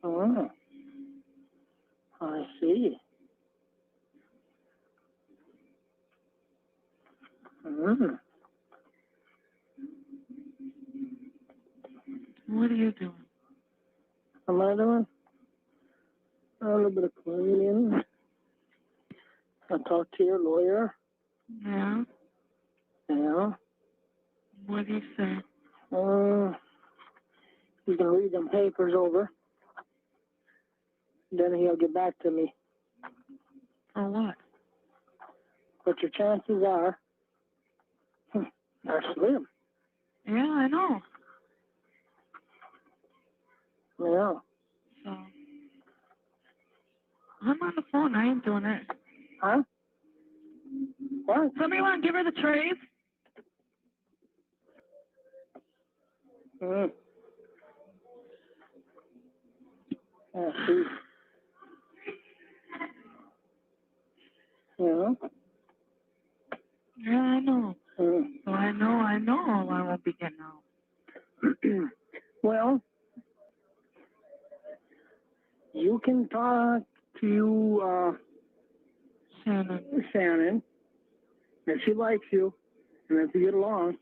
Oh. I see. Mm.
What are you doing?
Am I doing? A little bit of cleaning. I talked to your lawyer.
Yeah?
Yeah.
What do you say?
He's gonna read them papers over. Then he'll get back to me.
For what?
But your chances are slim.
Yeah, I know.
Yeah.
So, I'm on the phone. I ain't doing it.
Huh? What?
Somebody want to give her the trays?
Mm. Yeah, see. Yeah.
Yeah, I know.
Mm.
So I know I won't be getting out.
Well, you can talk to Shannon. If she likes you, and if you get along,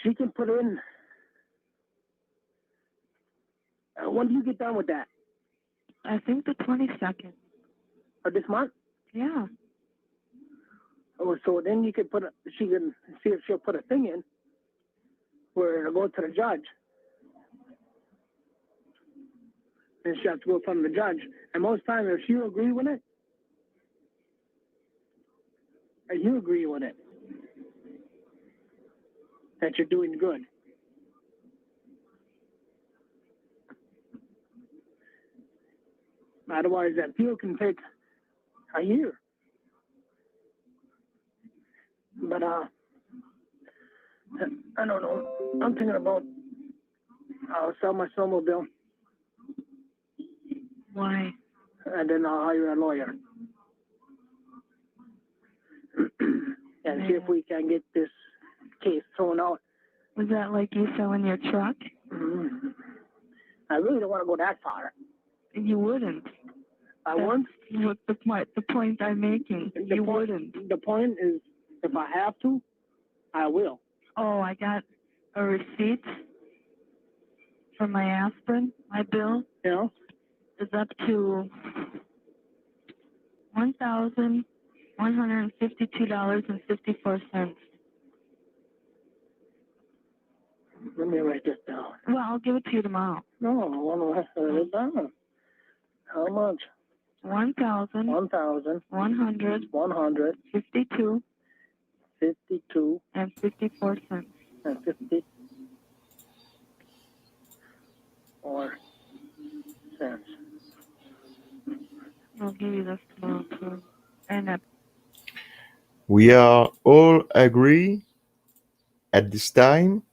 she can put in. When do you get done with that?
I think the 22nd.
Of this month?
Yeah.
Oh, so then you could she can see if she'll put a thing in where it'll go to the judge. and she has to go in front of the judge. And most times, if you agree with it, and you agree with it, that you're doing good. Otherwise, that appeal can take a year. But I don't know. I'm thinking about I'll sell my snowmobile
Why?
and then I'll hire a lawyer and see if we can get this case thrown out.
Was that like you selling your truck?
I really don't want to go that far.
You wouldn't.
I won't.
What's the point I'm making? You wouldn't.
The point is, if I have to, I will.
Oh, I got a receipt for my aspirin. My bill is up to $1,152.54.
Let me write this down.
Well, I'll give it to you tomorrow.
No, I want to write it down. How much?
1,152
152
and 54 cents.
and 54 cents.
I'll give you this tomorrow too. And
We are all agree at this time.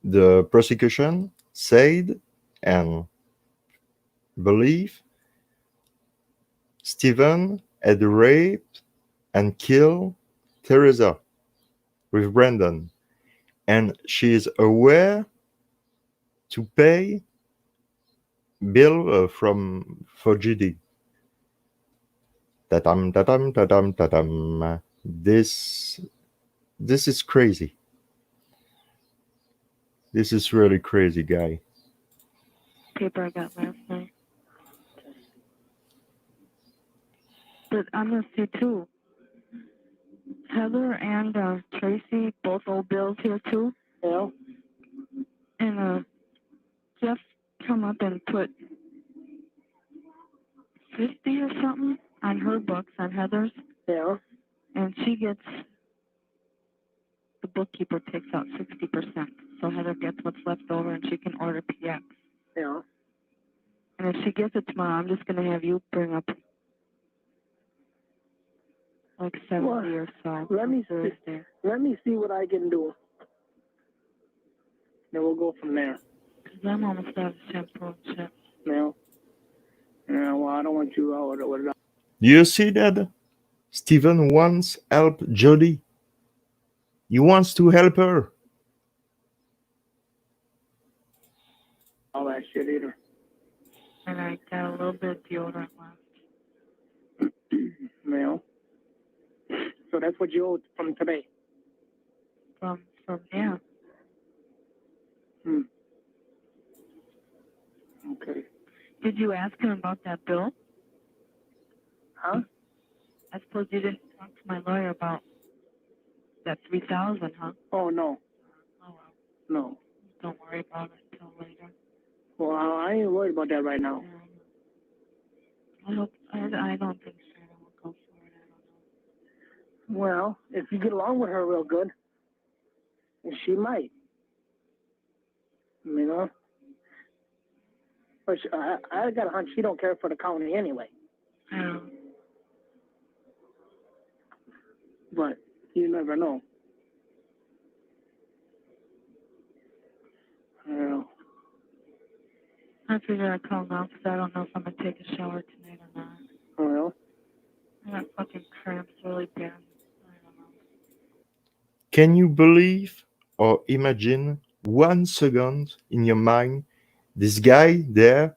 The prosecution said and believe Stephen had raped and killed Teresa with Brandon, and she is aware to pay bill for GD. Tatam. This is crazy. This is really crazy, guy.
paper I got last night. But I'm gonna see too. Heather and Tracy both owe bills here too.
Yeah.
And Jeff come up and put 50 or something on her books, on Heather's.
Yeah.
And she gets, the bookkeeper takes out 60%. So Heather gets what's left over and she can order PX.
Yeah.
And if she gets it tomorrow, I'm just going to have you bring up like 70 or so.
Let me
Thursday.
Let me see what I can do. Then we'll go from there.
Because I'm almost out of shampoo and shit.
No. Yeah, well, I don't want you out with it.
Do you see that? Stephen wants help Jody. He wants to help her.
All that shit either.
And I got a little bit of deodorant left.
No. So that's what you owe from today.
From yeah.
Okay.
Did you ask him about that bill?
Huh?
I suppose you didn't talk to my lawyer about that 3,000, huh?
Oh, no.
Oh well.
No.
Don't worry about it until later.
Well, I ain't worried about that right now.
I don't think Shannon will go for it. I don't know.
Well, if you get along with her real good, she might. You know? But I got a hunch she don't care for the county anyway.
Yeah.
But you never know. Yeah.
I figure I'd call now because I don't know if I'm going to take a shower tonight or not.
Well.
I got fucking cramps really bad. I don't know.
Can you believe or imagine 1 second in your mind this guy there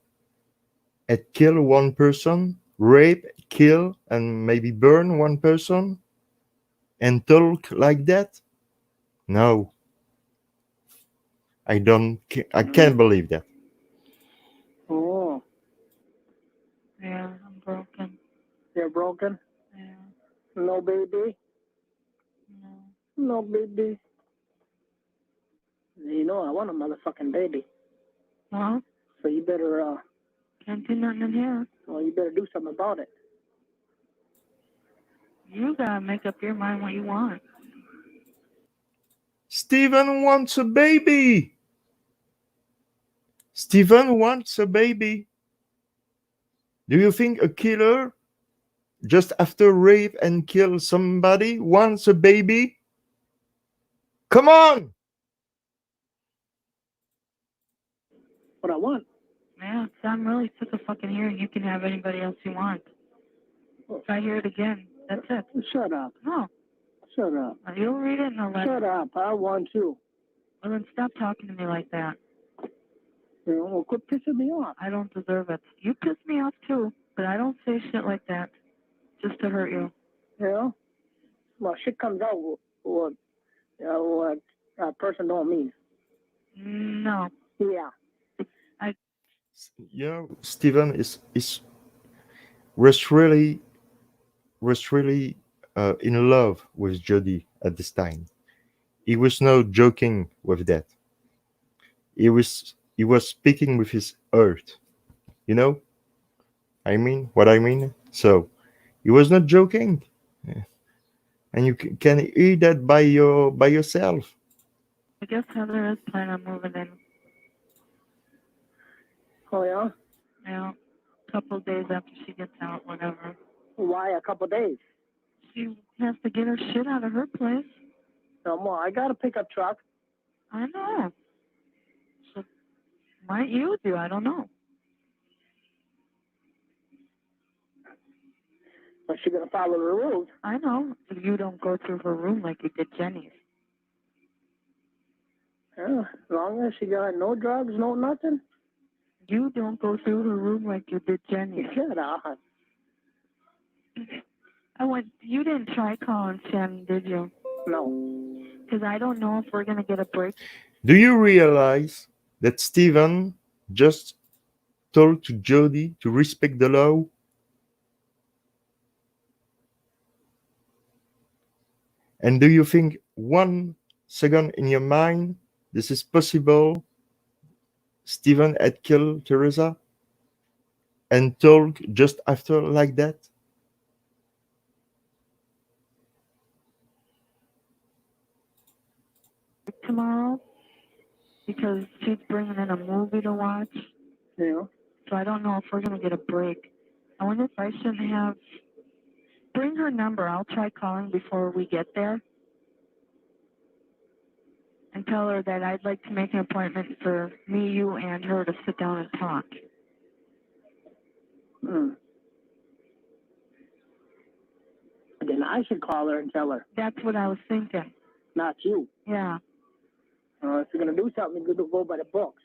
had killed one person, rape, kill, and maybe burn one person, and talk like that? No. I can't believe that.
Oh.
Yeah, I'm broken.
You're broken?
Yeah.
No baby?
No.
No baby. You know I want a motherfucking baby.
Well?
So you better
Can't do nothing in here.
Well, you better do something about it.
You gotta make up your mind what you want.
Steven wants a baby. Steven wants a baby. Do you think a killer just after rape and kill somebody wants a baby? Come on!
What I want.
Yeah, so I'm really sick of fucking hearing you can have anybody else you want. If I hear it again, that's it.
Shut up.
No.
Shut up.
You'll read it and I'll let
Shut up. I want you.
Well, then stop talking to me like that.
You know, well, quit pissing me off.
I don't deserve it. You piss me off too, but I don't say shit like that just to hurt you.
You know? Well, shit comes out what a person don't mean.
No.
Yeah.
You know, Steven was really in love with Jody at this time. He was not joking with that. He was speaking with his heart. You know? I mean what I mean? So he was not joking. Yeah. And you can hear that by yourself.
I guess Heather is planning on moving in.
Oh, yeah?
Yeah. A couple of days after she gets out, whatever.
Why a couple days?
She has to get her shit out of her place.
No more. I got a pickup truck.
I know. So might you do? I don't know.
But she's gonna follow the rules.
I know. If you don't go through her room like you did Jenny's.
Yeah, as long as she got no drugs, no nothing.
You don't go through her room like you did Jenny's.
Shut up.
You didn't try calling Shannon, did you?
No.
Because I don't know if we're going to get a break.
Do you realize that Steven just told to Jody to respect the law? And do you think 1 second in your mind this is possible? Steven had killed Teresa and told just after like that?
Tomorrow, because she's bringing in a movie to watch.
Yeah.
So I don't know if we're going to get a break. I wonder if I shouldn't bring her number. I'll try calling before we get there and tell her that I'd like to make an appointment for me, you, and her to sit down and talk.
Then I should call her and tell her.
That's what I was thinking.
Not you.
Yeah.
If you're gonna do something, you're gonna go by the books.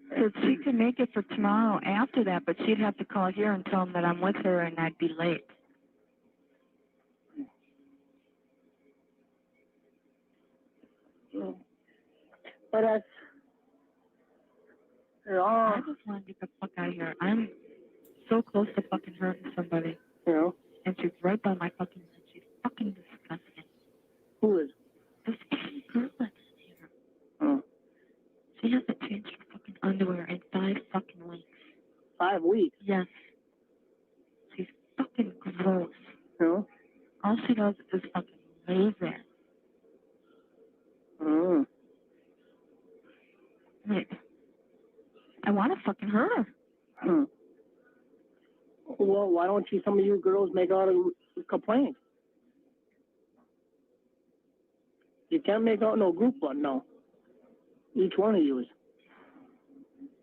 So she can make it for tomorrow after that, but she'd have to call here and tell them that I'm with her and I'd be late.
But that's...
I just want to get the fuck out of here. I'm so close to fucking hurting somebody.
You know?
And she's right by my fucking bed. She's fucking disgusting.
Who is?
This fucking girl that's here.
Oh.
She hasn't changed her fucking underwear in 5 fucking weeks.
5 weeks?
Yes. She's fucking gross.
No?
All she does is fucking lay there. Wait. I want to fucking hurt her.
Well, why don't some of you girls make out a complaint? You can't make out no group one, no. Each one of you is.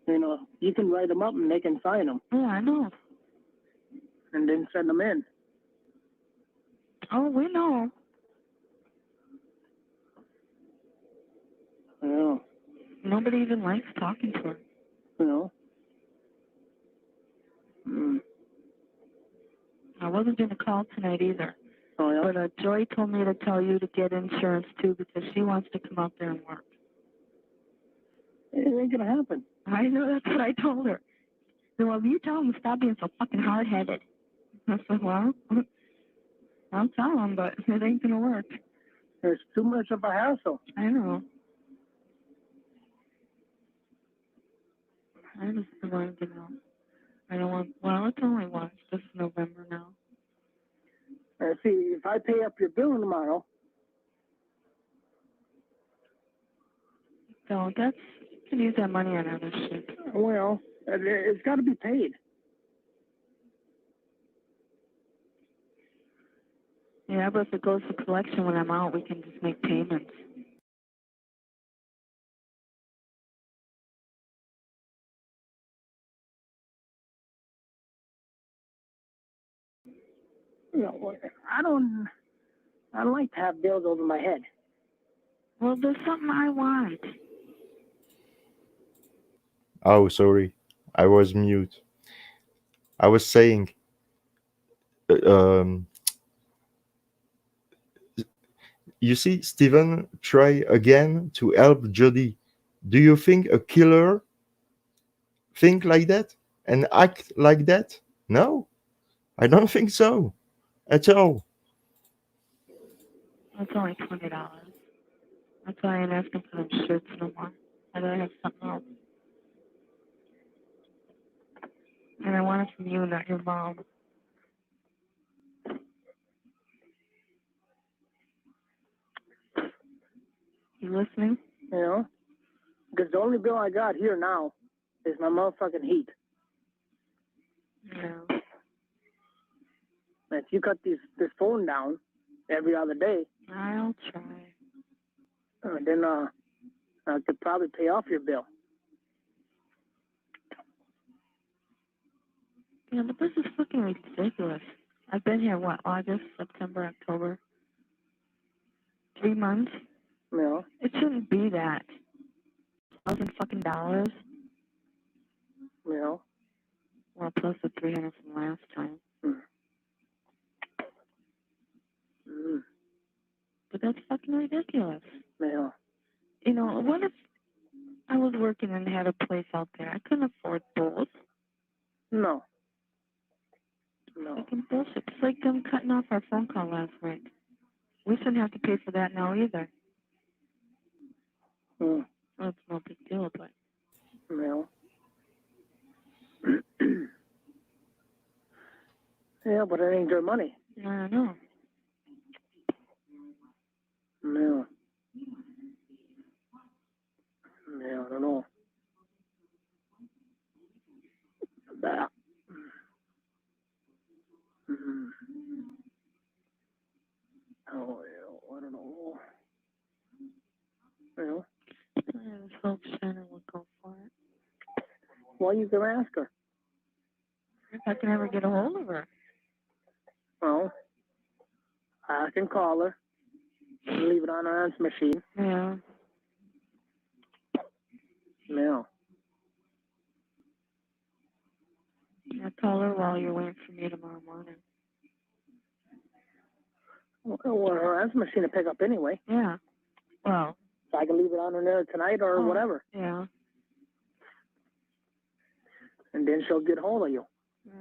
You know, you can write them up and they can sign them.
Yeah, I know.
And then send them in.
Oh, we know.
Yeah.
Nobody even likes talking to her.
You know?
I wasn't going to call tonight either.
Oh, yeah?
But Joy told me to tell you to get insurance too because she wants to come out there and work.
It ain't gonna happen.
I know, that's what I told her. So, well, you tell him to stop being so fucking hard-headed. I said, well, I'll tell him, but it ain't gonna work.
There's too much of a hassle.
I know. I just want to know. I don't want, well, it's only once, this November now.
See, if I pay up your bill tomorrow,
So that's, you can use that money on other shit.
well, it's got to be paid.
Yeah, but if it goes to collection when I'm out, we can just make payments.
You know, I don't like to have bills over my head.
Well, there's something I want.
Oh, sorry, I was mute. I was saying, um, you see, Steven try again to help Jody. Do you think a killer think like that and act like that? No, I don't think so at all.
It's only $20. That's why I ain't asking for them shirts no more. I'd rather have something else. And I want it from you, not your mom. You listening?
You know, because the only bill I got here now is my motherfucking heat.
No.
And if you cut this phone down every other day,
I'll try.
then I could probably pay off your bill.
Yeah, but this is fucking ridiculous. I've been here, what, August, September, October? 3 months?
You know,
It shouldn't be that. $1,000.
you know.
Well, plus the 300 from last time.
Mm.
But that's fucking ridiculous.
Yeah.
You know, what if I was working and had a place out there? I couldn't afford both.
No. No.
Fucking bullshit. It's like them cutting off our phone call last night. We shouldn't have to pay for that now either.
Mm.
Well, it's no big deal, but
You know. Yeah, but it ain't their money.
I don't know.
Yeah. Yeah, I don't know. That. Mm-hmm. Oh, yeah, I don't know. You know.
I just hope Shannon will go for it.
Well, you can ask her.
If I can ever get a hold of her.
Well, I can call her and leave it on her answer machine.
Yeah.
Yeah.
I'll call her while you're waiting for me tomorrow morning.
Well, her answer machine to pick up anyway.
Yeah. Well.
So I can leave it on her there tonight or whatever.
Yeah.
And then she'll get hold of you.
Yeah.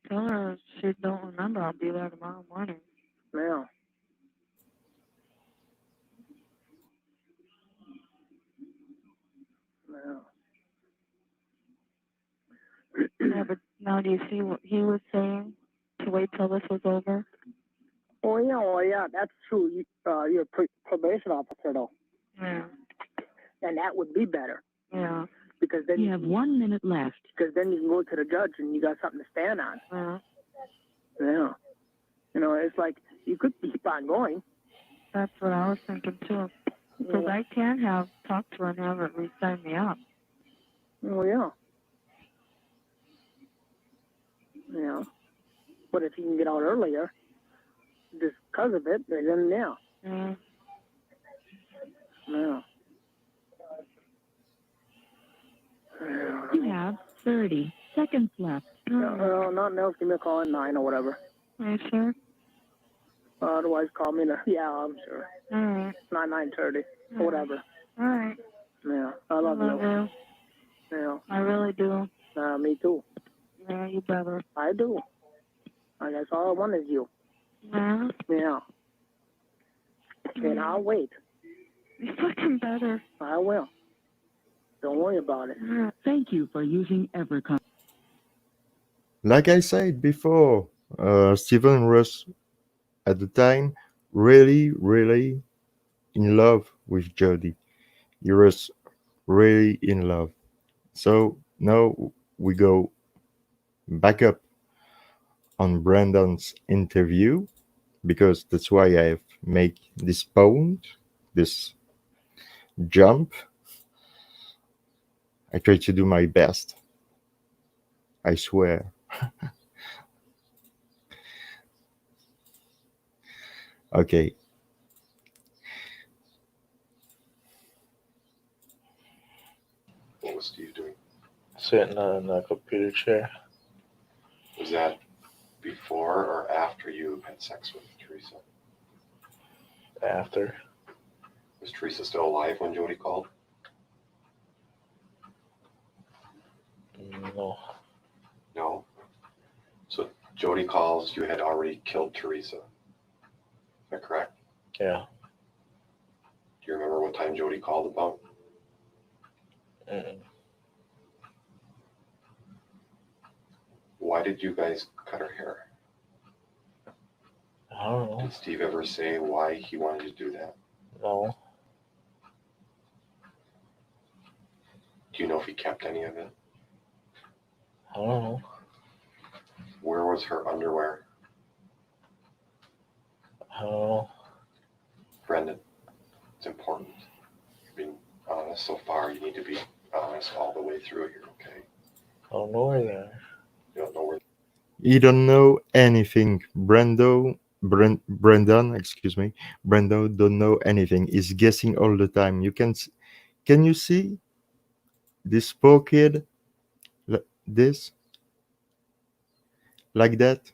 Tell her if she don't remember, I'll be there tomorrow morning.
Yeah.
Yeah, but now do you see what he was saying? To wait till this was over?
Oh yeah, that's true. You're a probation officer, though.
Yeah.
And that would be better.
Yeah.
Because then
You have 1 minute left.
Because then you can go to the judge and you got something to stand on.
Yeah.
Yeah. You know, it's like you could keep on going.
That's what I was thinking too. Because I can talk to her and have her re-sign me up.
Oh yeah. Yeah. But if you can get out earlier, just because of it, then yeah.
Yeah.
Yeah.
You have 30 seconds left.
Well, nothing else. Give me a call at 9 or whatever.
Are you sure?
Otherwise, call me. Yeah, I'm sure.
All right.
9:30 or whatever.
All right.
Yeah. I love you.
You.
Yeah.
I really do.
Me too.
Yeah, you better.
I do. That's all I want is you.
Yeah.
Yeah. And I'll wait.
You fucking better.
I will. Don't worry about it.
Thank you for using Evercom.
Like I said before, Stephen was at the time really, really in love with Jodie. He was really in love. So now we go back up on Brandon's interview because that's why I've made this point, this jump. I try to do my best. I swear. Okay.
What was Steve doing?
Sitting on the computer chair.
Was that before or after you had sex with Teresa?
After.
Was Teresa still alive when Jody called?
No.
No. So Jody calls, you had already killed Teresa. Is that correct?
Yeah.
Do you remember what time Jody called about?
Mm-mm.
Why did you guys cut her hair?
I don't know.
Did Steve ever say why he wanted you to do that?
No.
Do you know if he kept any of it?
I don't know.
Where was her underwear?
I don't know.
Brendan, it's important. You've been honest so far. You need to be honest all the way through here, okay?
I don't know where they are.
You don't know where.
You don't know anything. Brendan, excuse me. Brendo don't know anything. He's guessing all the time. Can you see this poor kid? This? Like that?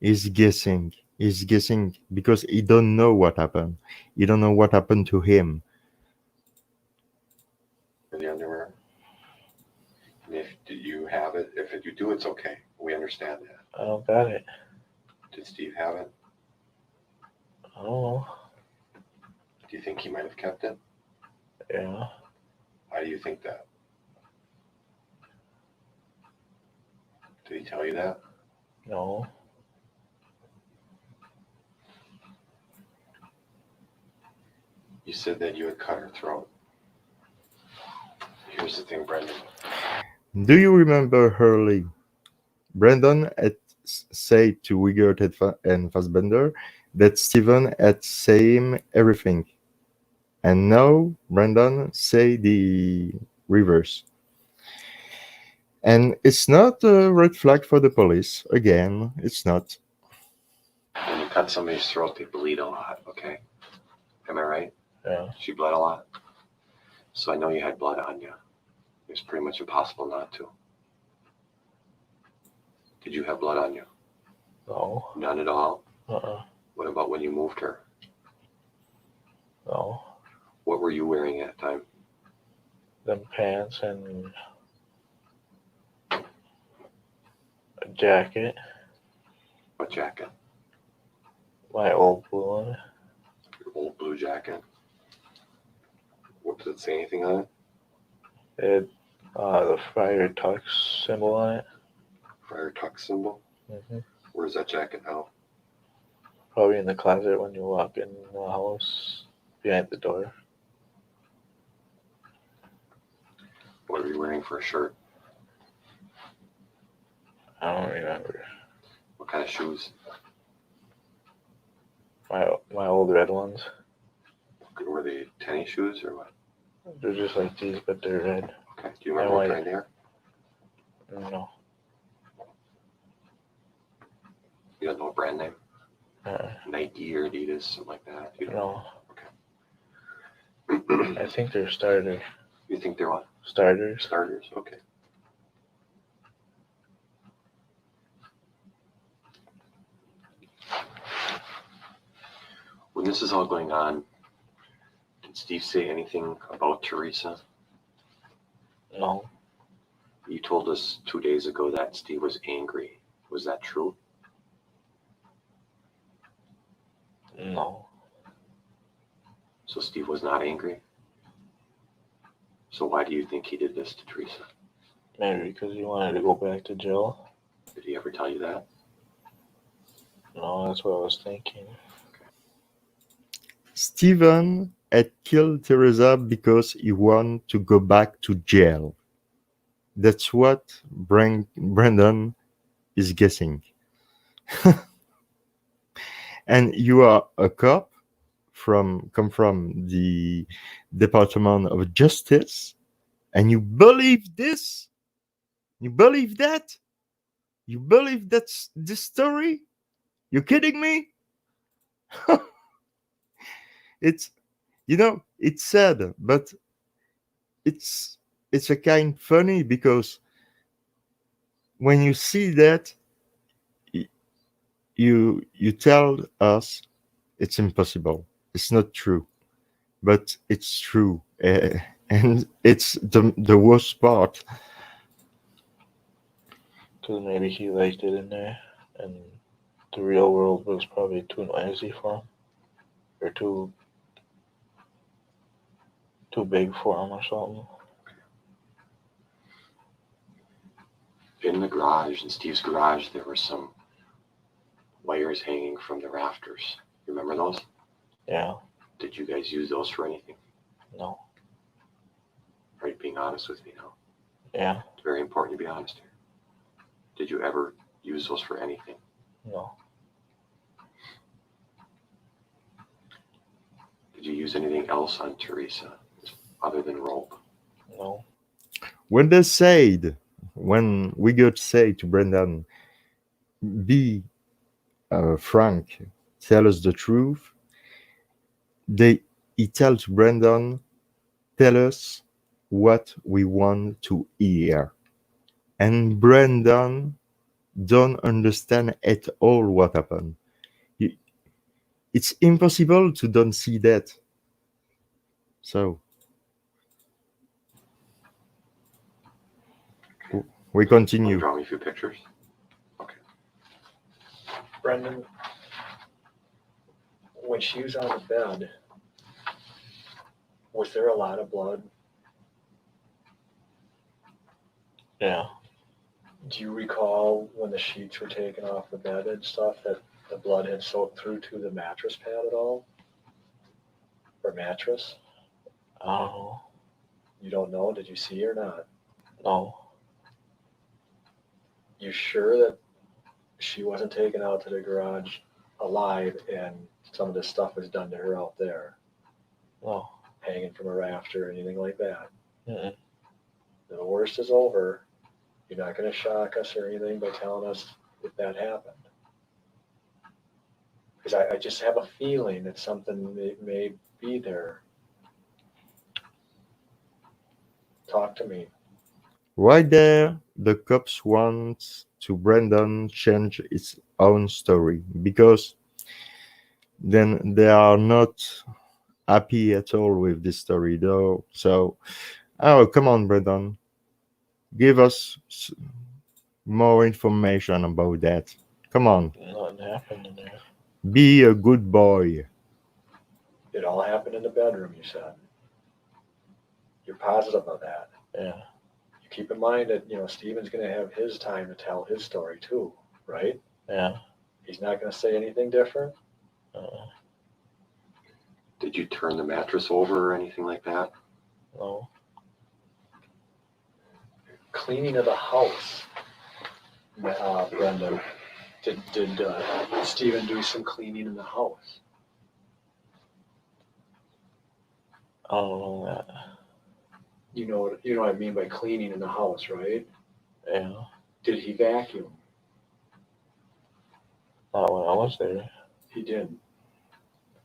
He's guessing. He's guessing because he don't know what happened. He don't know what happened to him.
The underwear. And if you have it, if you do, it's okay. We understand that.
I don't got it.
Did Steve have it?
I don't know.
Do you think he might have kept it?
Yeah.
Why do you think that? Did he tell you that?
No.
You said that you had cut her throat. Here's the thing, Brendan.
Do you remember Hurley? Brandon had said to Wigert and Fassbender that Stephen had same everything. And now Brandon say the reverse. And it's not a red flag for the police. Again, it's not.
When you cut somebody's throat, they bleed a lot, okay? Am I right?
Yeah.
She bled a lot. So I know you had blood on you. It's pretty much impossible not to. Did you have blood on you?
No.
None at all?
Uh-uh.
What about when you moved her?
No.
What were you wearing at the time?
Them pants and a jacket.
What jacket?
My old blue one.
Your old blue jacket? What, does it say anything on it?
It had the Friar Tux symbol on it.
Friar Tuck symbol?
Mm-hmm.
Where's that jacket now?
Probably in the closet when you walk in the house, behind the door.
What are you wearing for a shirt?
I don't remember.
What kind of shoes?
My old red ones.
Were they tennis shoes or what?
They're just like these, but they're red.
Okay. Do you remember what
white.
kind they are?
No.
You don't know a brand name?
Uh-uh.
Nike or Adidas, something like that? You don't
No.
know?
I think they're starters.
You think they're what?
Starters.
Starters? Okay. When this is all going on, did Steve say anything about Teresa?
No.
You told us 2 days ago that Steve was angry. Was that true?
No.
So Steve was not angry? So why do you think he did this to Teresa?
Maybe because he wanted to go back to jail.
Did he ever tell you that?
No, that's what I was thinking.
Steven had killed Teresa because he wanted to go back to jail. That's what Brandon is guessing. And you are a cop come from the Department of Justice, and you believe this? You believe that? You believe that's this story? You kidding me? It's it's sad, but it's a kind funny because when you see that, you tell us it's impossible. It's not true, but it's true, and it's the worst part.
Because maybe he liked it in there, and the real world was probably too noisy for him, or too big for him or something.
In the garage, in Steve's garage, there were some wires hanging from the rafters. You remember those?
Yeah,
Did you guys use those for anything?
no,
Are you being honest with me now?
yeah,
It's very important to be honest here. Did you ever use those for anything?
no,
Did you use anything else on Teresa other than rope?
no.
When we got say to Brendan, be frank, tell us the truth. He tells Brendan, tell us what we want to hear. And Brendan don't understand at all what happened. It's impossible to don't see that. So we
Can you
continue.
draw me a few pictures?
Brendan, when she was on the bed, was there a lot of blood?
Yeah,
Do you recall when the sheets were taken off the bed and stuff that the blood had soaked through to the mattress pad at all? Or mattress?
I don't know.
You don't know? Did you see or not?
No,
You sure that she wasn't taken out to the garage alive and some of this stuff was done to her out there,
no.
hanging from a rafter or anything like that?
Mm-mm.
The worst is over. You're not going to shock us or anything by telling us if that happened. Because I just have a feeling that something may be there. Talk to me.
Right there, the cops want to Brendan change its own story because then they are not happy at all with this story though. So, oh, come on, Brendan, give us more information about that. Come on,
Nothing happened in there.
be a good boy.
It all happened in the bedroom, you said. You're positive of that.
Yeah,
You keep in mind that, Steven's going to have his time to tell his story too, right?
yeah.
He's not going to say anything different.
Did you turn the mattress over or anything like that?
No,
Cleaning of the house, Brendan. Did Steven do some cleaning in the house?
I don't know that.
You know what I mean by cleaning in the house, right?
Yeah,
Did he vacuum?
not when I was there.
He didn't.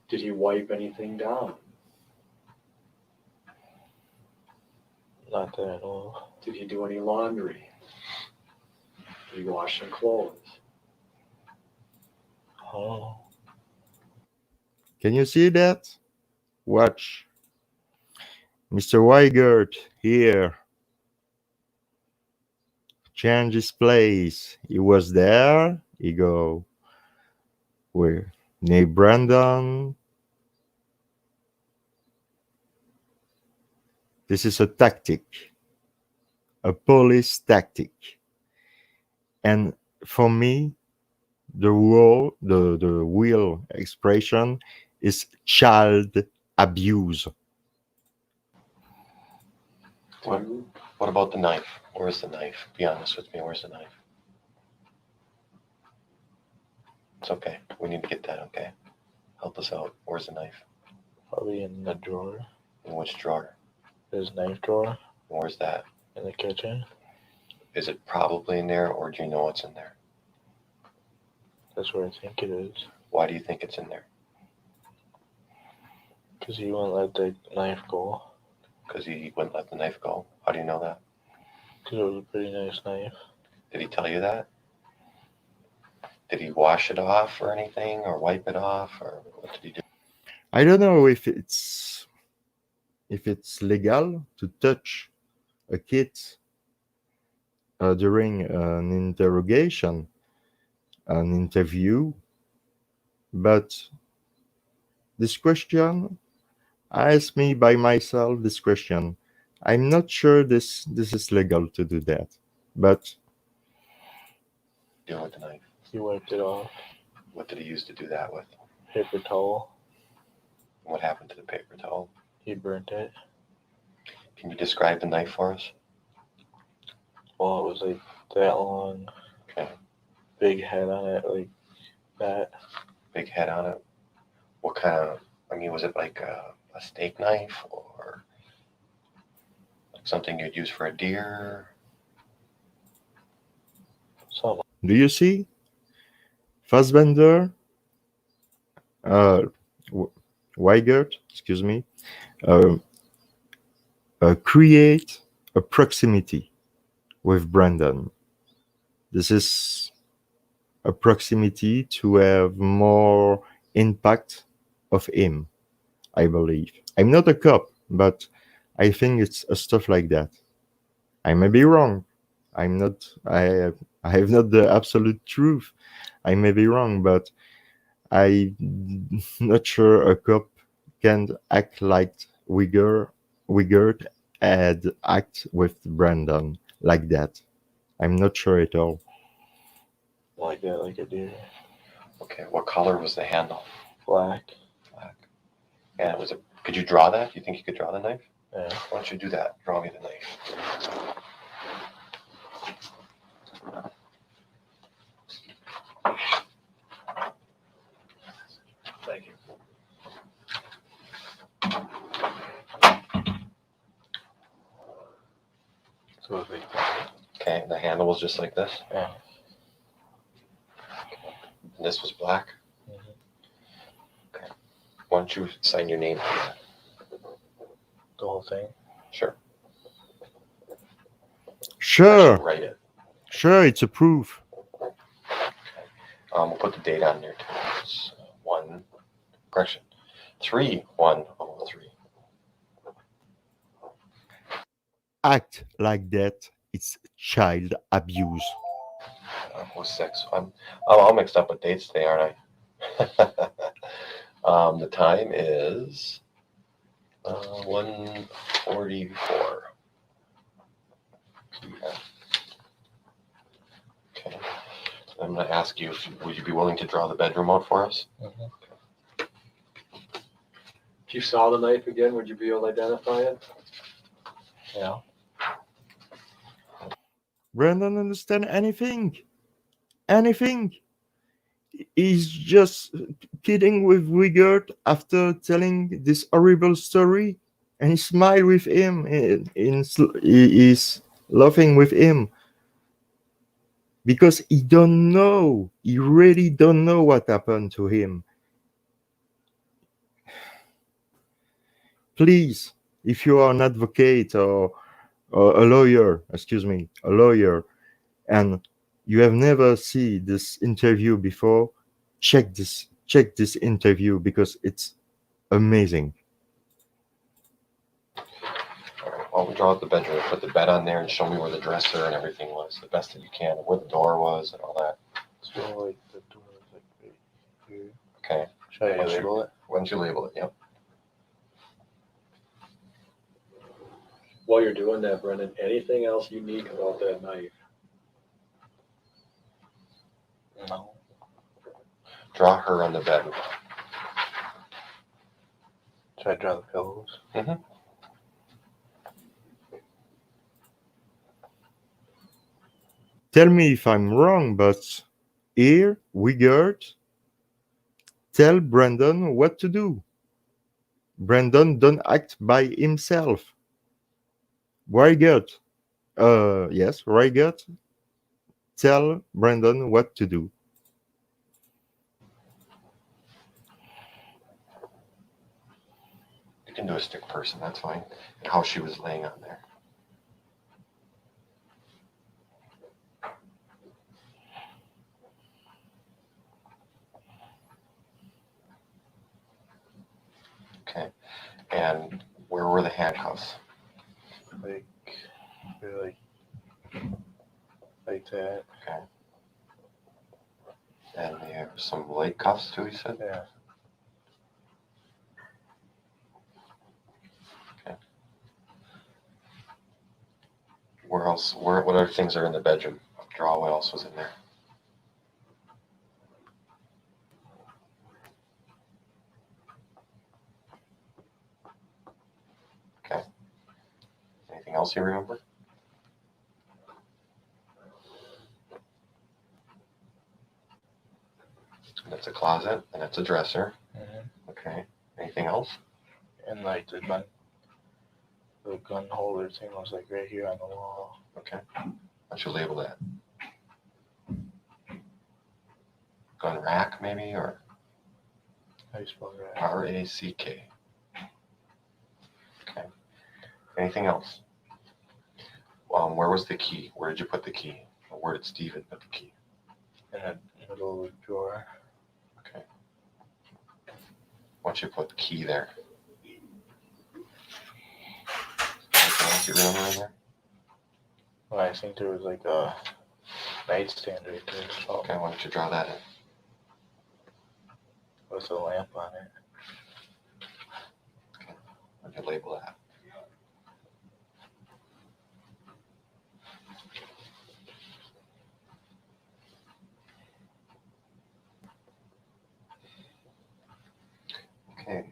Did he wipe anything down?
Not that I know of.
Did he do any laundry? Did he wash some clothes?
I don't know.
Can you see that? Watch. Mr. Weigert here. Change his place. He was there. He go. Where? Near Brandon. This is a tactic, a police tactic. And for me, the real expression is child abuse.
What about the knife? Where's the knife? Be honest with me. Where's the knife? It's okay. We need to get that, okay? Help us out. Where's the knife?
Probably in the drawer.
In which drawer?
His knife drawer
Where's that?
in the kitchen.
Is it probably in there, or do you know what's in there?
That's where I think it is.
Why do you think it's in there?
Because he won't let the knife go.
Because he wouldn't let the knife go. How do you know that?
Because it was a pretty nice knife.
Did he tell you that? Did he wash it off or anything, or wipe it off, or what did he do?
I don't know if it's legal to touch a kid during an interrogation, an interview, but this question, I asked me by myself this question. I'm not sure this is legal to do that, but
Do with the knife.
He wiped it off.
What did he use to do that with?
Paper towel.
What happened to the paper towel?
He burnt it.
Can you describe the knife for us?
Well, it was like that long.
Okay.
Big head on it, like that.
Big head on it. What kind of? I mean, was it like a steak knife, or like something you'd use for a deer?
Something.
do you see? Fassbender, Weigert, excuse me, create a proximity with Brandon. This is a proximity to have more impact of him, I believe. I'm not a cop, but I think it's a stuff like that. I may be wrong. I have not the absolute truth. I may be wrong, but I'm not sure a cop can act like Wigert had act with Brandon like that. I'm not sure at all.
Like that, like a deer.
Okay. What color was the handle?
Black.
Black. And was it? Could you draw that? You think you could draw the knife?
Yeah.
Why don't you do that? Draw me the knife. Thank you.
So it's like
Okay, the handle was just like this.
Yeah.
And this was black.
Mhm.
Okay. Why don't you sign your name?
The whole thing.
Sure.
Sure,
Actually, write it.
sure, it's a proof.
We'll put the date on there too. It's 3/1/03.
Act like that, it's child abuse.
Was 6. I'm all mixed up with dates today, aren't I? The time is 1:44. Okay. I'm going to ask you, would you be willing to draw the bedroom out for us?
Mhm.
If you saw the knife again, would you be able to identify it?
Yeah.
Brandon understand anything. Anything. He's just kidding with Wigert after telling this horrible story, and he smiled with him. He is laughing with him because he don't know. He really don't know what happened to him. Please, if you are an advocate or a lawyer, a lawyer, and you have never seen this interview before, check this interview because it's amazing.
All right. Well, we'll draw out the bedroom. Put the bed on there and show me where the dresser and everything was, the best that you can, where the door was and all that.
So like the door is like right here.
Okay.
Should I label it?
Why don't you label it? Yep.
While you're doing that, Brendan, anything else unique about that knife?
No.
Draw her on the bed.
Should I draw the pillows?
Tell me if I'm wrong, but here Wigert tell Brandon what to do. Brandon don't act by himself. Wigert, yes, Wigert tell Brandon what to do.
You can do a stick person, that's fine. And how she was laying on there. Okay. And where were the handcuffs?
Like, like, like that.
Okay. And there are some leg cuffs too, you said?
Yeah.
Where else? What other things are in the bedroom? Draw what else was in there. Okay. Anything else you remember? That's a closet, and that's a dresser. Okay. Anything else?
And like the gun holder thing was like right here on the wall.
Okay. Why don't you label that? Gun rack, maybe, or
How do you spell that?
R-A-C-K. Okay. Anything else? Where was the key? Where did you put the key? Or where did Steven put the key?
In the middle of the drawer.
Okay. Why don't you put the key there? Anything else you remember in there?
Well, I think there was like a nightstand right there. So
Okay, why don't you draw that in?
with a lamp on it.
Why don't you label that? Okay,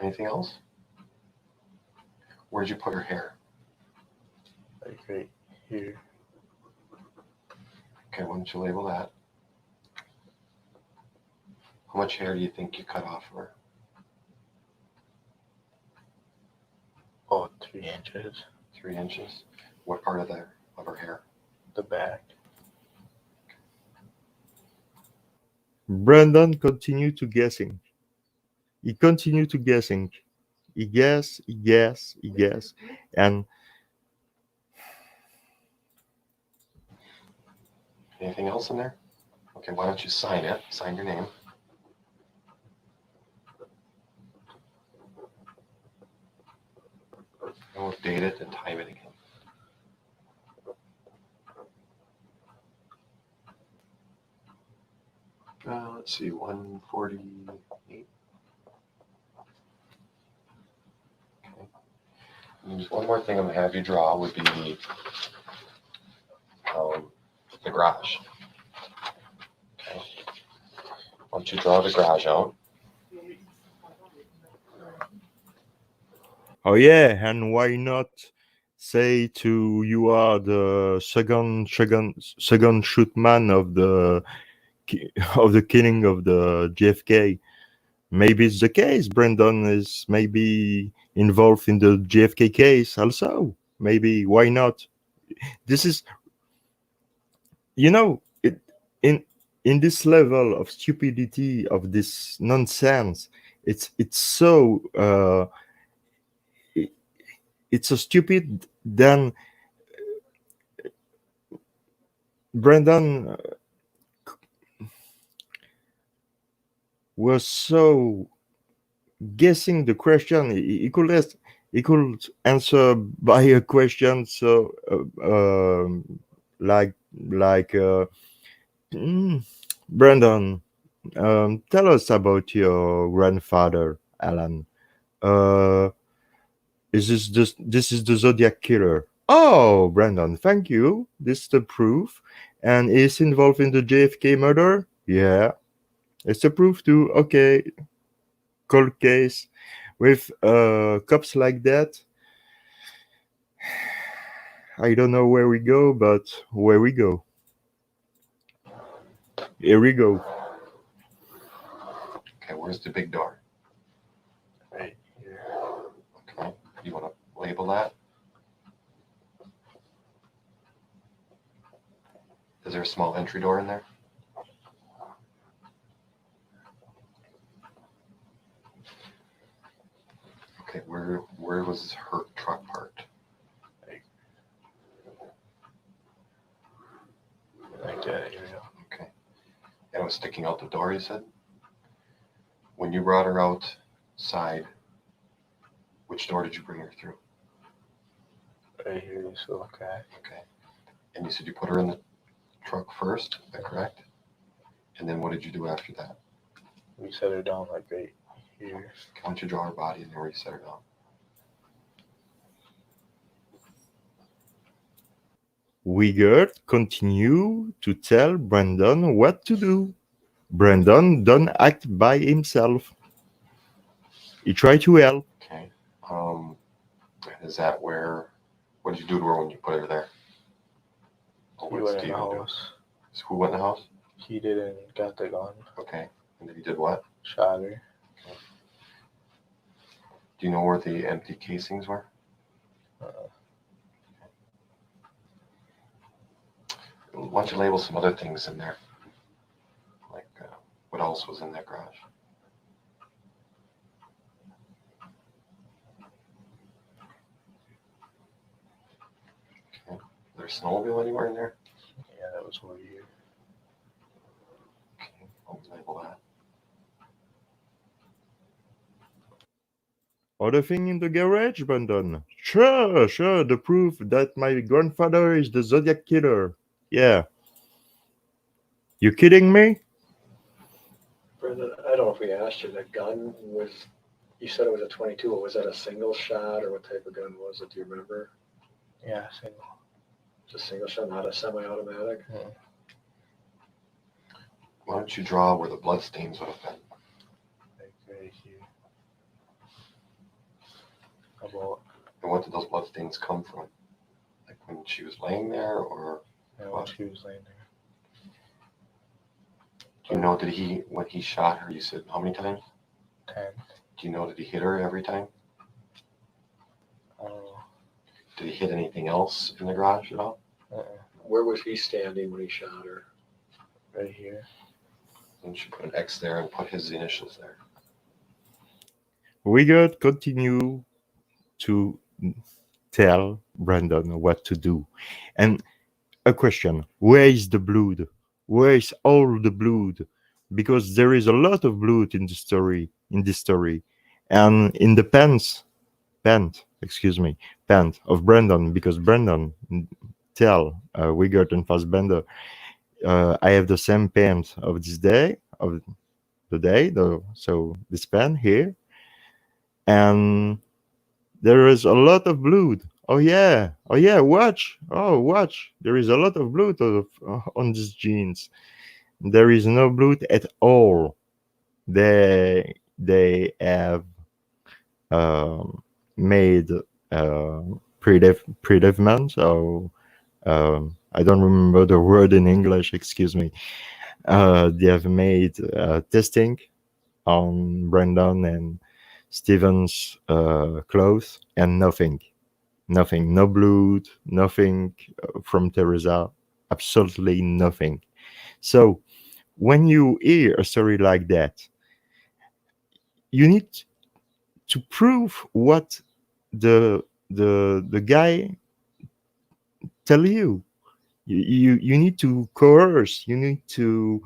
anything else? Where'd you put her hair?
Like right here.
Okay, why don't you label that? How much hair do you think you cut off of her?
Oh, 3 inches.
3 inches? What part of her hair?
The back.
Brandon continued to guessing. He continued to guessing. He guessed, and
Anything else in there? Okay, why don't you sign it? Sign your name. And we'll date it and time it again. Let's see, 1:48. Okay. And there's one more thing I'm gonna have you draw would be the garage. Okay. Why don't you draw the garage out?
oh yeah, and why not say to you are the second shoot man of the killing of the JFK. Maybe it's the case. Brandon is maybe involved in the JFK case also. Maybe why not? This is, it in this level of stupidity, of this nonsense. It's so it's so stupid. Then Brandon was so guessing the question. He could answer by a question. So like Brandon, tell us about your grandfather, Alan. this is the Zodiac killer. Oh, Brandon, thank you. This is the proof. And is involved in the JFK murder? Yeah. It's a proof too. Okay. Cold case with cops like that. I don't know where we go, but where we go. Here we go.
Okay, where's the big door?
Right here.
Okay, you want to label that? Is there a small entry door in there? Okay, where was her truck parked?
Like that area.
Okay. And it was sticking out the door, you said? When you brought her outside, which door did you bring her through?
Right here, you see, okay.
Okay. And you said you put her in the truck first, is that correct? And then what did you do after that?
We set her down like right here.
Why don't you draw her body and then where you set her down?
We good. Continue to tell Brandon what to do. Brandon don't act by himself. He try to help.
Okay. Is that where, what did you do to her when you put her there? Or
He
what
went in
did
the
Steven do?
house.
So who went in the house?
He didn't got the gun.
Okay. And then he did what?
Shot her.
Do you know where the empty casings were? Why don't you label some other things in there? Like, what else was in that garage? Okay. Is there a snowmobile anywhere in there?
Yeah, that was over here.
Okay, I'll label that.
Other thing in the garage, Brandon? Sure. The proof that my grandfather is the Zodiac killer. Yeah. You kidding me?
Brendan, I don't know if we asked you, the gun was, you said it was a 22, was that a single shot or what type of gun was it, do you remember?
Yeah, single.
It's a single shot, not a semi-automatic?
Why don't you draw where the blood stains would have been?
Like right here. About,
And what did those blood stains come from? Like when she was laying there, or
when she was laying there.
do you know, when he shot her, you said how many times?
10.
Do you know, did he hit her every time?
I don't know.
Did he hit anything else in the garage at all?
Where was he standing when he shot her?
Right here.
Then you put an X there and put his initials there.
We got continue to tell Brandon what to do. And a question, where is the blood? Where is all the blood? Because there is a lot of blood in this story, and in the pants of Brandon, because Brandon tell Wigert and Fassbender, I have the same pant of this day, so this pen here, and there is a lot of blood. Oh yeah, watch. There is a lot of blood on these jeans. There is no blood at all. They have made predevment. So I don't remember the word in English. Excuse me. They have made testing on Brandon and Steven's clothes, and nothing, no blood, nothing from Teresa, absolutely nothing. So when you hear a story like that, you need to prove what the guy tell you. You need to coerce, you need to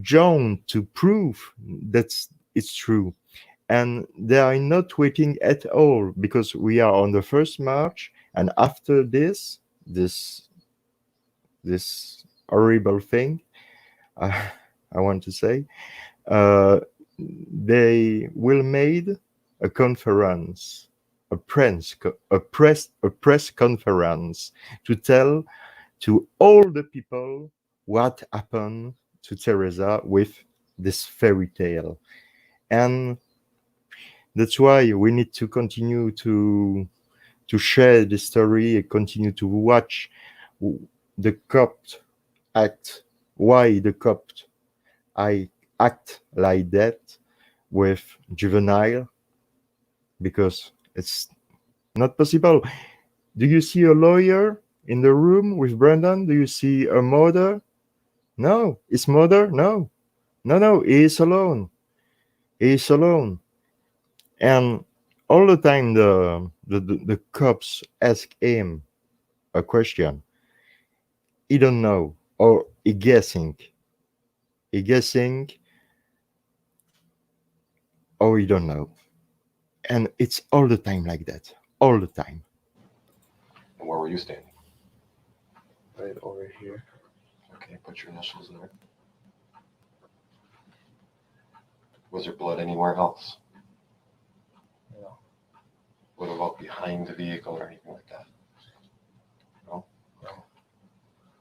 join to prove that it's true. And they are not waiting at all, because we are on the 1st March, and after this horrible thing, I want to say, they will made a conference a press conference to tell to all the people what happened to Teresa with this fairy tale. And that's why we need to continue to share the story and continue to watch the cops act, why the cops act like that with juvenile, because it's not possible. Do you see a lawyer in the room with Brandon? Do you see a mother? No. His mother? No. No, he is alone. He is alone. And all the time the cops ask him a question. He don't know, or he guessing. He guessing, or he don't know. And it's all the time like that. All the time.
And where were you standing?
Right over here.
Okay, put your initials there. Was there blood anywhere else?
No.
What about behind the vehicle or anything like that? No?
No.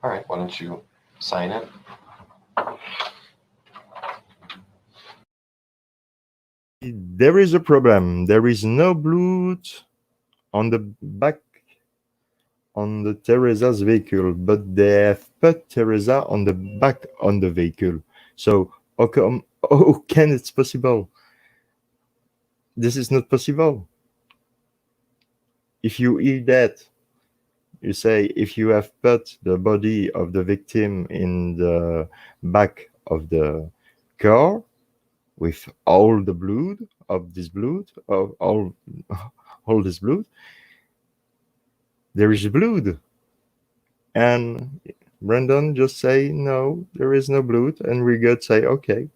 All right, why don't you sign it?
There is a problem. There is no blood on the back on the Teresa's vehicle, but they have put Teresa on the back on the vehicle. So how can it's possible? This is not possible. If you hear that, you say if you have put the body of the victim in the back of the car with all the blood of this blood, of all this blood, there is blood. And Brandon just say, no, there is no blood. And we could say, okay.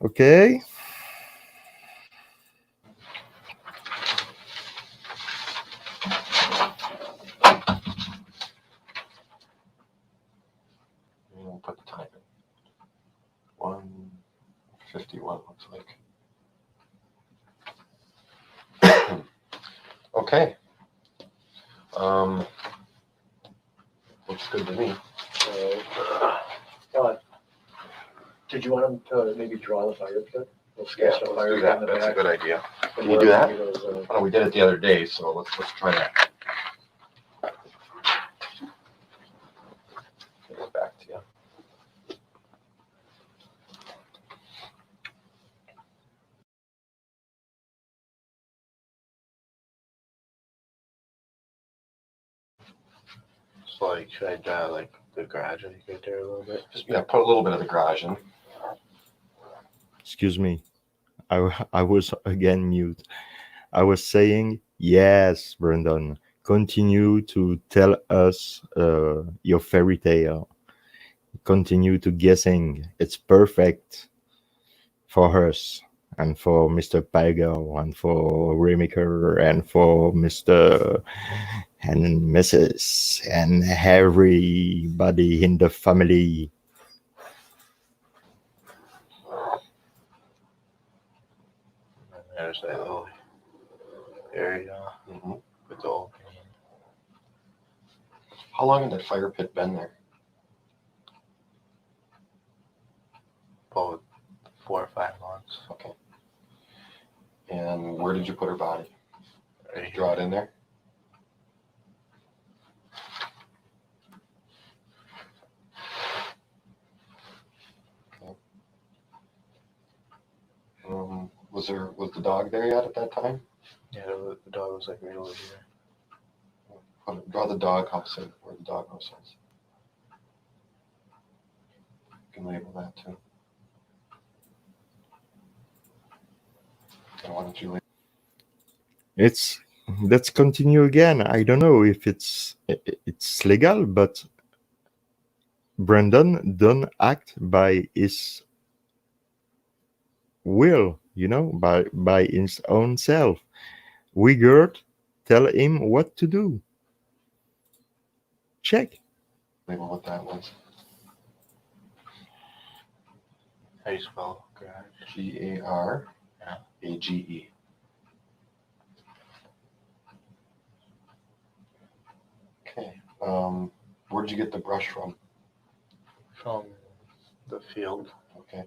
Okay.
We'll put the time in. 1:51 looks like. Okay. Looks good to me.
Did you want him to maybe draw the fire pit? We'll
Yeah,
sketch the
let's
fire
do
pit in
that.
the
That's a
back.
good idea.
And
Can you
where
do that?
maybe those,
Oh, we did it the other day, so let's try that. Get back to you.
So like, should I draw like the garage right there a little bit?
Just put a little bit of the garage in.
Excuse me. I was again mute. I was saying, yes, Brandon, continue to tell us your fairy tale. Continue to guessing. It's perfect for us and for Mr. Pagel and for Remaker and for Mr. and Mrs. and everybody in the family.
There's that little area
Mhm.
with the opening.
How long had that fire pit been there?
About 4 or 5 months.
Okay. And where did you put her body?
Right here.
Draw it in there? Okay. Was the dog there yet at that time?
Yeah, the dog was like right over here.
Draw the dog house in where the dog house is. You can label that too. And why don't you label?
Let's continue again. I don't know if it's legal, but Brandon don't act by his will, by his own self. We gird tell him what to do. Check.
Label what that was.
How do you spell garage?
Garage.
Okay. Where'd you get the brush from?
From the field.
Okay.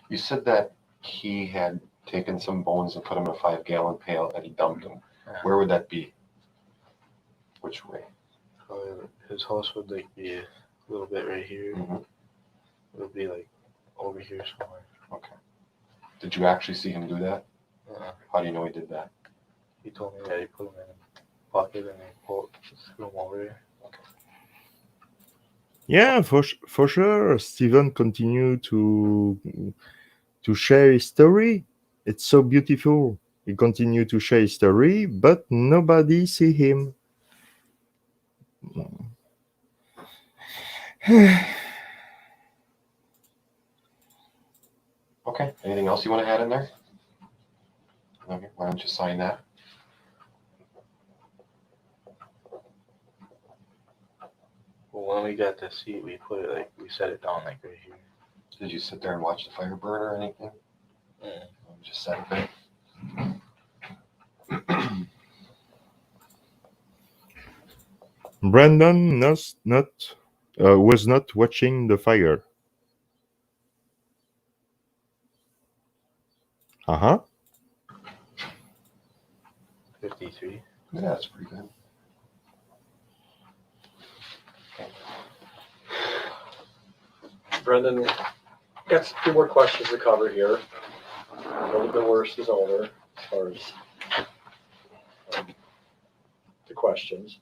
You said that he had taken some bones and put them in a 5-gallon pail and he dumped them.
Yeah.
Where would that be? Which way?
Probably his house would like be a little bit right here.
Mm-hmm.
It would be like over here somewhere.
Okay. Did you actually see him do that? How do you know he did that?
He told me that he put them in a pocket and he threw them over there.
Yeah, for sure. Steven continued to share his story. It's so beautiful. He continued to share his story, but nobody see him.
Okay. Anything else you want to add in there? Okay. Why don't you sign that?
Well, when we got the seat, we put it like, we set it down like right here.
Did you sit there and watch the fire burn or anything?
Mm.
Just set it there.
Brandon was not watching the fire. Uh-huh.
53.
Yeah, that's pretty good.
Brendan, got a few more questions to cover here. A little bit worse is over as far as the questions.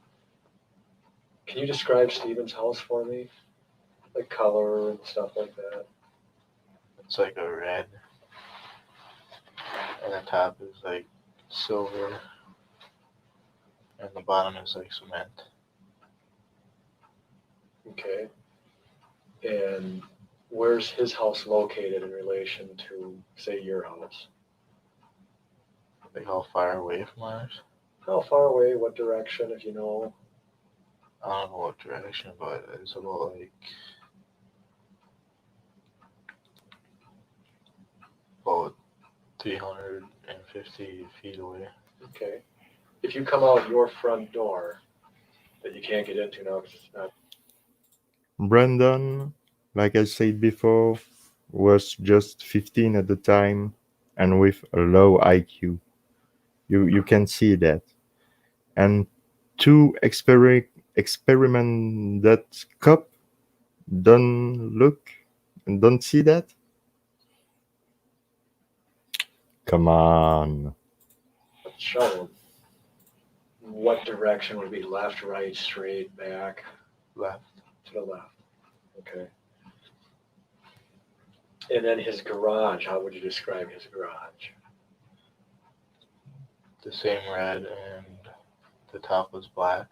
Can you describe Steven's house for me? Like color and stuff like that?
It's like a red. And the top is like silver. And the bottom is like cement.
Okay. And where's his house located in relation to, say, your house?
Like how far away from ours?
How far away, what direction, if you know?
I don't know what direction, but it's about like about 350 feet away.
Okay. If you come out your front door that you can't get into now because it's not.
Brandon, like I said before, was just 15 at the time and with a low IQ. You can see that. And to experiment that cop don't see that? Come on.
Show him. What direction would be left, right, straight, back?
Left.
To the left. Okay. And then his garage, how would you describe his garage?
The same red and the top was black.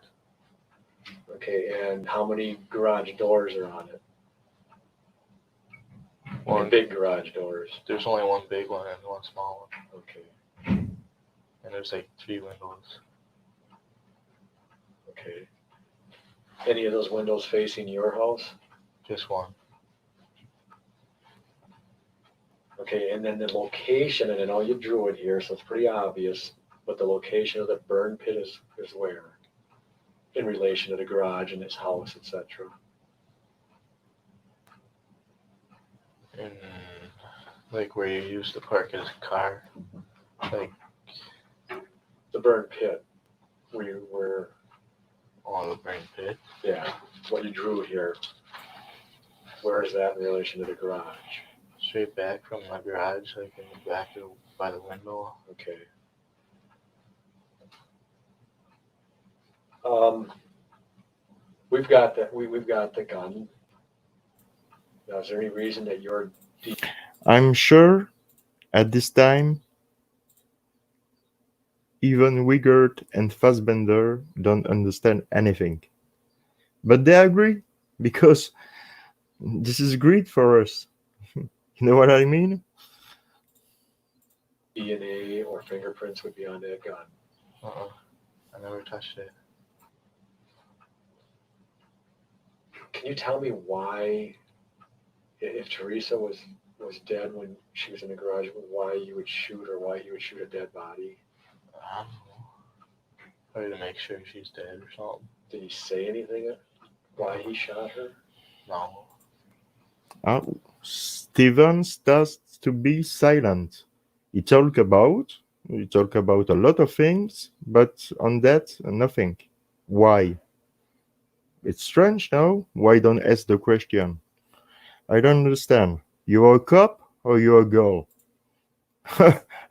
Okay, and how many garage doors are on it?
One.
Big garage doors.
There's only one big one and one small one.
Okay.
And there's like 3 windows.
Okay. Any of those windows facing your house?
Just one.
Okay, and then the location, and I know you drew it here, so it's pretty obvious, but the location of the burn pit is where? In relation to the garage and his house, etc.
And like where you used to park his car. Like
the burn pit. Where
on the burn pit.
Yeah. What you drew here. Where is that in relation to the garage?
Straight back from my garage, like in the back by the window.
Okay. We've got the gun. Now, is there any reason that you're
I'm sure at this time even Wigert and Fassbender don't understand anything. But they agree because this is great for us. You know what I mean?
DNA or fingerprints would be on that gun?
I never touched it.
Can you tell me why, if Teresa was dead when she was in the garage, why you would shoot or why you would shoot a dead body?
I don't know. Probably to make sure she's dead or something.
Did he say anything why he shot her?
No.
Steven starts to be silent. He talk about a lot of things, but on that, nothing. Why? It's strange now. Why don't ask the question? I don't understand. You are a cop or you are a girl?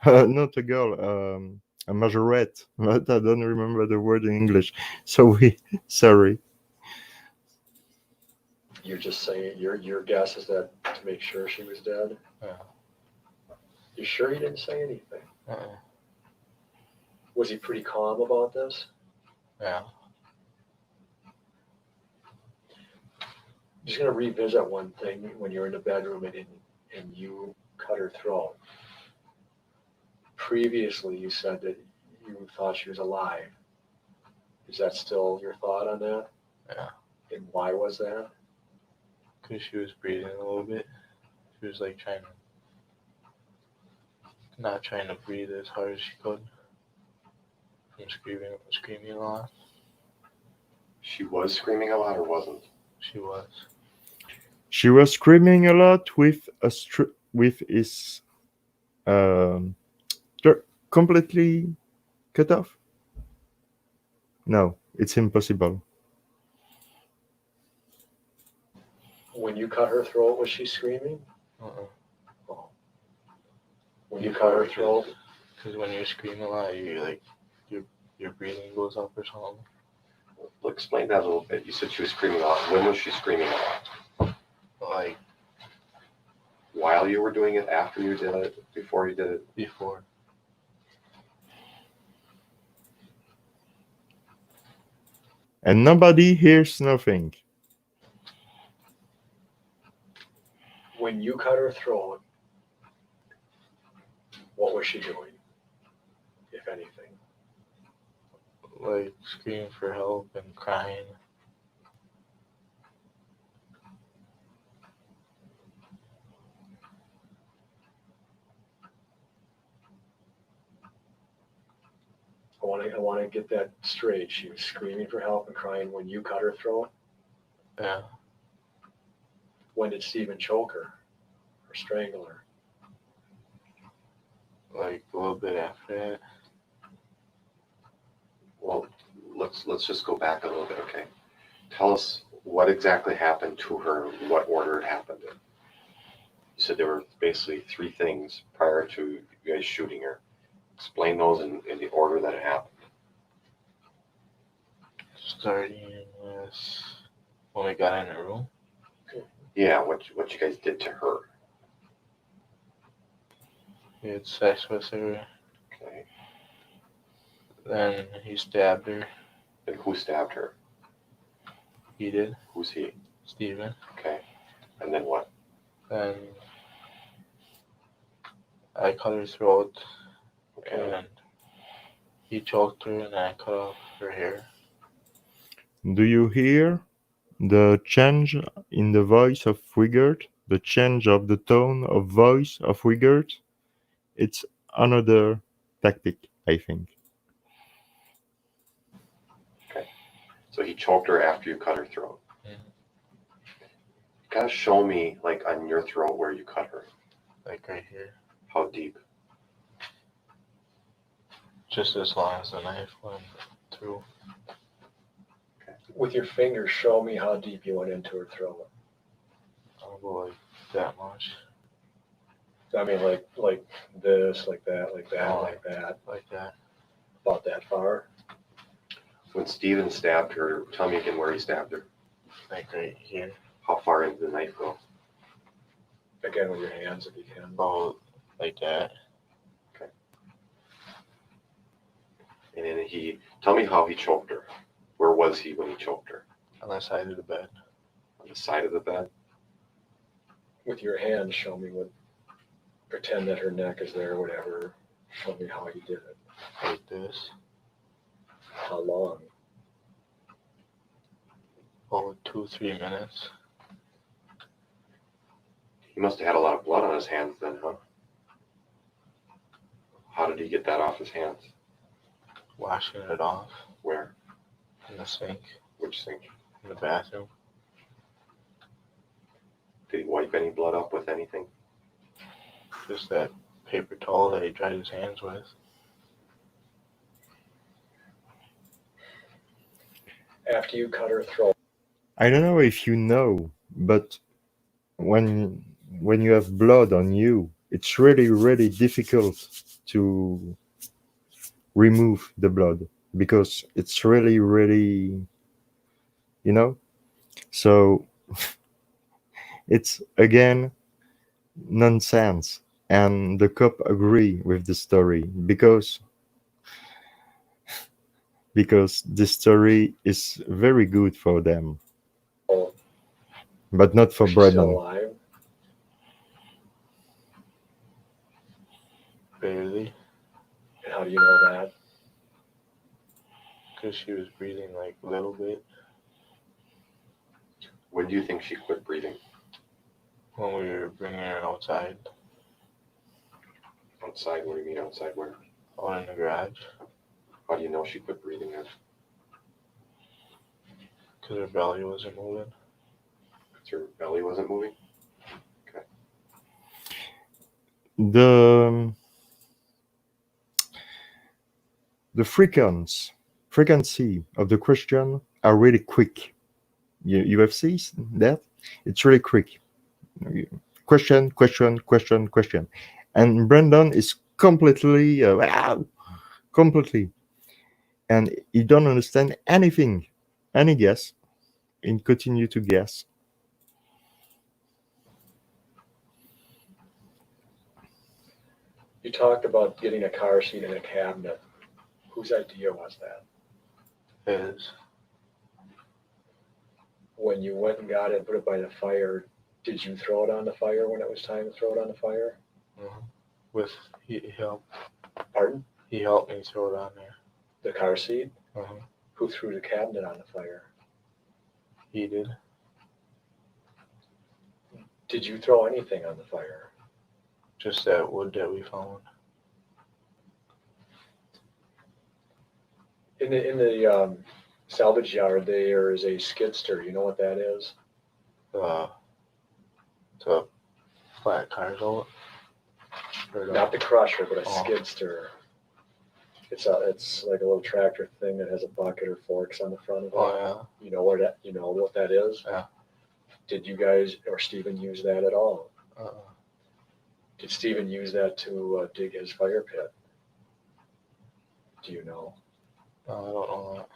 Not a girl, a majorette. But I don't remember the word in English. So sorry.
You're just saying your guess is that to make sure she was dead.
Yeah.
You sure he didn't say anything?
Uh-uh.
Was he pretty calm about this?
Yeah.
I'm just gonna revisit one thing when you're in the bedroom and you cut her throat. Previously, you said that you thought she was alive. Is that still your thought on that?
Yeah.
And why was that?
Because she was breathing a little bit. She was like not trying to breathe as hard as she could. From screaming a lot.
She was screaming a lot or wasn't?
She was.
She was screaming a lot with his completely cut off. No, it's impossible.
When you cut her throat, was she screaming?
Uh-uh.
When you cut her throat,
Because when you scream a lot, your breathing goes up or something.
Well, explain that a little bit. You said she was screaming a lot. When was she screaming a lot?
Like
While you were doing it, after you did it, before you did it?
before.
And nobody hears nothing.
when you cut her throat, what was she doing, if anything?
Like screaming for help and crying.
I want to get that straight. She was screaming for help and crying when you cut her throat.
Yeah.
When did Steven choke her or strangle her?
Like a little bit after that.
Well, let's just go back a little bit, okay? Tell us what exactly happened to her, what order it happened in. You said there were basically three things prior to you guys shooting her. Explain those in the order that it happened.
Starting with when we got in the room.
Yeah, what you guys did to her.
He had sex with her.
Okay.
Then he stabbed her.
And who stabbed her?
He did.
Who's he?
Steven.
Okay. And then what?
Then I cut her throat.
Okay.
And he choked her and I cut off her hair.
Do you hear the change in the voice of Wigert? The change of the tone of voice of Wigert? It's another tactic, I think.
So he choked her after you cut her throat.
Mhm.
You gotta show me, like, on your throat where you cut her.
Like right here.
How deep?
Just as long as the knife went through.
With your fingers, show me how deep you went into her throat.
I'll go like that much.
I mean, like this, like that, like that,
Oh.
like that.
Like that.
About that far.
When Steven stabbed her, tell me again where he stabbed her.
Like right here.
How far did the knife go?
Again, with your hands if you can.
About like that.
And then tell me how he choked her. Where was he when he choked her?
On the side of the bed.
On the side of the bed?
With your hands, show me what. Pretend that her neck is there, whatever. Show me how you did it.
Like this.
How long?
About 2-3 minutes.
He must have had a lot of blood on his hands then, huh? How did he get that off his hands?
Washing it off.
Where?
in the sink,
Which sink?
in the bathroom.
Did he wipe any blood up with anything?
Just that paper towel that he dried his hands with.
After you cut her throat,
I don't know if you know, but when you have blood on you, it's really difficult to remove the blood because it's really, you know. So it's again nonsense, and the cop agree with the story because this story is very good for them, but not for
she's still
Brendan.
alive.
Barely,
And how do you know that?
because she was breathing like a little bit
When do you think she quit breathing?
when we were bringing her outside,
Outside? What do you mean outside? Where?
out in the garage,
How do you know she quit breathing then?
because her belly wasn't moving.
Because her belly wasn't moving?
The frequency of the question are really quick. You have seen that? It's really quick. Question, and Brendan is completely completely, and he don't understand anything, any guess, and continue to guess.
You talked about getting a car seat in a cabinet. Whose idea was that?
Is
When you went and got it and put it by the fire, did you throw it on the fire when it was time to throw it on the fire?
with he helped
Pardon?
he helped me throw it on there.
The car seat?
Uh-huh.
Who threw the cabinet on the fire?
He did.
Did you throw anything on the fire?
Just that wood that we found.
In the salvage yard, there is a skidster. You know what that is?
To flat tires out.
Not the crusher, but a
Oh.
skidster. It's like a little tractor thing that has a bucket or forks on the front of it.
Oh yeah.
You know what that is?
Yeah.
Did you guys or Stephen use that at all?
Uh-uh.
Did Stephen use that to dig his fire pit? Do you know?
No, I don't know that.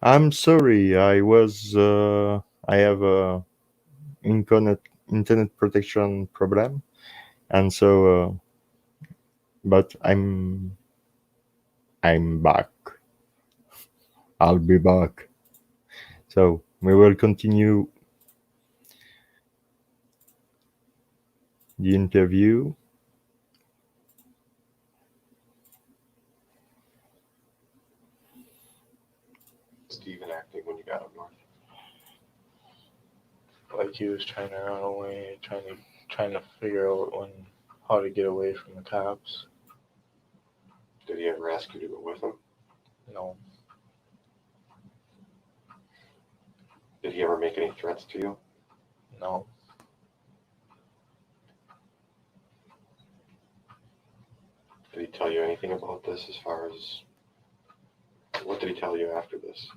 I'm sorry, I have a internet protection problem, and so but I'm back. I'll be back. So we will continue the interview.
Steven acting when you got up north?
Like he was trying to run away, trying to figure out how to get away from the cops.
Did he ever ask you to go with him?
No,
Did he ever make any threats to you?
no.
Did he tell you anything about this as far as, what did he tell you after this?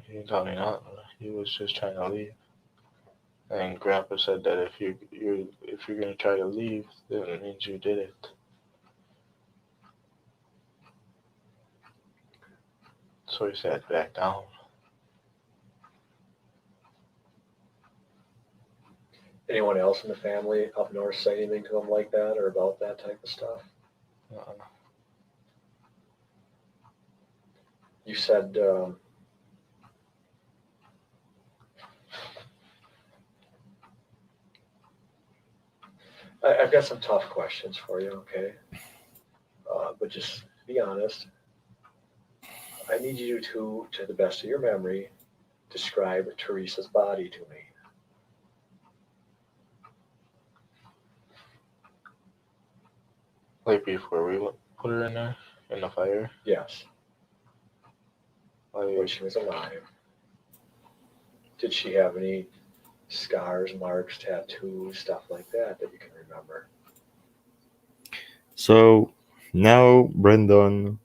He didn't tell me nothing. He was just trying to leave. And Grandpa said that if you're gonna try to leave, then it means you did it. So he sat back down.
Anyone else in the family up north say anything to him like that or about that type of stuff?
Uh-uh.
You said, I've got some tough questions for you, okay? But just be honest. I need you to the best of your memory, describe Teresa's body to me.
Like before we put her in there, in the fire.
Yes, when
Like,
she was alive. Did she have any scars, marks, tattoos, stuff like that you can remember?
So now, Brandon,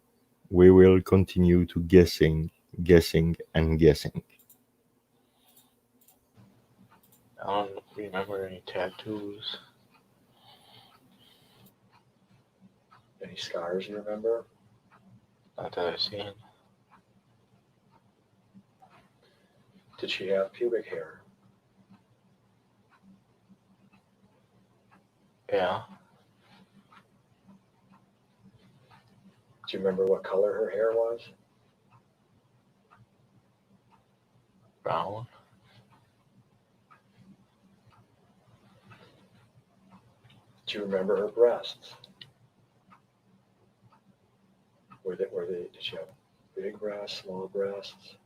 we will continue to guessing, and guessing.
I don't remember any tattoos.
Any scars you remember?
Not that I've seen.
Did she have pubic hair?
Yeah.
Do you remember what color her hair was?
Brown.
Do you remember her breasts? Did she have big breasts, small breasts?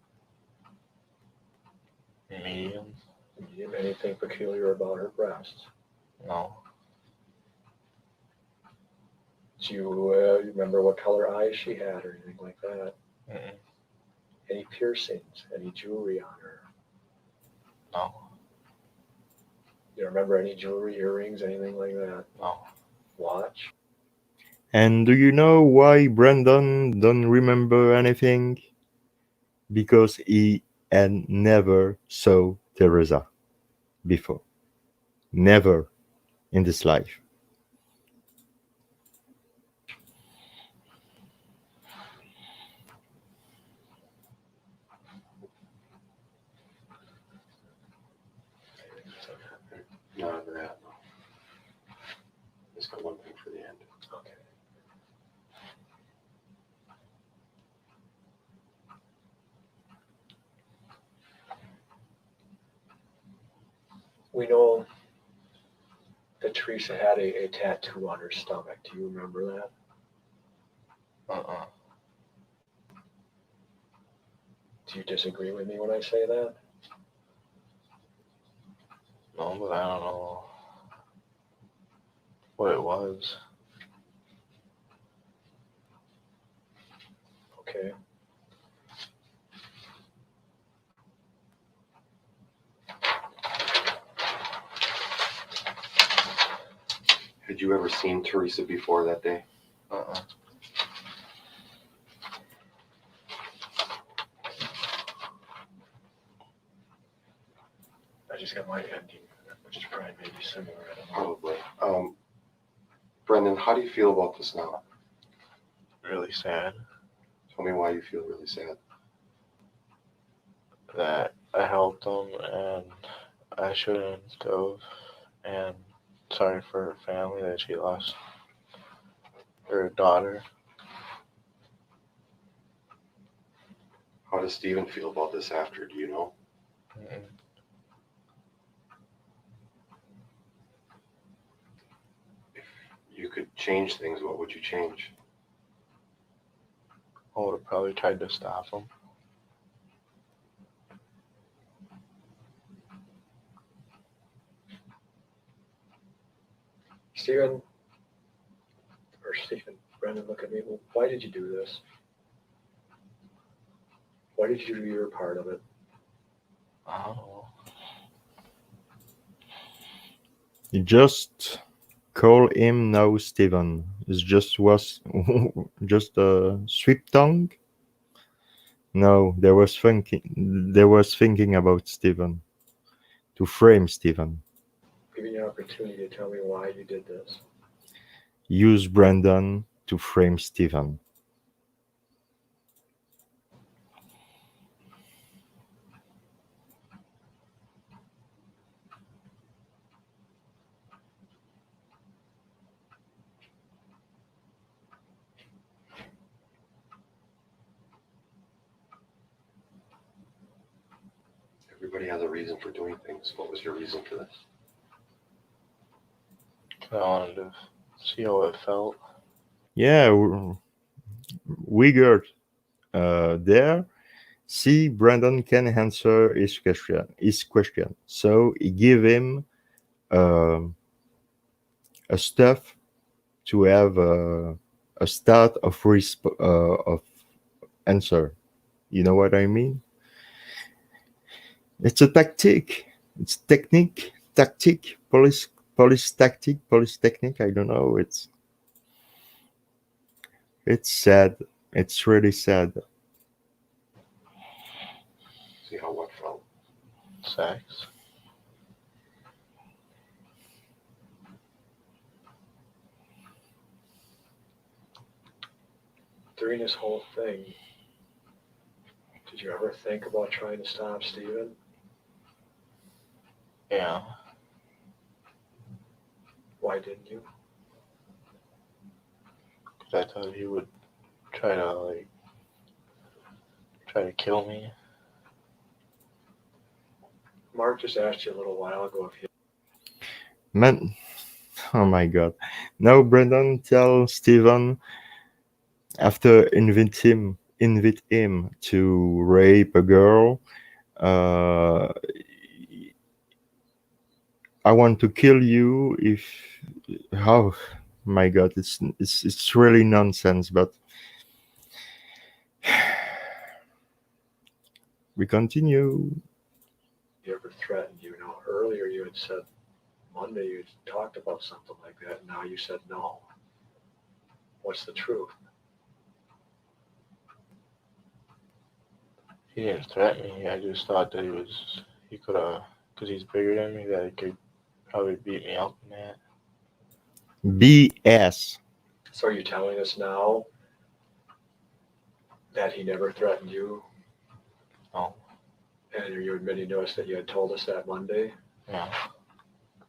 Medium.
Medium? Anything peculiar about her breasts?
No.
Do you remember what color eyes she had or anything like that?
Mm-mm.
Any piercings? Any jewelry on her?
No.
You remember any jewelry, earrings, anything like that?
No.
Watch?
And do you know why Brandon don't remember anything? Because he had never saw Teresa before. Never in this life.
None of that. Just got one thing for the end.
Okay. We know that Teresa had a tattoo on her stomach. Do you remember that?
Uh-uh.
Do you disagree with me when I say that?
No, but I don't know what it was.
Okay.
Had you ever seen Teresa before that day?
Uh-uh.
I just got my ending, which is probably maybe similar. I don't know.
Probably. Brendan, how do you feel about this now?
Really sad
Tell me why you feel really sad.
that I helped them and I shouldn't have. And sorry for her family that she lost her daughter.
How does Steven feel about this after? Do you know?
Mm-mm.
If you could change things, what would you change?
I would have probably tried to stop him.
Brendan, look at me. Well, why did you do this? Why did you do your part of it?
I don't know.
You just call him now, Steven. It's just was just a sweep tongue. No, there was thinking about Steven, to frame Steven.
Giving you an opportunity to tell me why you did this.
Use Brandon to frame Steven.
Everybody has a reason for doing things. What was your reason for this?
I wanted to see how it felt.
Yeah, we got there. See, Brandon can answer his question. So he give him a stuff to have a start of of answer. You know what I mean? It's a tactic. It's technique, tactic, police technique. I don't know. It's sad. It's really sad.
See how what felt.
Sex.
During this whole thing, did you ever think about trying to stop Steven?
Yeah.
Why didn't you?
Because I thought he would try to kill me.
Mark just asked you a little while ago if you.
Man, oh my God! Now Brandon tell Steven after invite him to rape a girl. I want to kill you if. Oh my God! It's really nonsense. But we continue.
He ever threatened you? Now, earlier you had said Monday you had talked about something like that, and now you said no. What's the truth?
He didn't threaten me. I just thought that he could have, because he's bigger than me, that he could probably beat me up in that.
BS.
So are you telling us now that he never threatened you?
No.
And you're admitting to us that you had told us that Monday,
Yeah.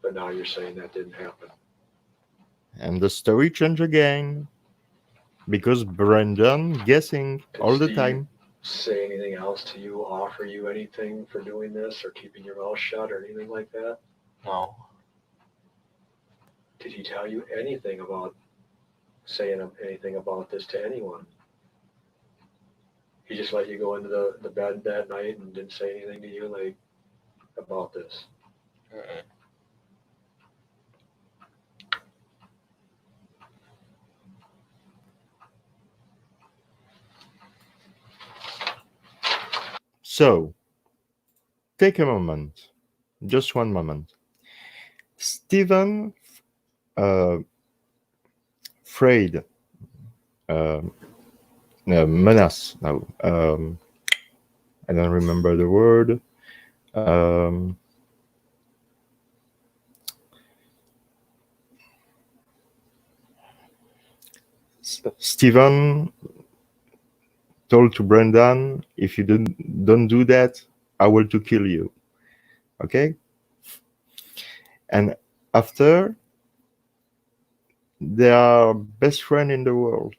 but now you're saying that didn't happen.
And the story changed again. Because Brandon guessing all the time.
Say anything else to you, offer you anything for doing this or keeping your mouth shut or anything like that?
No.
Did he tell you anything about saying anything about this to anyone? He just let you go into the bed that night and didn't say anything to you like about this?
Mm-mm.
So, take a moment. Just one moment. Steven afraid menace. No, I don't remember the word. Steven told to Brendan, if you don't do that, I will to kill you. Okay? And after, they are best friend in the world.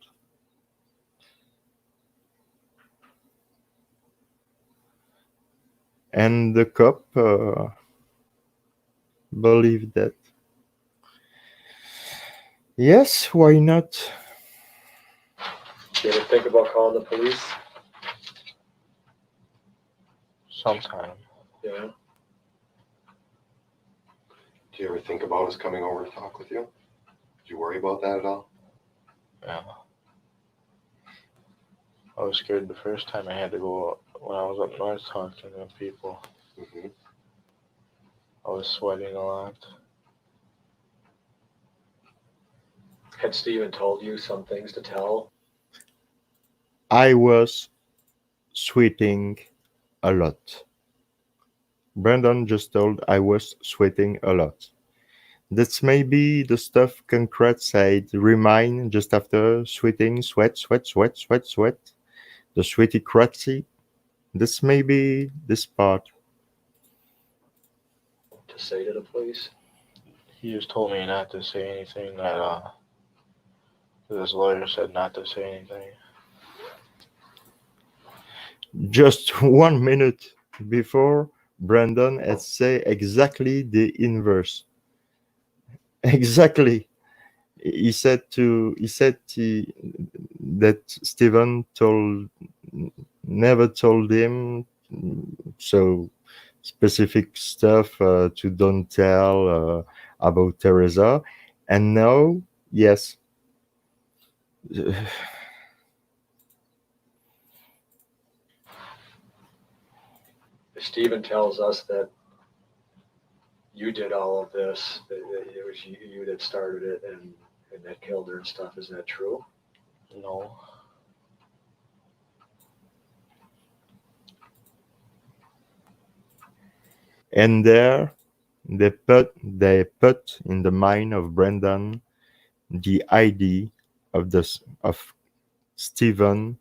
And the cop believed that. Yes, why not?
You ever think about calling the police?
Sometime.
Yeah.
Do you ever think about us coming over to talk with you? Did you worry about that at all?
Yeah. I was scared the first time I had to go when I was up north talking to people.
Mm-hmm.
I was sweating a lot.
Had Steven told you some things to tell?
I was sweating a lot. Brandon just told I was sweating a lot. That's maybe the stuff Concrete said remind just after sweating, sweat. The sweaty crazy. That's maybe this part.
To say to the police?
He just told me not to say anything that this lawyer said not to say anything.
Just 1 minute before, Brandon had said exactly the inverse. Exactly. He said that Stephen never told him so specific stuff to don't tell about Teresa, and now yes.
If Steven tells us that you did all of this, that it was you that started it and that killed her and stuff, is that true?
No.
And there they put in the mind of Brandon the idea of Stephen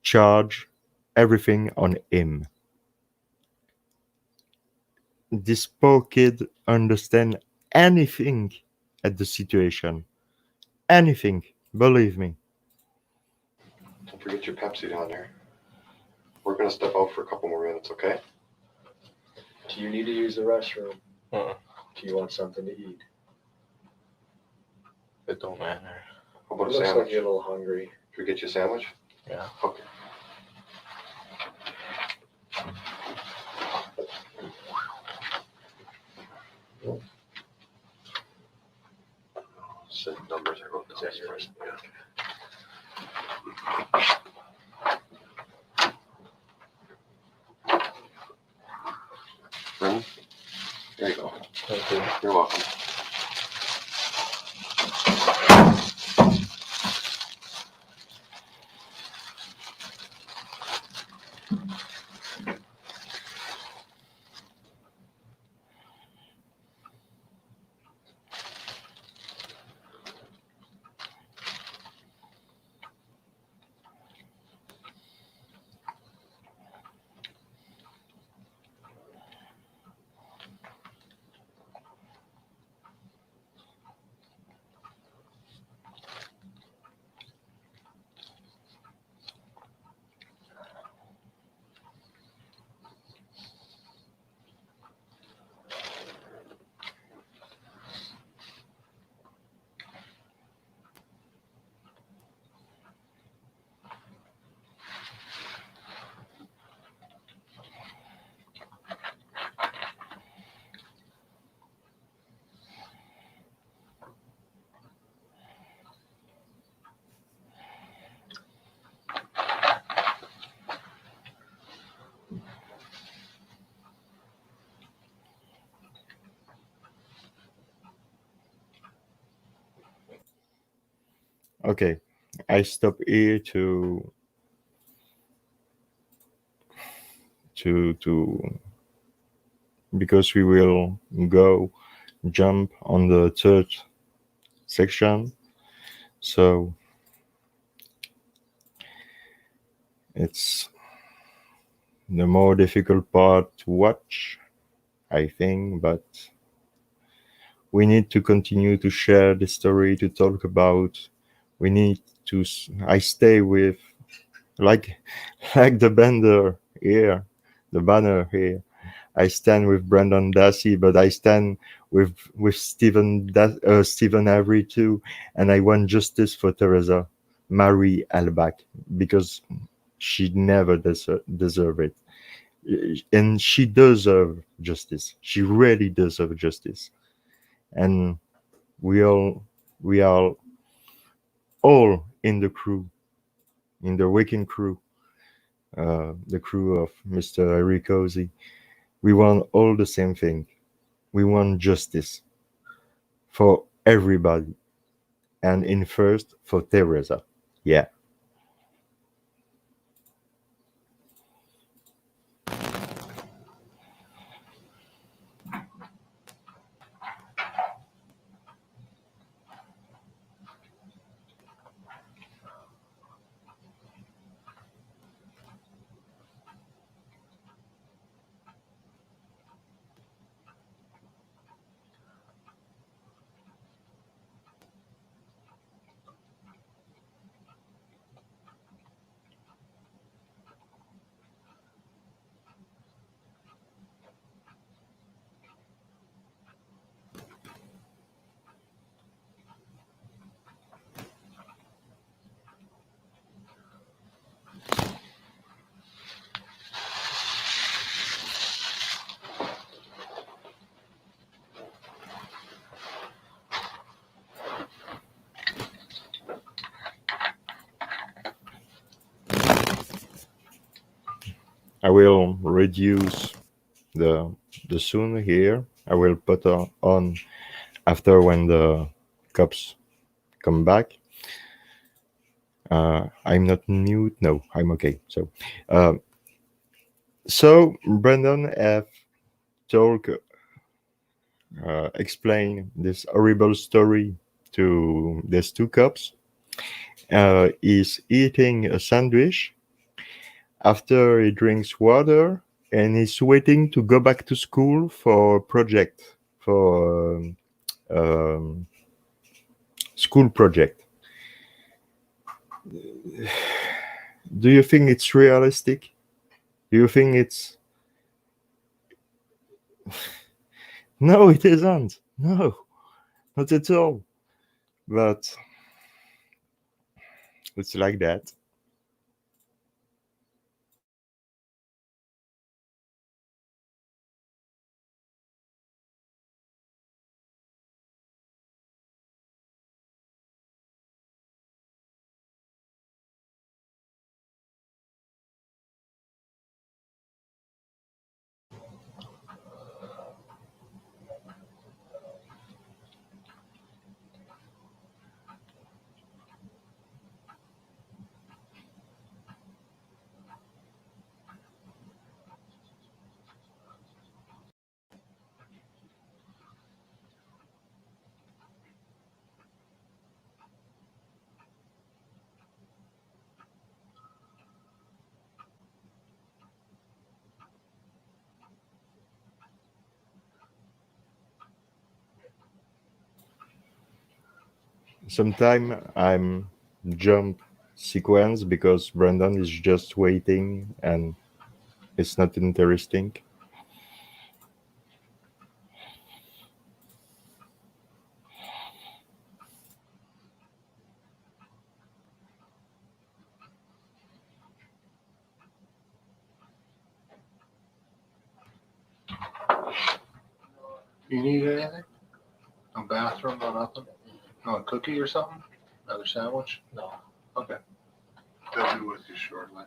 charge everything on him. This poor kid understand anything at the situation. Anything, believe me.
Don't forget your Pepsi down there. We're gonna step out for a couple more minutes, okay?
Do you need to use the restroom?
Uh-uh.
Do you want something to eat?
It don't matter.
How
It
about a
looks
sandwich?
like you're a little hungry.
Should we get you a sandwich?
Yeah.
Okay. Set numbers I wrote down.
Is that yours?
Yeah. Brendan? There you go.
Thank you.
You're welcome.
Okay, I stop here to because we will go jump on the third section. So it's the more difficult part to watch, I think, but we need to continue to share the story, to talk about. We need to. I stay with like the banner here, the banner here. I stand with Brandon Dassey, but I stand with Stephen Avery too, and I want justice for Teresa. marry Albach because she never deserve it. And she deserves justice. She really deserves justice. And we are all in the crew, in the Waking crew, the crew of Mr. Ricosi. We want all the same thing. We want justice for everybody. And in first for Teresa. Yeah. I will reduce the soon here. I will put on after when the cops come back. I'm not mute. No, I'm okay. So Brandon have told, explain this horrible story to these two cops. He's eating a sandwich after he drinks water, and he's waiting to go back to school for a project, for school project. Do you think it's realistic? Do you think it's... No, it isn't. No, not at all. But it's like that. Sometimes I'm jump sequence because Brandon is just waiting and it's not interesting.
You need anything? A bathroom or nothing? No, a cookie or something? Another sandwich?
No.
Okay. They'll be with you shortly.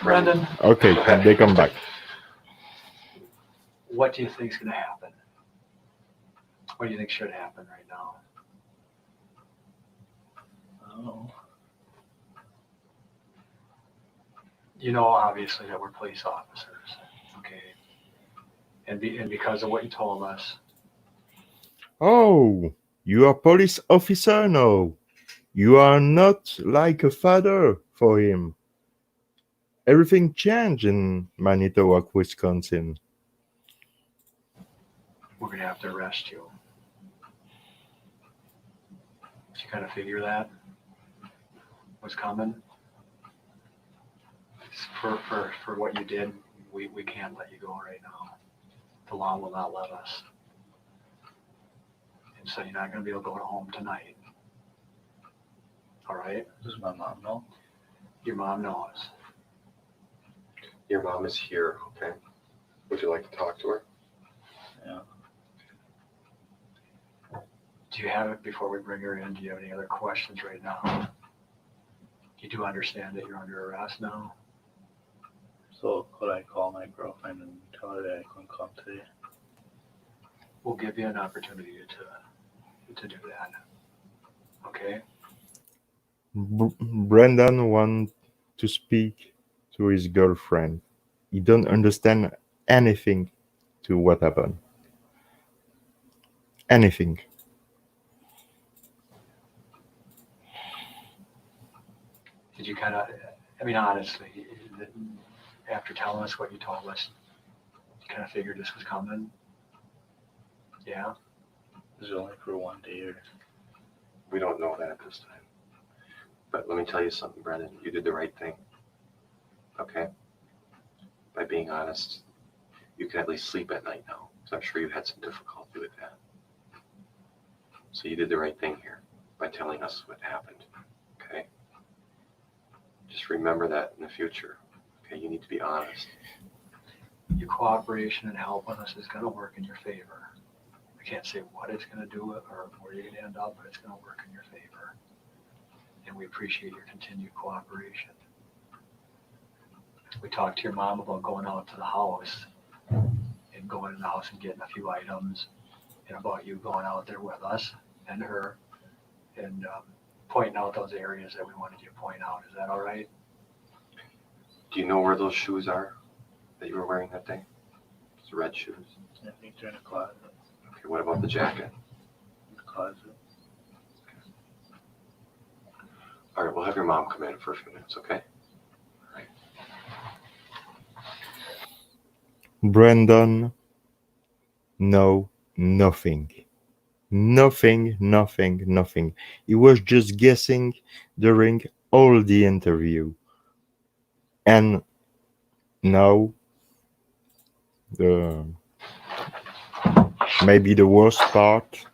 Brendan,
Okay, they come back.
what do you think's gonna happen? What do you think should happen right now?
Oh.
You know, obviously, that we're police officers, okay? And because of what you told us,
Oh, you are police officer now. You are not like a father for him. Everything changed in Manitowoc, Wisconsin.
we're gonna have to arrest you. Did you kind of figure that was coming? For what you did we can't let you go right now. The law will not let us. And so you're not gonna be able to go home tonight. All right?
Does my mom know?
Your mom knows.
Your mom is here, okay? Would you like to talk to her?
Yeah.
Do you have it before we bring her in? Do you have any other questions right now? You do understand that you're under arrest now?
So could I call my girlfriend and tell her that I couldn't come today?
We'll give you an opportunity to do that. Okay?
Brendan wants to speak to his girlfriend. He don't understand anything to what happened. Anything.
Did you kind of, I mean, honestly, after telling us what you told us, you kind of figured this was coming? Yeah?
Is it only for one day or?
We don't know that at this time. But let me tell you something, Brendan. You did the right thing. Okay? By being honest, you can at least sleep at night now. Because I'm sure you had some difficulty with that. So you did the right thing here by telling us what happened. Okay? Just remember that in the future. Okay? You need to be honest.
Your cooperation and helping us is going to work in your favor. I can't say what it's going to do or where you're going to end up, but it's going to work in your favor. And we appreciate your continued cooperation. We talked to your mom about going out to the house and going in the house and getting a few items, and about you going out there with us and her and pointing out those areas that we wanted you to point out. Is that all right?
Do you know where those shoes are that you were wearing that day? Those red shoes.
I think they're in the closet.
Okay, what about the jacket?
In the closet.
All right, we'll have your mom come in for a few minutes, okay?
Brendan know nothing. Nothing. He was just guessing during all the interview. And now, maybe the worst part.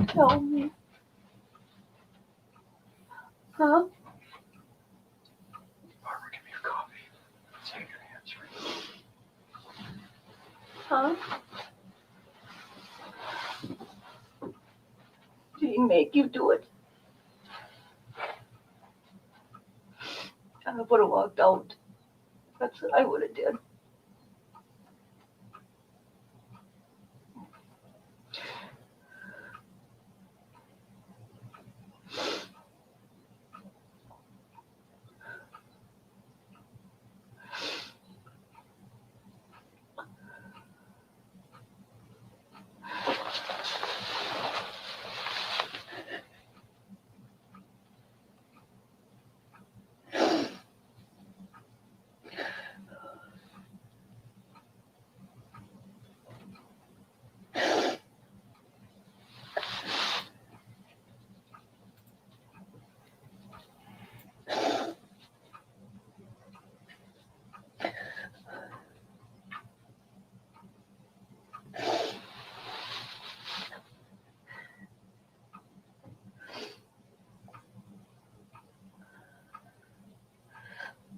Tell me. Huh?
Barbara, give me your coffee. Save your hands right.
Huh? Did he make you do it? I would have walked out. That's what I would have did.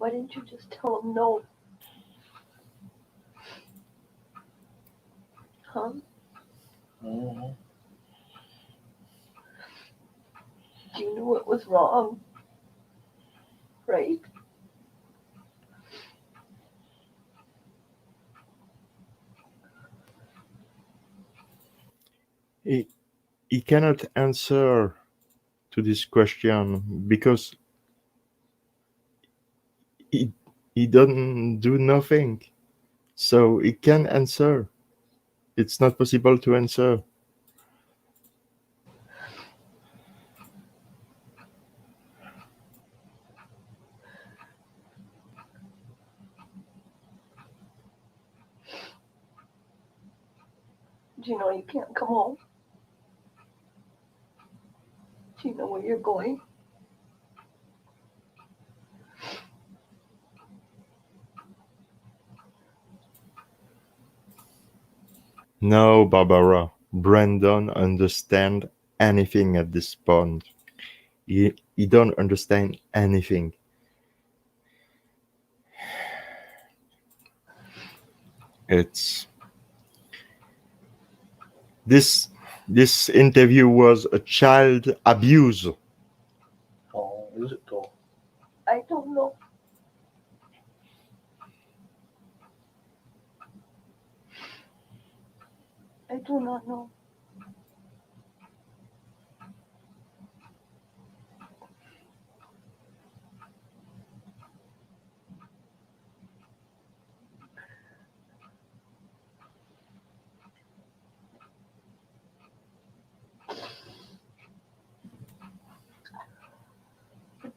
Why didn't you just tell him no? Huh?
Mm-hmm.
You knew it was wrong, right?
He cannot answer to this question because he doesn't do nothing. So he can answer. It's not possible to answer.
Do you know you can't come home? Do you know where you're going?
No, Barbara. Brandon understand anything at this point. He don't understand anything. It's this interview was a child abuse.
Oh, is it though?
I don't know. I do not know.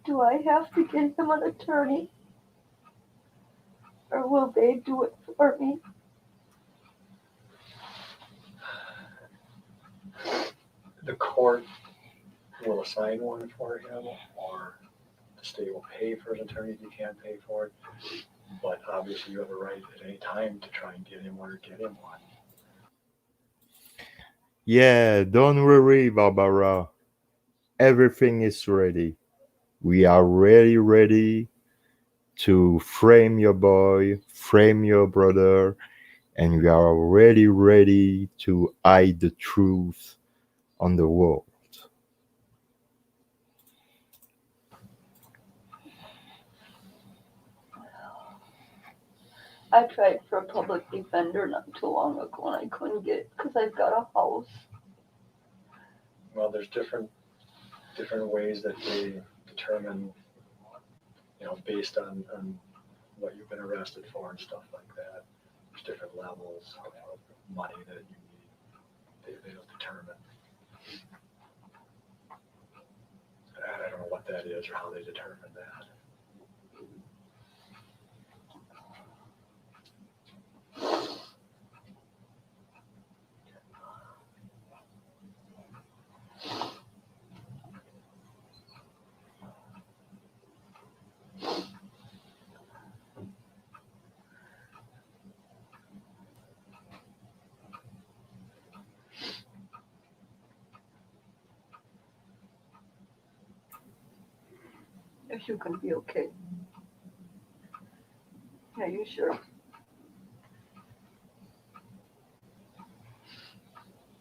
Do I have to get him an attorney? Or will they do it for me?
The court will assign one for him, or the state will pay for his attorney if you can't pay for it. But obviously you have a right at any time to try and get him one or get him one.
Yeah, don't worry, Barbara. Everything is ready. We are really ready to frame your boy, frame your brother, and we are really ready to hide the truth on the world.
I tried for a public defender not too long ago and I couldn't get it because I've got a house.
Well, there's different ways that they determine, based on what you've been arrested for and stuff like that. There's different levels of money that you need. They'll determine. I don't know what that is or how they determine that.
If you can be okay. Are you sure?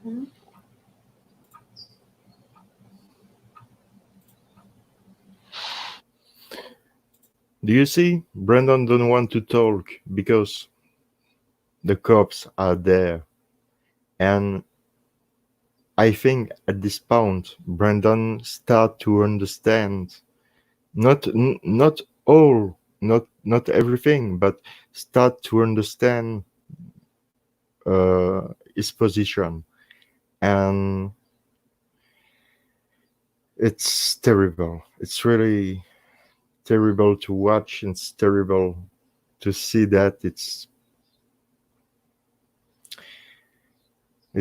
Hmm?
Do you see? Brandon don't want to talk because the cops are there. And I think at this point, Brandon start to understand not all, not everything, but start to understand his position, and it's terrible. It's really terrible to watch. And it's terrible to see that. It's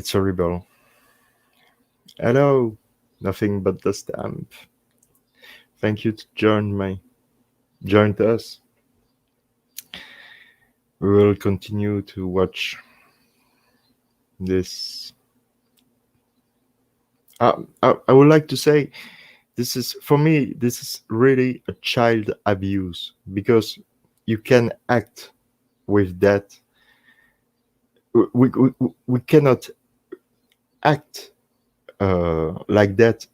horrible. Hello, nothing but the stamp. Thank you to joined us. We will continue to watch this. I would like to say this is for me. This is really a child abuse because you can act with that. We cannot act like that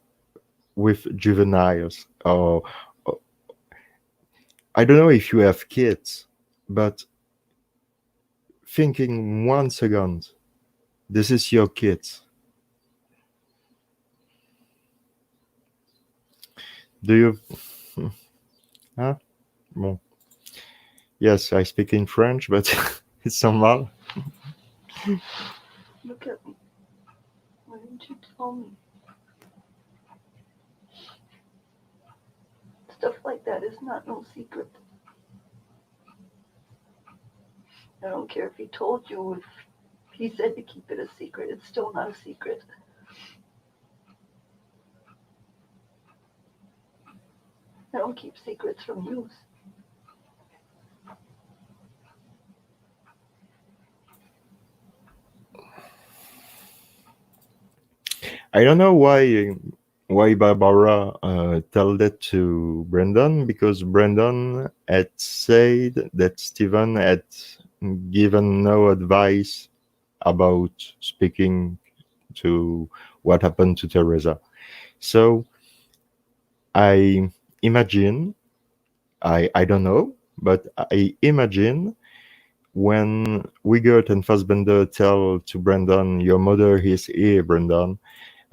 with juveniles. Or I don't know if you have kids, but thinking 1 second, this is your kids. Do you? Huh? Bon. Yes, I speak in French, but it's normal.
Look at me. Why didn't you tell me? Stuff like that is not no secret. I don't care if he told you, if he said to keep it a secret, it's still not a secret. I don't keep secrets from you.
I don't know why Barbara tell that to Brendan, because Brendan had said that Stephen had given no advice about speaking to what happened to Teresa. So I imagine, I don't know, but I imagine when Wigert and Fassbender tell to Brendan, your mother is here, Brendan.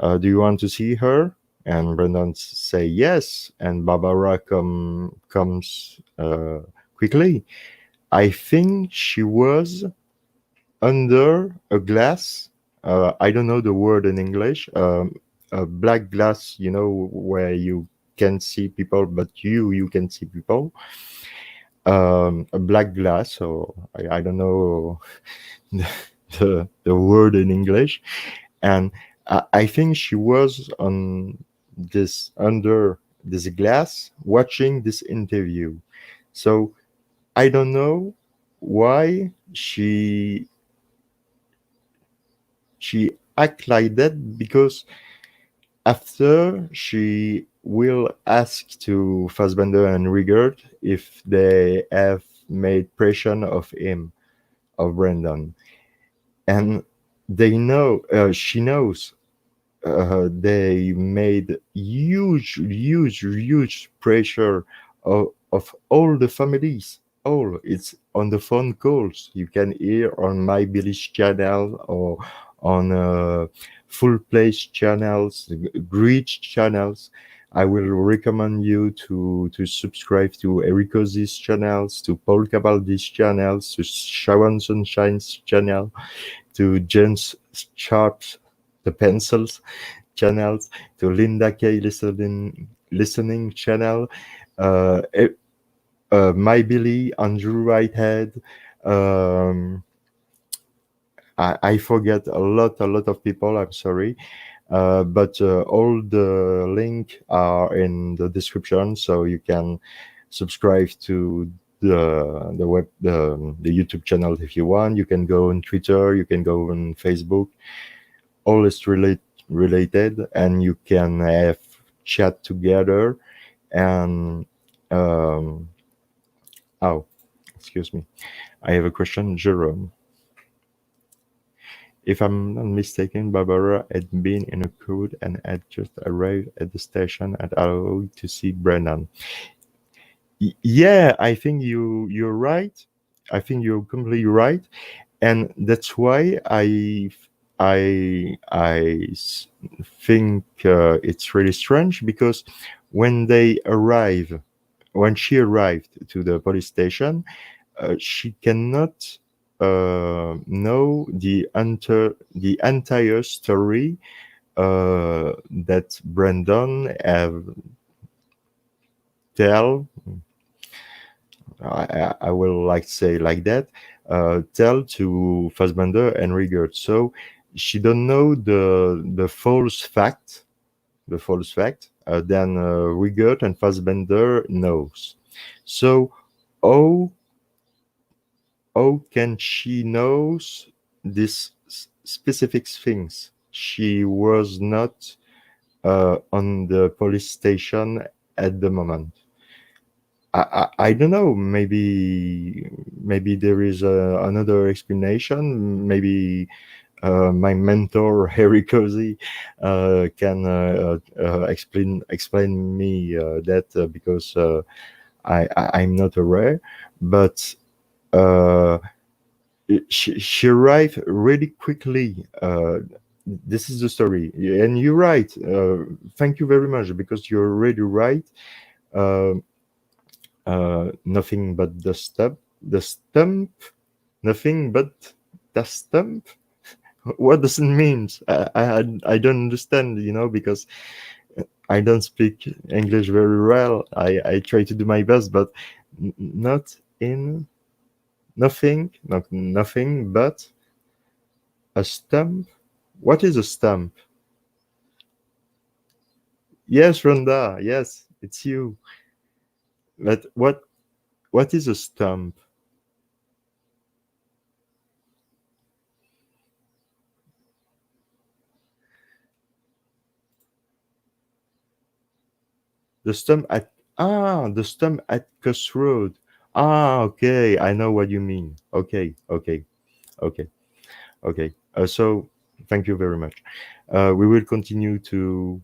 Do you want to see her? And Brendan say yes, and Barbara comes quickly. I think she was under a glass. I don't know the word in English. A black glass, where you can see people, but you can see people. A black glass, or I don't know the word in English, and I think she was under this glass watching this interview. So I don't know why she act like that, because after she will ask to Fassbender and Rigert if they have made pressure of him, of Brendan, and she knows they made huge pressure of all the families. All it's on the phone calls you can hear on My Billy's channel or on Full Place channels, Greech channels. I will recommend you to subscribe to Ericosi's channels, to Paul Cabaldi's channels, to Sharon Sunshine's channel, to James Sharp's The Pencils channels, to Linda Kay listening channel, My Billy, Andrew Whitehead. I forget a lot of people. I'm sorry, but all the link are in the description, so you can subscribe to the YouTube channel if you want. You can go on Twitter, you can go on Facebook. All is related, and you can have chat together. And excuse me, I have a question, Jerome. If I'm not mistaken, Barbara had been in a crowd and had just arrived at the station and allowed to see Brennan. Yeah, I think you're right. I think you're completely right, and that's why I think it's really strange, because when she arrived to the police station, she cannot know the entire story that Brandon have tell. I will like to say like that, tell to Fassbender and Rigert. So she don't know the false fact, then Rigert and Fassbender knows. So how can she knows these specific things? She was not on the police station at the moment. I don't know. Maybe there is another explanation. Maybe my mentor Harry Cozy can explain me that because I'm not aware. But she arrived really quickly. This is the story, and you're right. Thank you very much because you're really right. Nothing but the stump. Nothing but the stump. What does it mean? I don't understand, because I don't speak English very well. I try to do my best, but not in nothing but a stump. What is a stump? Yes, Rhonda. Yes, it's you. But what is a stump? The stump at Cuss Road. Okay, I know what you mean. Okay. So thank you very much. We will continue to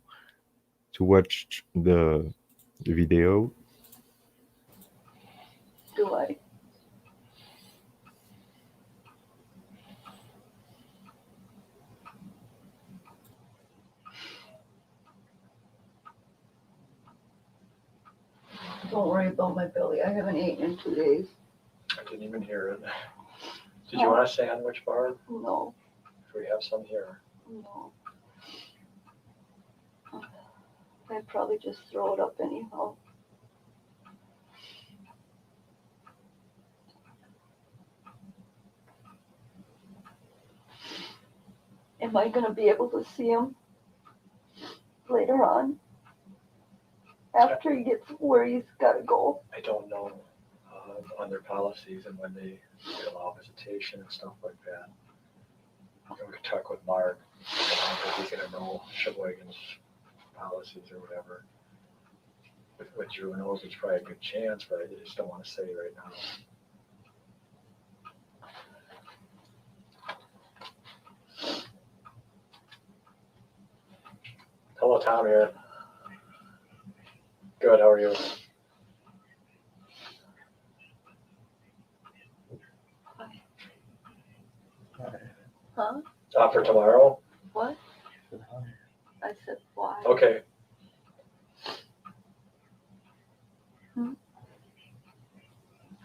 watch the video.
Do I? Don't worry about my belly. I haven't eaten in 2 days.
I didn't even hear it. Did you want a sandwich, Barb?
No,
Do we have some here?
no. I'd probably just throw it up anyhow. Am I gonna be able to see him later on? After he gets where he's gotta go?
I don't know on their policies and when they allow visitation and stuff like that. And we could talk with Mark. If he's gonna know Sheboygan's policies or whatever. With juveniles, it's probably a good chance, but I just don't want to say right now. Hello, Tom here. Good, how are you?
Huh?
For tomorrow?
What? I said, why?
Okay.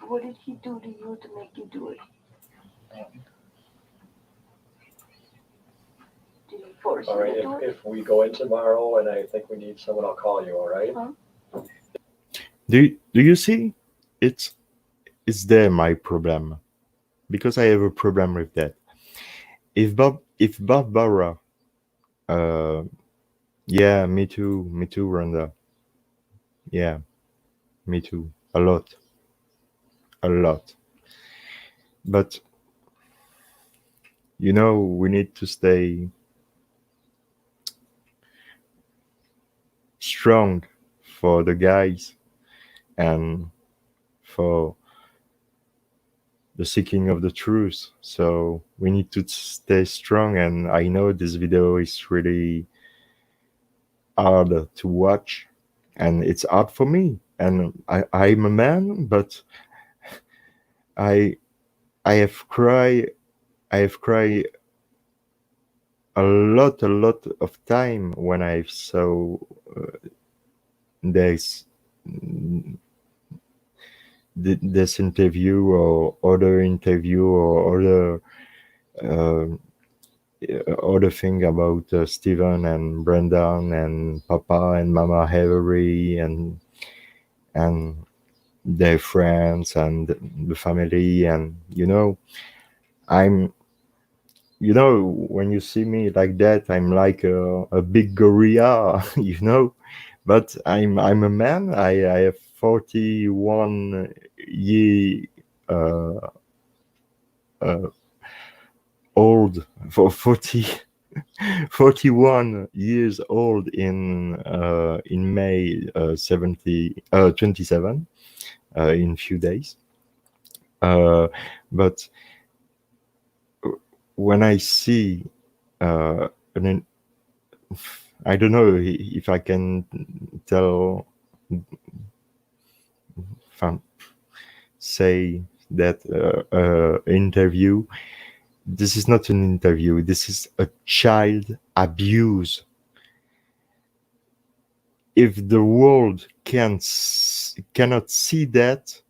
What did he do to you to make you do it? Did he force
All
you
right,
to do it?
if we go in tomorrow and I think we need someone, I'll call you, all right?
Huh?
Do you see? It's there my problem, because I have a problem with that. If Barbara, yeah, me too, Rhonda. Yeah, me too, a lot. But we need to stay strong for the guys and for the seeking of the truth. So we need to stay strong. And I know this video is really hard to watch, and it's hard for me. And I'm a man, but I have cried a lot of time when I saw this interview or other interview or other thing about Stephen and Brendan and Papa and Mama Avery and their friends and the family. And I'm when you see me like that, I'm like a big gorilla. But I'm a man. I have 41 year old for 40 41 years old in May 27 in few days. But when I see I don't know if I can tell, say that interview. This is not an interview. This is a child abuse. If the world cannot see that,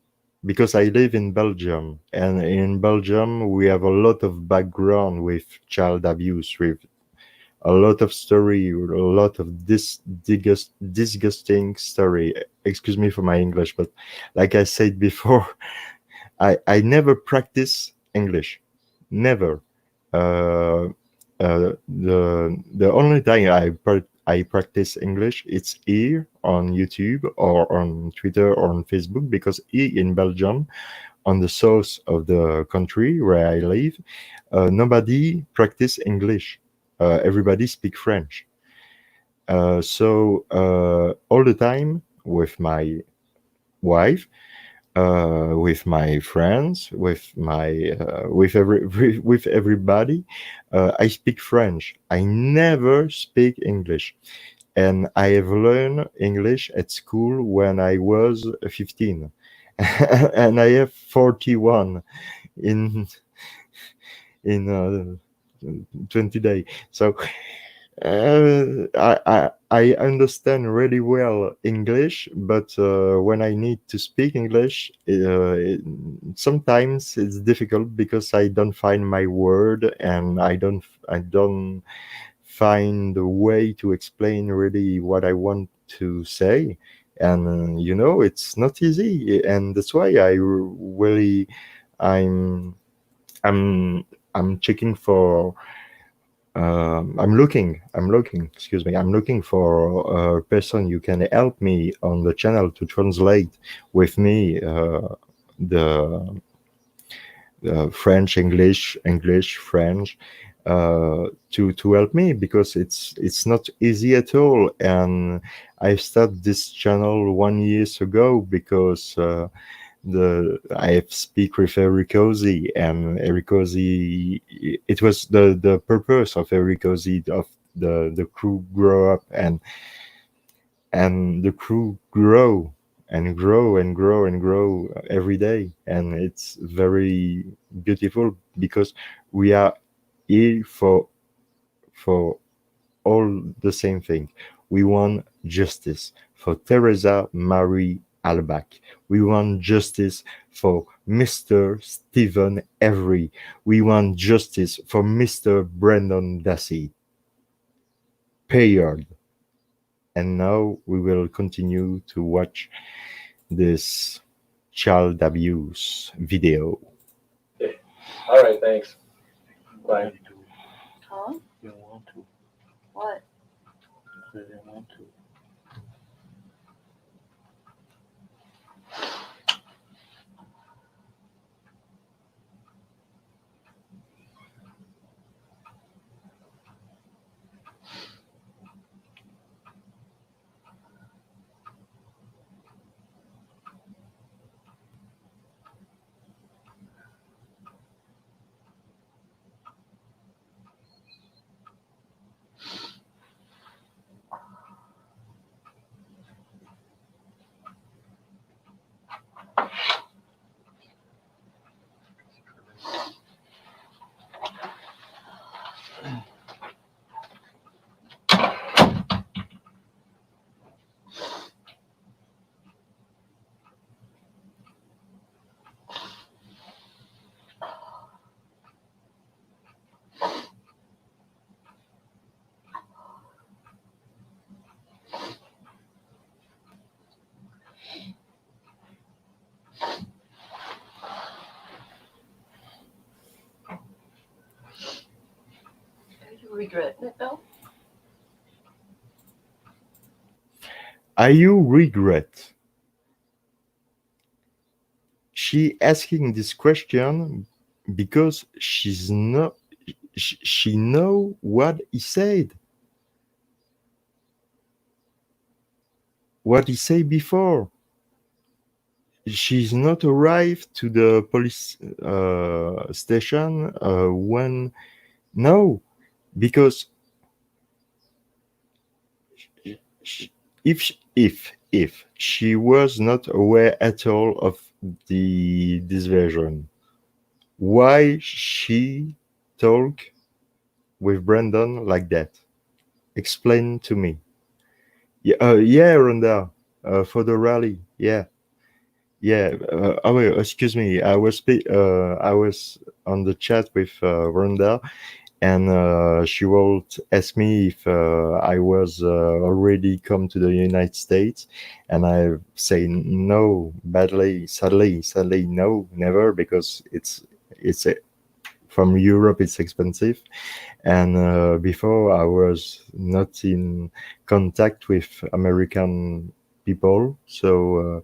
because I live in Belgium, and in Belgium we have a lot of background with child abuse, with a lot of story, a lot of disgusting story. Excuse me for my English, but like I said before, I never practice English, never. The only time I practice English, it's here on YouTube or on Twitter or on Facebook, because here in Belgium, on the south of the country where I live, nobody practice English. Everybody speak French. So all the time with my wife, with my friends, with my with everybody, I speak French. I never speak English, and I have learned English at school when I was 15, and I have 41 in 20 days. So I understand really well English, but when I need to speak English, sometimes it's difficult because I don't find my word, and I don't find a way to explain really what I want to say. And it's not easy, and that's why I'm I'm checking for I'm looking for a person who can help me on the channel to translate with me the French, English, French, to help me, because it's not easy at all. And I started this channel 1 year ago because I speak with Eric Cozy, and Eric Cozy, it was the purpose of Eric Cozy, of the crew grow up, and the crew grow and grow and grow and grow every day, and it's very beautiful because we are here for all the same thing. We want justice for Teresa Marie Albach. We want justice for Mr. Stephen Avery. We want justice for Mr. Brandon Dassey. Period. And now we will continue to watch this child abuse video.
All right, thanks. Bye.
Huh?
You don't want to.
What?
You don't want to.
Are you regretting it now?
Are you regret? She asking this question because she's she know what he said. What he said before. She's not arrived to the police station when no, because if she was not aware at all of this version, why she talk with Brandon like that? Explain to me. Yeah, Rhonda, for the rally, yeah. Oh, wait, excuse me. I was on the chat with Rhonda, and she will ask me if I was already come to the United States, and I say no, sadly, no, never, because it's from Europe, it's expensive, and before I was not in contact with American people, so.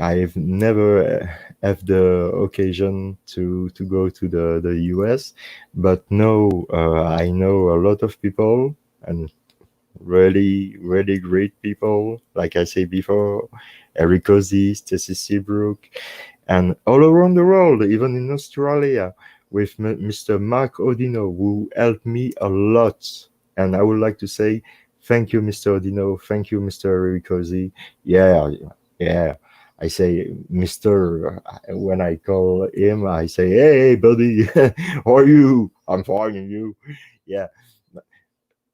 I've never have the occasion to go to the US, but no, I know a lot of people and really great people. Like I said before, Eric Ozzy, Stacy Seabrook, and all around the world, even in Australia, with Mr. Mark Odino, who helped me a lot. And I would like to say thank you, Mr. Odino. Thank you, Mr. Eric Ozzy. Yeah. I say, Mr. When I call him, I say, hey, buddy, how are you? I'm fine, and you? Yeah.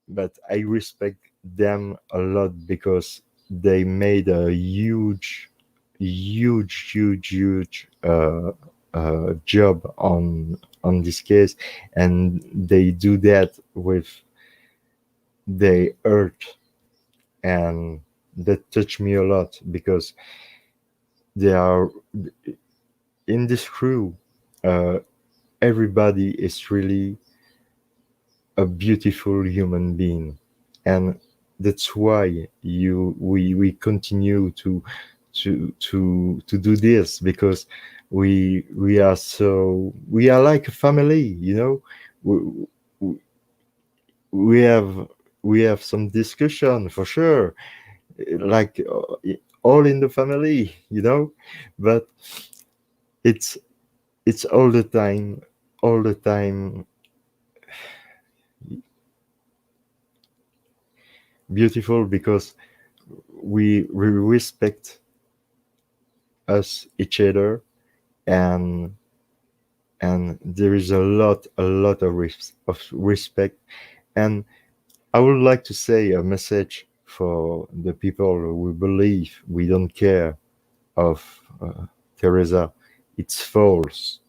But I respect them a lot because they made a huge job on this case, and they do that with their heart, and that touched me a lot because they are in this crew. Everybody is really a beautiful human being, and that's why we continue to do this, because we are like a family, we, we have some discussion for sure, like all in the family, but it's all the time beautiful, because we respect us each other, and there is a lot of respect. And I would like to say a message for the people who believe we don't care of Teresa. It's false.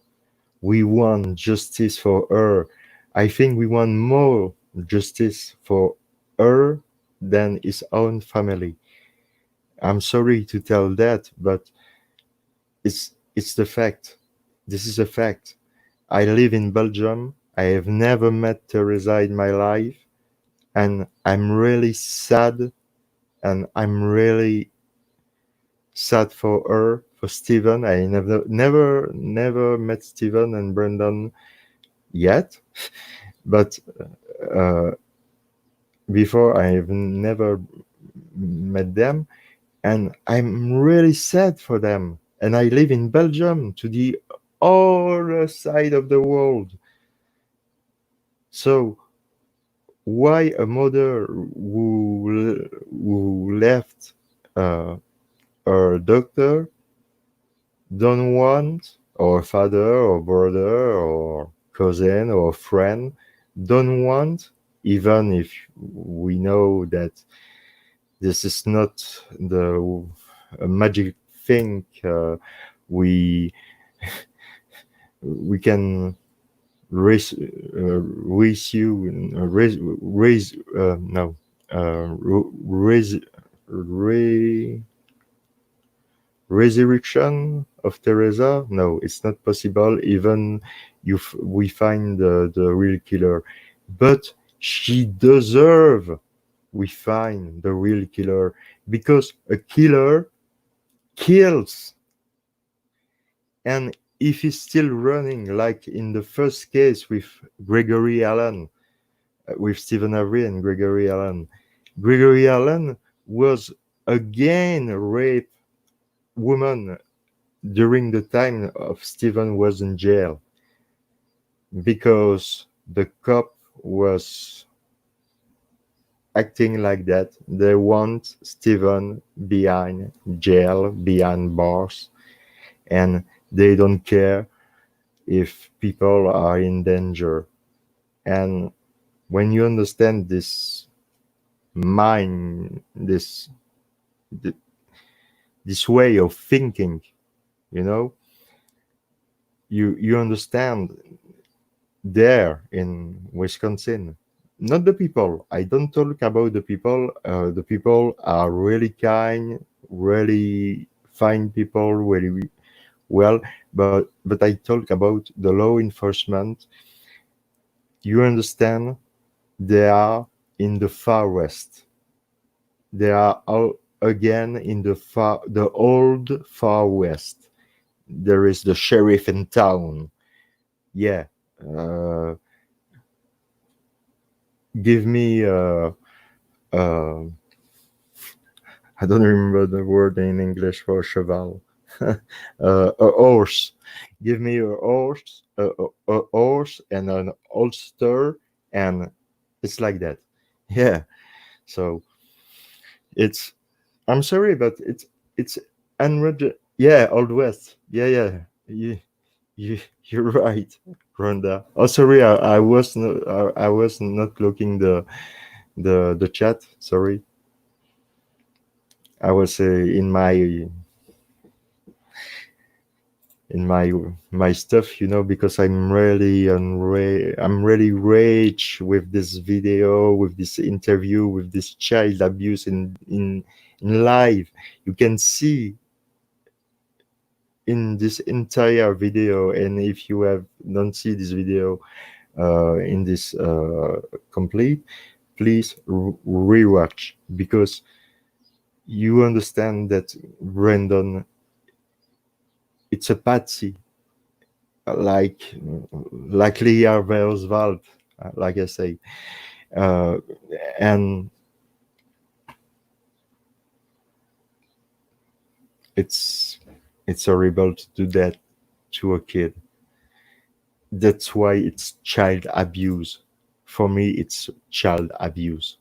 We want justice for her. I think we want more justice for her than his own family. I'm sorry to tell that, but it's the fact. This is a fact. I live in Belgium. I have never met Teresa in my life, and I'm really sad, and I'm really sad for her, for Stephen. I never met Stephen and Brendan yet, but before I have never met them, and I'm really sad for them. And I live in Belgium, to the other side of the world. So why a mother who left her doctor don't want, or father or brother or cousin or friend don't want, even if we know that this is not the magic thing, we can raise you raise no raise resurrection of Teresa. No, it's not possible. Even if we find the real killer, but she deserve we find the real killer, because a killer kills, and if he's still running, like in the first case with Gregory Allen, with Stephen Avery and Gregory Allen. Gregory Allen was again raped woman during the time of Stephen was in jail because the cop was acting like that. They want Stephen behind jail, behind bars, and they don't care if people are in danger. And when you understand this mind, this way of thinking, you know, you understand there in Wisconsin. Not the people. I don't talk about the people. The people are really kind, really fine people, really well. But I talk about the law enforcement. You understand? They are in the far west. They are all again in the old far west. There is the sheriff in town. Yeah. Uh, give me uh, I don't remember the word in English for cheval. A horse. Give me a horse and an holster, and it's like that. Yeah. So it's. I'm sorry, but it's unreg. Yeah, Old West. Yeah. You're right, Rhonda. Oh, sorry, I was not looking the chat. Sorry, I was in my stuff, because I'm really rage with this video, with this interview, with this child abuse in live. You can see in this entire video, and if you have don't see this video in this complete, please rewatch, because you understand that Brandon, it's a patsy, like Lee Harvey Oswald, like I say, and it's horrible to do that to a kid. That's why it's child abuse. For me, it's child abuse.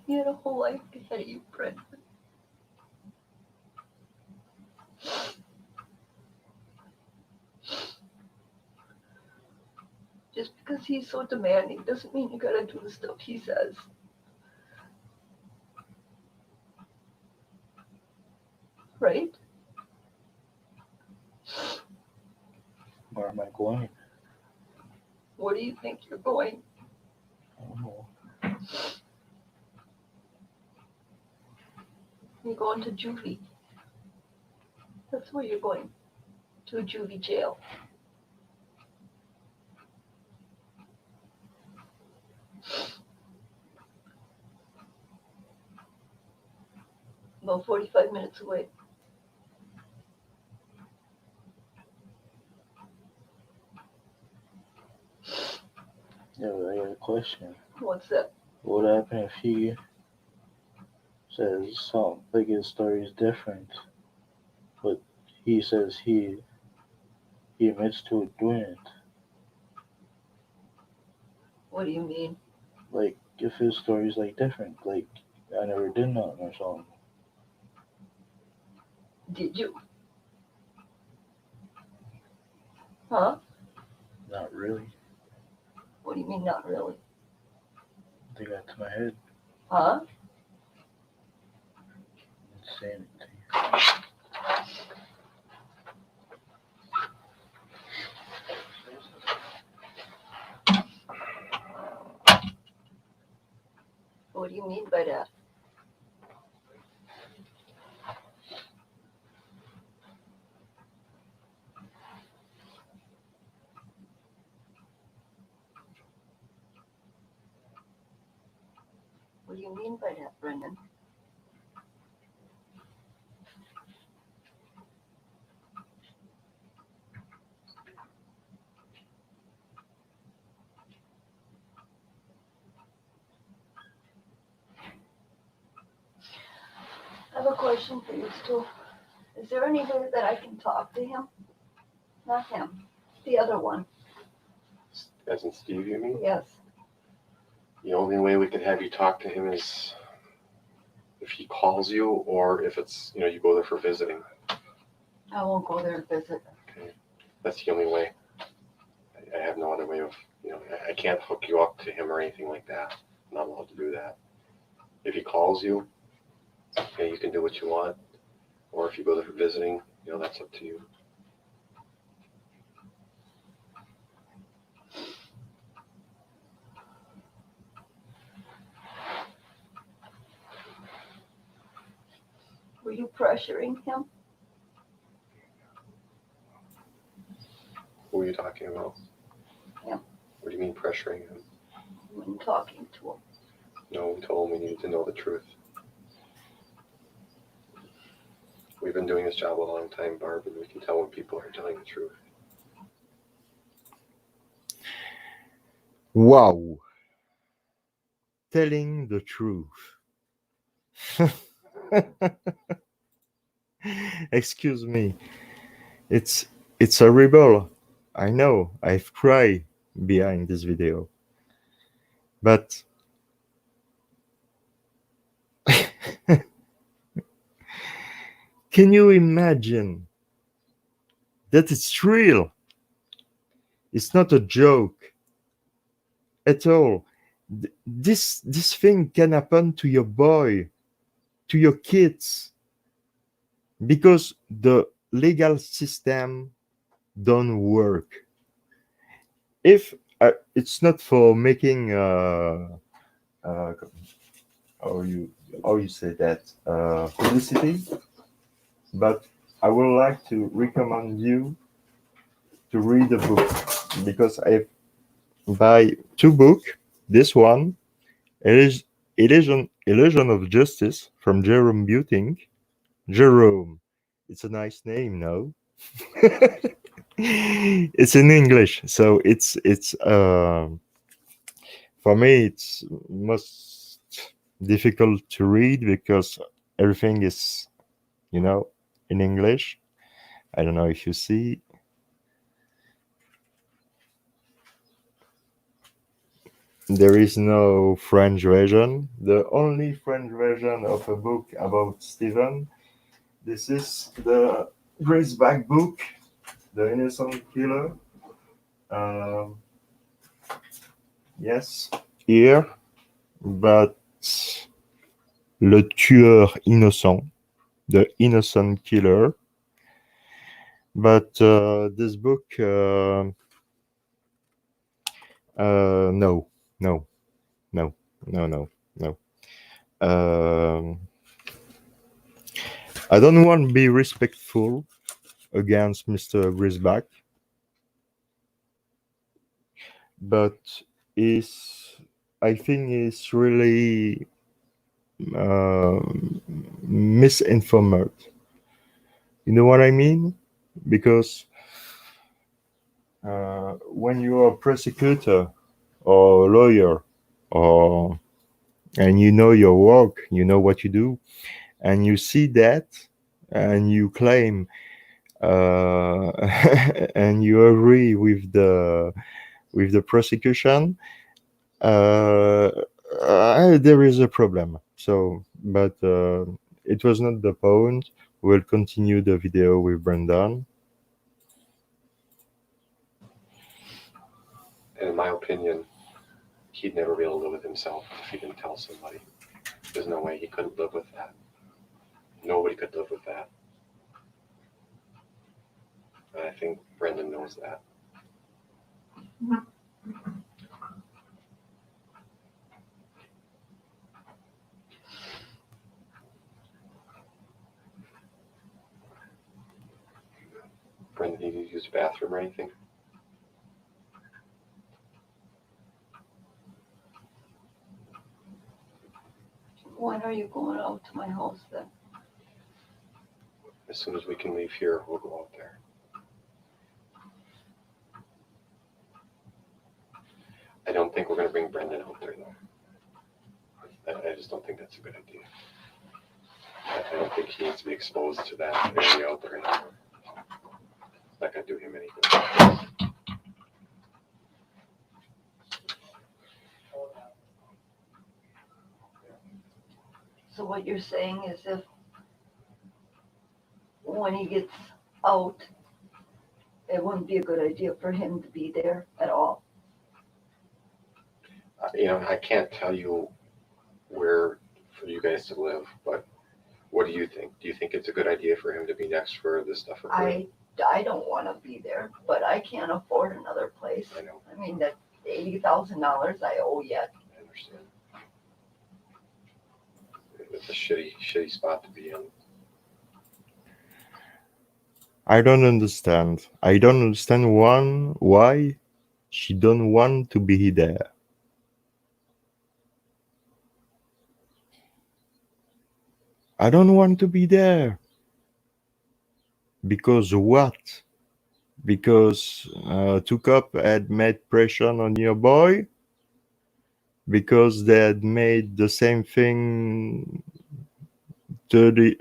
You had a whole life ahead of you, Brent. Just because he's so demanding doesn't mean you gotta do the stuff he says. Right?
Where am I going?
Where do you think you're going?
I don't know.
You're going to juvie. That's where you're going. To a juvie jail. About 45 minutes away.
Yeah, but I got a question.
What's that?
What happened if he says something like his story is different, but he says he admits to doing it?
What do you mean?
Like if his story's like different, like I never did nothing or something.
Did you? Huh?
Not really.
What do you mean, not really?
They got to my head.
Huh?
Didn't say anything.
What do you mean by that? What do you mean by that, Brendan? have a question for you, Stu. Is there any way that I can talk to him? Not him, the other one.
As in Steve, you mean?
Yes.
The only way we could have you talk to him is if he calls you, or if it's, you go there for visiting.
I won't go there to visit.
Okay. That's the only way. I have no other way of, I can't hook you up to him or anything like that. I'm not allowed to do that. If he calls you, okay, you can do what you want. Or if you go there for visiting, that's up to you.
Were you pressuring him?
Who are you talking about?
Him.
What do you mean pressuring him?
When talking to him?
No, we told him we needed to know the truth. We've been doing this job a long time, Barb, and we can tell when people are telling the truth.
Wow. Telling the truth. Excuse me. It's horrible. I know. I've cried behind this video. But can you imagine that it's real? It's not a joke at all. This thing can happen to your boy, to your kids, because the legal system don't work. If it's not for making how you say that, publicity, but I would like to recommend you to read a book, because I buy 2 books. This one is Illusion of Justice from Jerome Buting. Jerome, it's a nice name, no? It's in English, so it's for me it's most difficult to read because everything is in English. I don't know if you see. There is no French version. The only French version of a book about Stephen, this is the Graceback book, The Innocent Killer. Yes, here, but Le Tueur Innocent, The Innocent Killer. But this book, no. I don't want to be respectful against Mr. Grisback, but I think he's really misinformed. You know what I mean? Because when you are a prosecutor or a lawyer, and you know your work, you know what you do, and you see that, and you claim, and you agree with the prosecution, there is a problem. So, but it was not the point. We'll continue the video with Brendan.
And in my opinion, he'd never be able to live with himself if he didn't tell somebody. There's no way he couldn't live with that. Nobody could live with that. And I think Brendan knows that. Brendan, need you to use the bathroom or anything?
When are you going out to my house then?
As soon as we can leave here, we'll go out there. I don't think we're going to bring Brendan out there, though. I just don't think that's a good idea. I don't think he needs to be exposed to that area out there. It's not gonna do him any good.
So what you're saying is if when he gets out, it wouldn't be a good idea for him to be there at all.
You know, I can't tell you where for you guys to live, but what do you think? Do you think it's a good idea for him to be next for this stuff?
I don't want to be there, but I can't afford another place.
I know.
I mean, that $80,000 I owe yet.
I understand. It's a shitty spot to be in.
I don't understand. I don't understand why she don't want to be there. I don't want to be there. Because what? Because Tucop had made pressure on your boy? Because they had made the same thing 20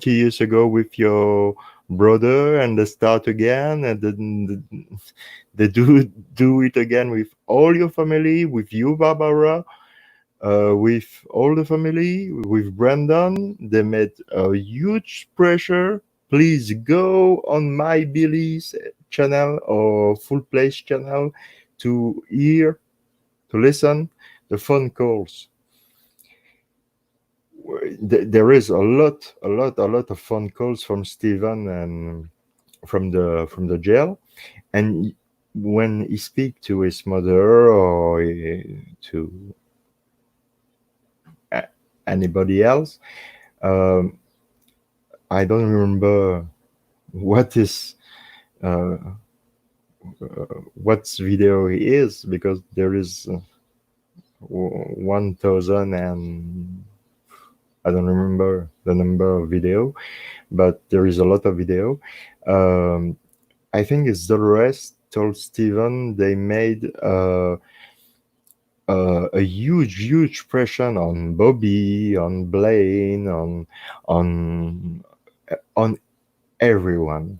years ago with your brother, and they start again, and then they do it again with all your family, with you, Barbara, with all the family, with Brandon. They made a huge pressure. Please go on my Billy's channel or Full Place channel to hear, to listen the phone calls. There is a lot of phone calls from Stephen and from the jail, and when he speak to his mother or to anybody else, I don't remember what is what's video he is, because there is 1,000 and I don't remember the number of video, but there is a lot of video. I think it's Dolores told Steven they made a huge pressure on Bobby, on Blaine, on everyone.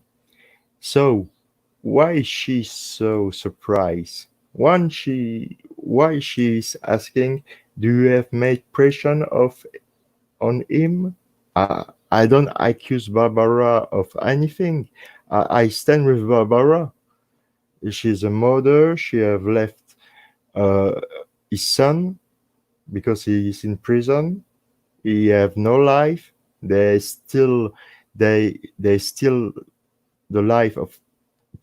So why is she so surprised? Why she's asking, do you have made pressure on him? I don't accuse Barbara of anything. I stand with Barbara. She's a mother. She have left his son because he is in prison. He have no life. They still the life of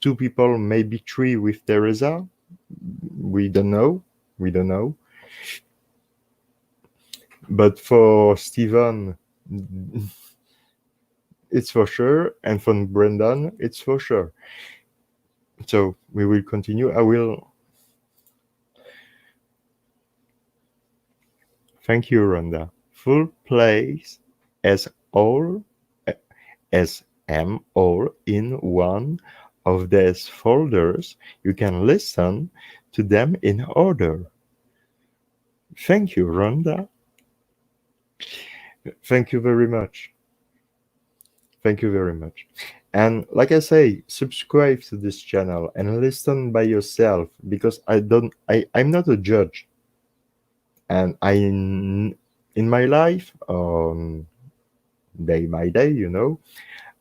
two people, maybe three with Teresa. We don't know. But for Stephen, it's for sure, and for Brendan, it's for sure. So we will continue. I will. Thank you, Rhonda. Full Place as all in one of these folders. You can listen to them in order. Thank you, Rhonda. Thank you very much. And like I say, subscribe to this channel and listen by yourself, because I'm not a judge. And in my life, day by day,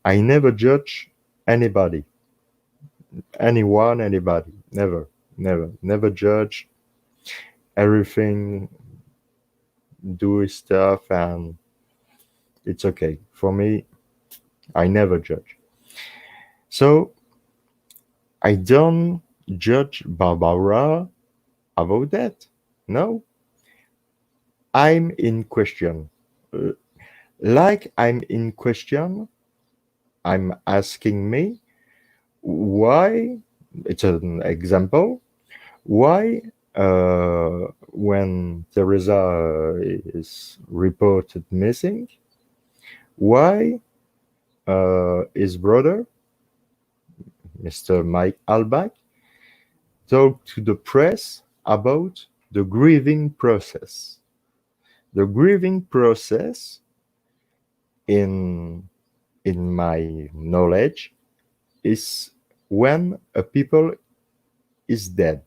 I never judge anybody. Anybody. Never judge. Everything, do stuff, and it's okay. For me, I never judge. So I don't judge Barbara about that. No. I'm in question. Like I'm in question, I'm asking me why, it's an example, why when Teresa is reported missing, why his brother, Mr. Mike Albach, talked to the press about the grieving process. The grieving process in my knowledge is when a people is dead.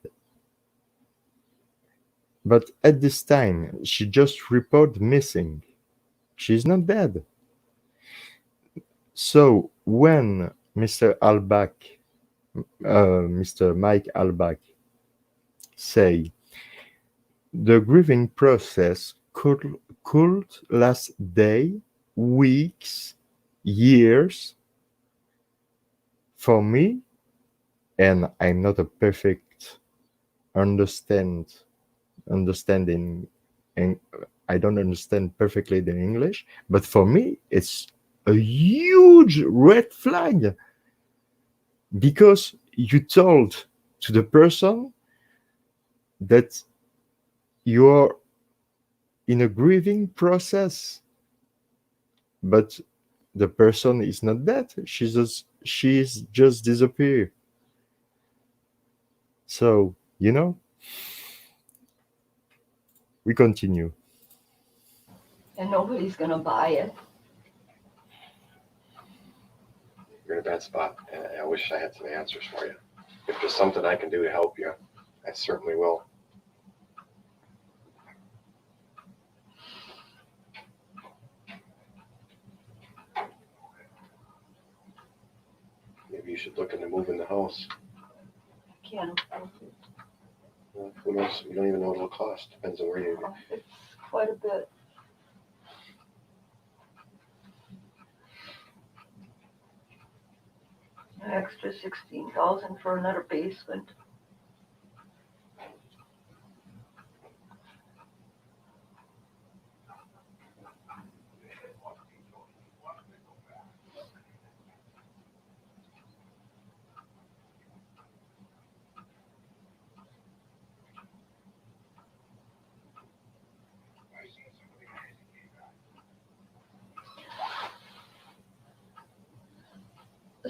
But at this time, she just reported missing. She's not dead. So when Mr. Albach, Mr. Mike Albach, say the grieving process could last day, weeks, years. For me, and I'm not a perfect understanding, and I don't understand perfectly the English, but for me, it's a huge red flag because you told to the person that you're in a grieving process, but the person is not dead. She's just disappeared. So, we continue.
And nobody's gonna buy it.
You're in a bad spot, and I wish I had some answers for you. If there's something I can do to help you, I certainly will. Maybe you should look into moving the house.
Can't afford it.
Well, who knows? You don't even know what it'll cost. Depends on where you.
It's quite a bit. An extra 16,000 for another basement.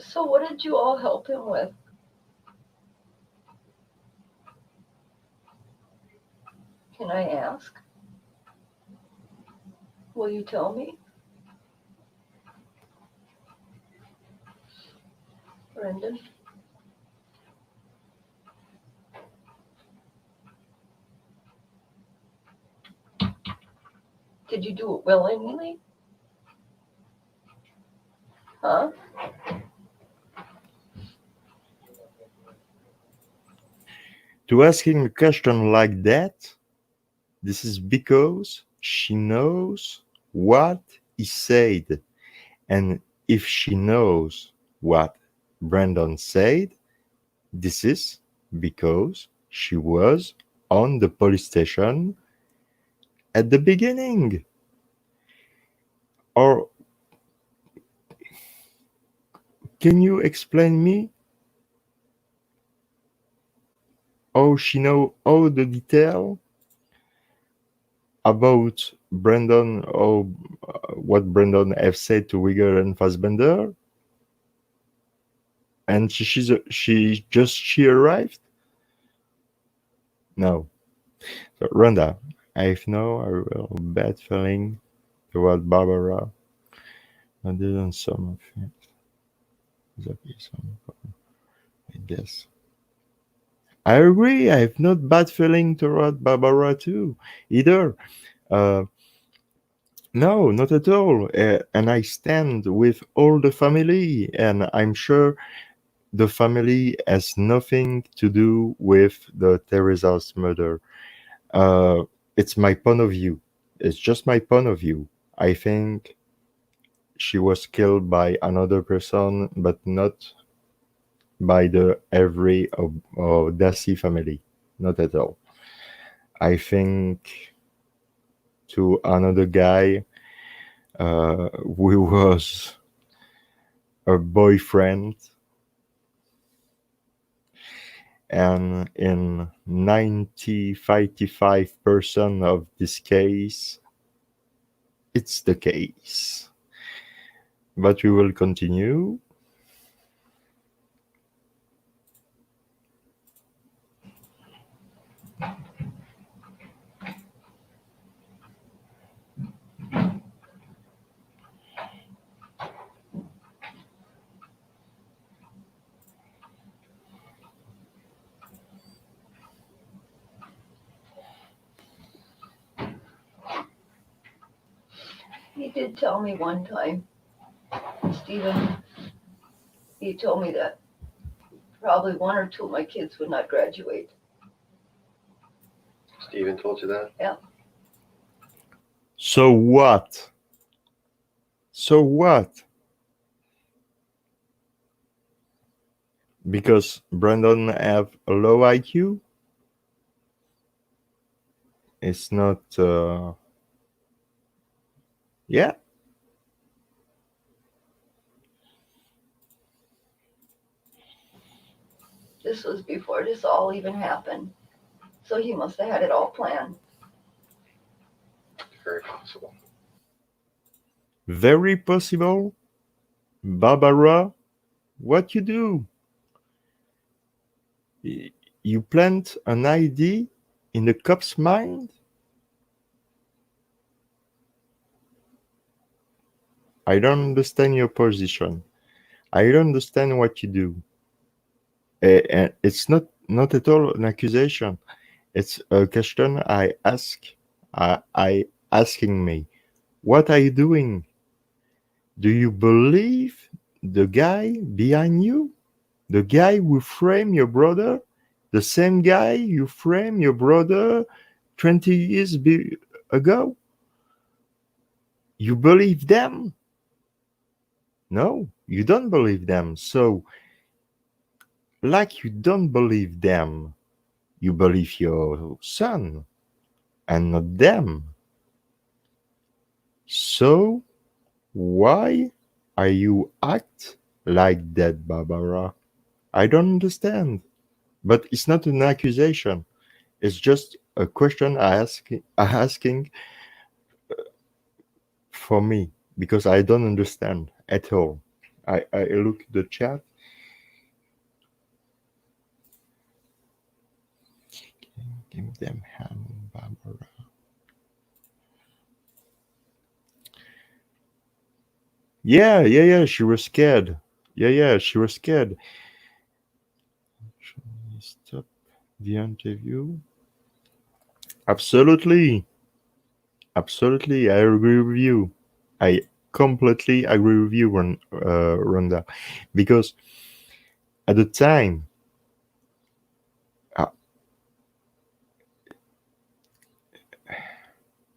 So what did you all help him with? Can I ask? Will you tell me? Brendan? Did you do it willingly? Huh?
To asking a question like that, this is because she knows what he said. And if she knows what Brandon said, this is because she was on the police station at the beginning. Or can you explain me how she know all the detail about Brandon or what Brandon have said to Wigger and Fassbender? And she arrived? No. So, Rhonda, I have no real bad feeling toward Barbara. I didn't some of it. Exactly, I guess. I agree. I have not bad feeling toward Barbara too, either. No, not at all. And I stand with all the family, and I'm sure the family has nothing to do with the Teresa's murder. It's my point of view. It's just my point of view. I think she was killed by another person, but not by the Avery or Dassey family. Not at all. I think to another guy who was a boyfriend, and in 95% of this case, it's the case. But we will continue.
He did tell me one time, Stephen, he told me that probably one or two of my kids would not graduate.
Steven told you that?
So what? So what? Because Brandon have a low IQ? It's not. Yeah.
This was before this all even happened. So he must have had it all planned.
Very possible.
Very possible. Barbara, what you do? You plant an idea in the cop's mind? I don't understand your position. I don't understand what you do. And it's not at all an accusation. It's a question I ask. I asking me, what are you doing? Do you believe the guy behind you? The guy who framed your brother? The same guy you framed your brother 20 years ago? You believe them? No, you don't believe them. So, like you don't believe them, you believe your son and not them. So, why are you act like that, Barbara? I don't understand. But it's not an accusation. It's just a question asking for me because I don't understand at all. I look at the chat. Give them hand, Barbara. Yeah. She was scared. Yeah. She was scared. Should we stop the interview? Absolutely. I agree with you. I completely agree with you, Rhonda, because at the time,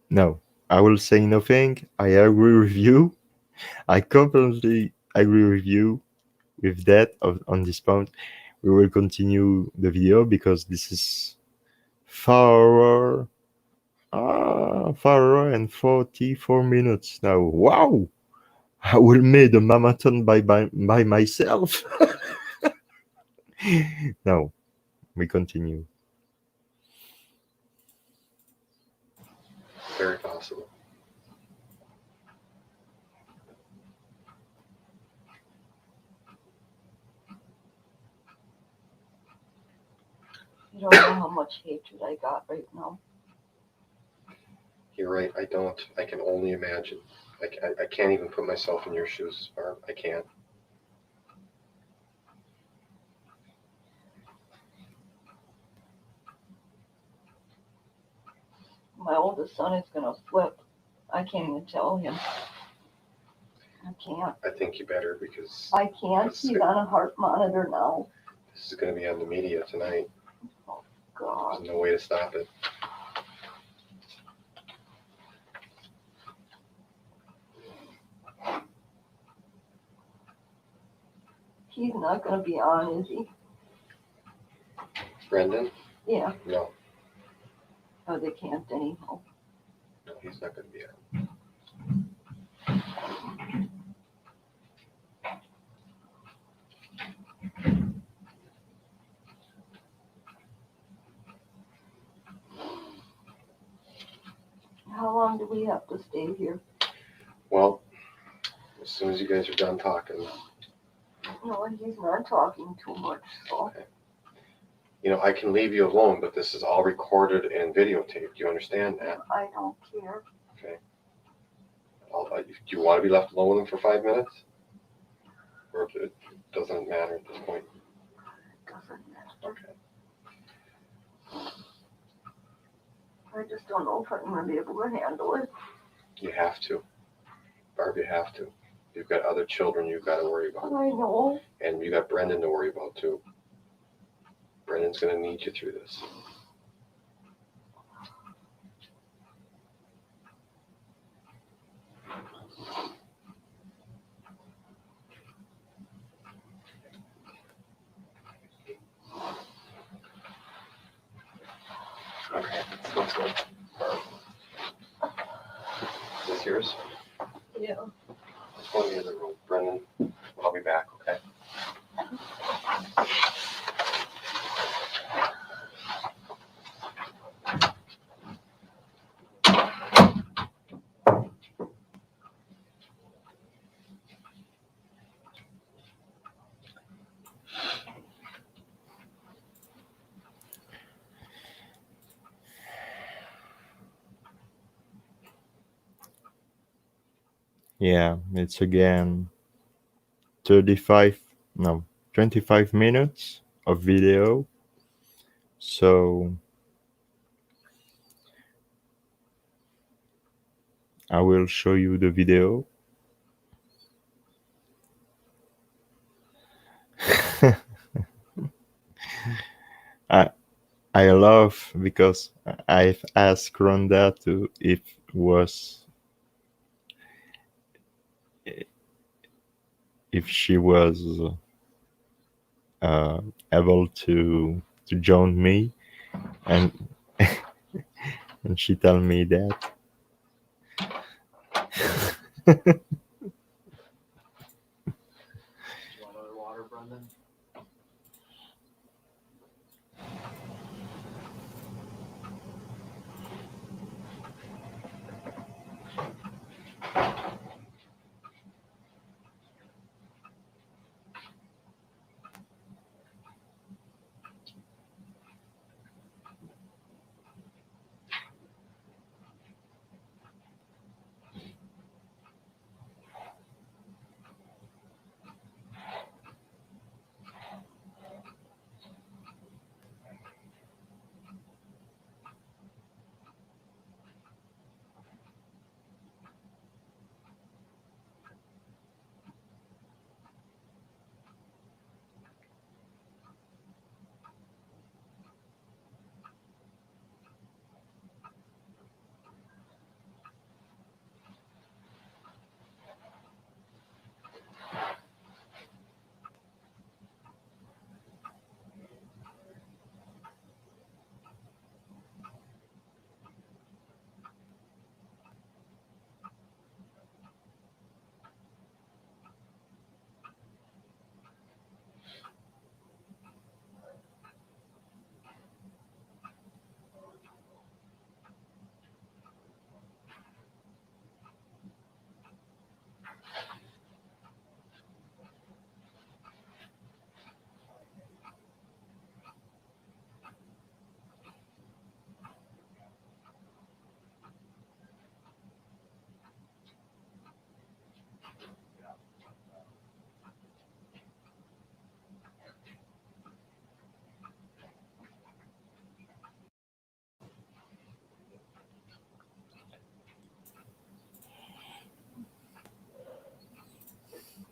no, I will say nothing. I agree with you. I completely agree with you with that on this point. We will continue the video because this is far and 44 minutes now. Wow! I will make a marathon by myself. No, we continue.
Very possible.
You don't know how much hatred I got right now.
You're right. I don't. I can only imagine. I can't even put myself in your shoes, Barb. I can't.
My oldest son is gonna flip. I can't even tell him. I can't.
I think you better because
I can't. He's on a heart monitor now.
this is going to be on the media tonight.
God.
There's no way to stop it.
He's not gonna be on, is he?
Brendan?
Yeah.
No.
Oh, they can't anyhow.
No, he's not going to be on.
How long do we have to stay here?
Well, as soon as you guys are done talking,
No, he's not talking too much, so.
okay. You know, I can leave you alone, but this is all recorded and videotaped. You understand that?
I don't care.
Okay. Do you want to be left alone with him for 5 minutes? Or it doesn't matter at this point?
It doesn't matter.
Okay.
I just don't know if I'm gonna be able to handle it.
You have to. Barb, you have to. You've got other children you've got to worry about.
I know.
And you got Brendan to worry about too. Brendan's going to need you through this. Okay, let's go. Barb. Is this yours?
Yeah.
Let's go in the other room. Brendan, I'll be back, okay?
Yeah, it's again 25 minutes of video. So I will show you the video. I love because I've asked Rhonda to if she was able to join me, and and she told me that.
You want other water, Brendan?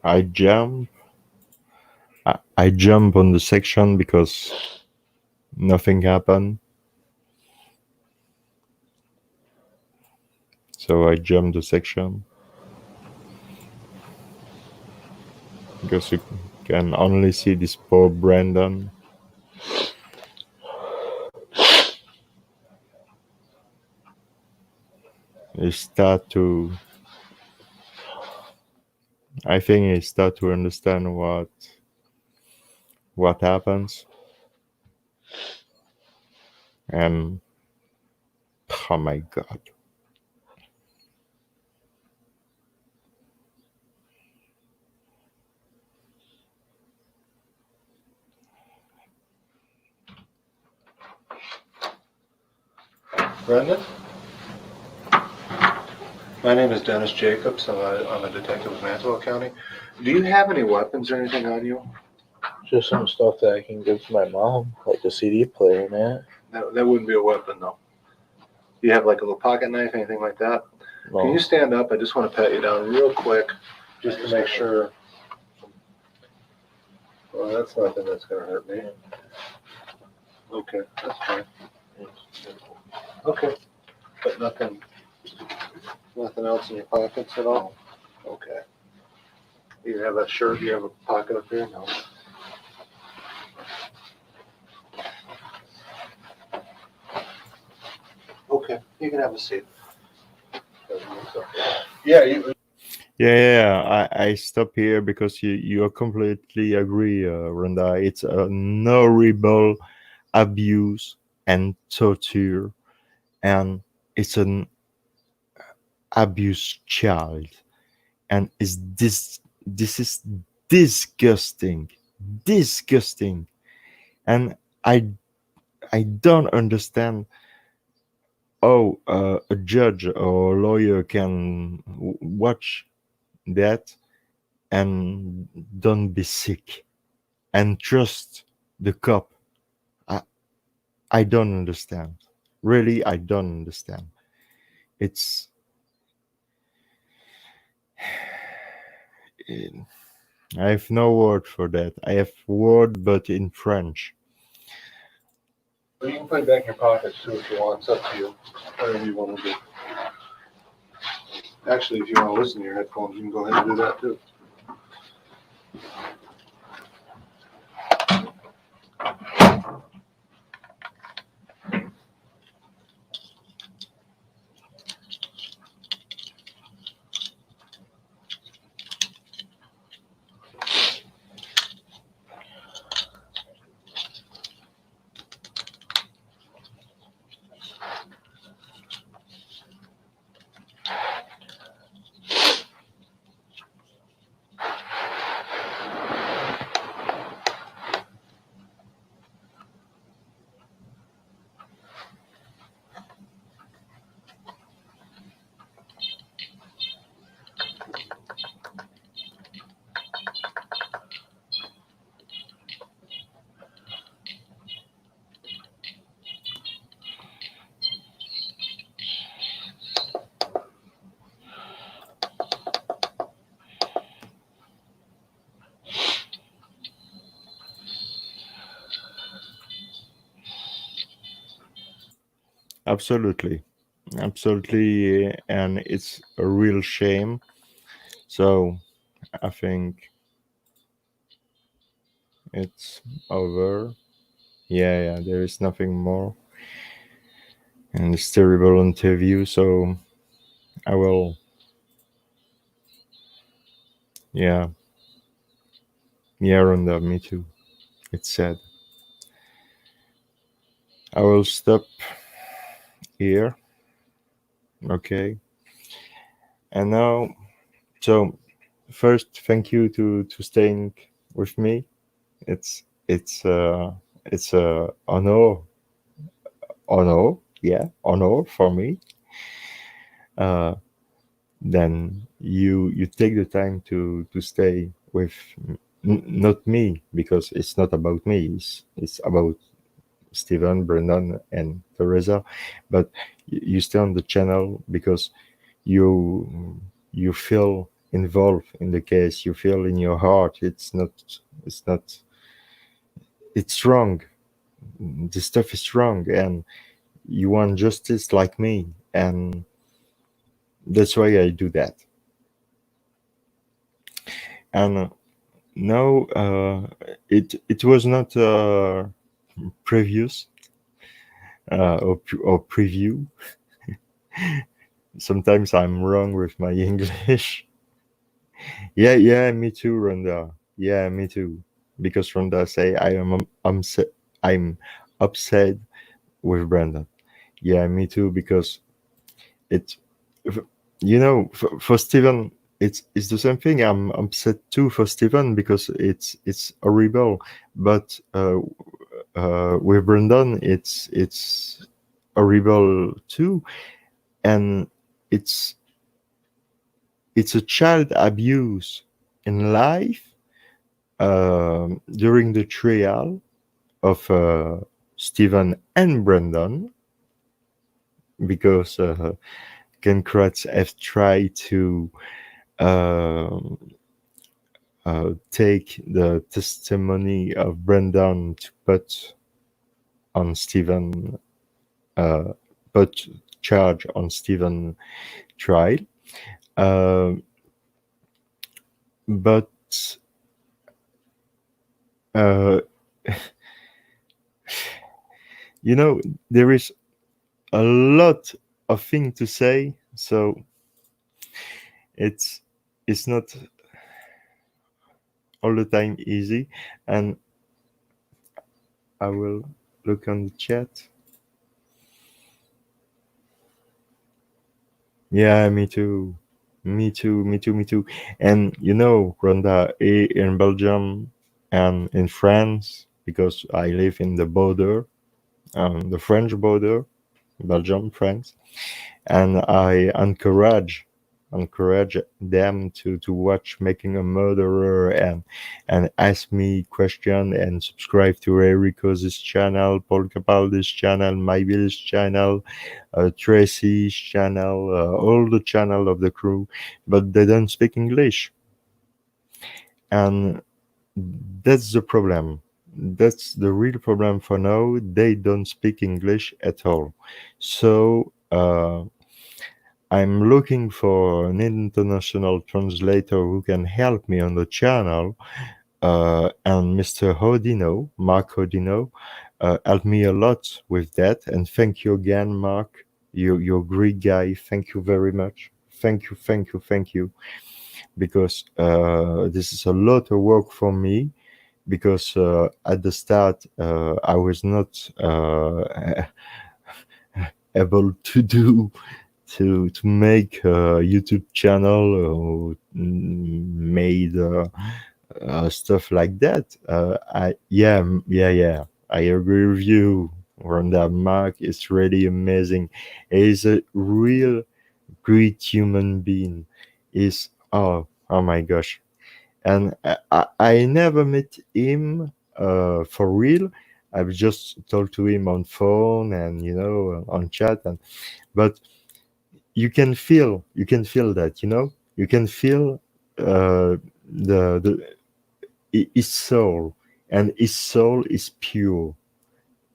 I jump on the section because nothing happened. So I jump the section because you can only see this poor Brandon. He start to, I think he start to understand what happens, and oh my God.
Brendan? My name is Dennis Jacobs. I'm a detective with Manitowoc County. Do you have any weapons or anything on you? Just some stuff that I can give to my mom, like a CD player and that. That wouldn't be a weapon, though. Do you have like a little pocket knife, anything like that? No.
Can you stand up? I just want to pat you down real quick, just to make sure. Well, that's nothing that's gonna hurt me. Okay, that's fine. Okay, but nothing else in your pockets at all? Okay. You have a shirt, you have a pocket up here? No. Okay, you can have a seat. Yeah, you,
I stop here because you completely agree, Randa. It's an horrible abuse and torture, and it's an abused child, and this is disgusting, disgusting, and I don't understand how a judge or a lawyer can watch that and don't be sick and trust the cop. I don't understand. Really, I don't understand. It's I have no word for that. I have word, but in French.
you can put it back in your pocket too if you want. It's up to you. Whatever you want to do. Actually, if you want to listen to your headphones, you can go ahead and do that too.
Absolutely, absolutely, and it's a real shame. So I think it's over. Yeah, there is nothing more. And this terrible interview, so I will, yeah, Rhonda, me too. It's sad. I will stop here. Okay. And now, so first, thank you to staying with me. It's a honor for me. Then you take the time to stay with not me, because it's not about me. It's about Stephen, Brendan, and Teresa. But you stay on the channel because you feel involved in the case. You feel in your heart it's wrong. This stuff is wrong, and you want justice like me, and that's why I do that. And no, it was not previous or preview. Sometimes I'm wrong with my English. Yeah, me too, Rhonda. Yeah, me too. Because Rhonda say I'm upset with Brandon. Yeah, me too. Because it, for Steven, it's the same thing. I'm upset too for Steven because it's horrible. But with Brandon, it's horrible too, and it's a child abuse in life during the trial of Stephen and Brandon, because Democrats have tried to take the testimony of Brendan to put on Stephen, put charge on Stephen trial. But you know, there is a lot of things to say, so it's not all the time easy. And I will look on the chat. Yeah, me too. Me too. And you know, Rhonda, in Belgium and in France, because I live in the border, the French border, Belgium, France, and I encourage them to watch Making a Murderer and ask me question and subscribe to Erico's channel, Paul Capaldi's channel, Mayville's channel, Tracy's channel, all the channel of the crew, but they don't speak English, and that's the problem. That's the real problem for now. They don't speak English at all, so I'm looking for an international translator who can help me on the channel. And Mr. Hodino, Mark Hodino, helped me a lot with that. And thank you again, Mark. You're a great guy. Thank you very much. Thank you. Because this is a lot of work for me. Because at the start, I was not able to make a YouTube channel made stuff like that. I agree with you. Rhonda, Mark is really amazing. He's a real great human being. Is oh my gosh, and I never met him for real. I've just talked to him on phone and on chat, but you can feel that, you can feel the his soul, and his soul is pure,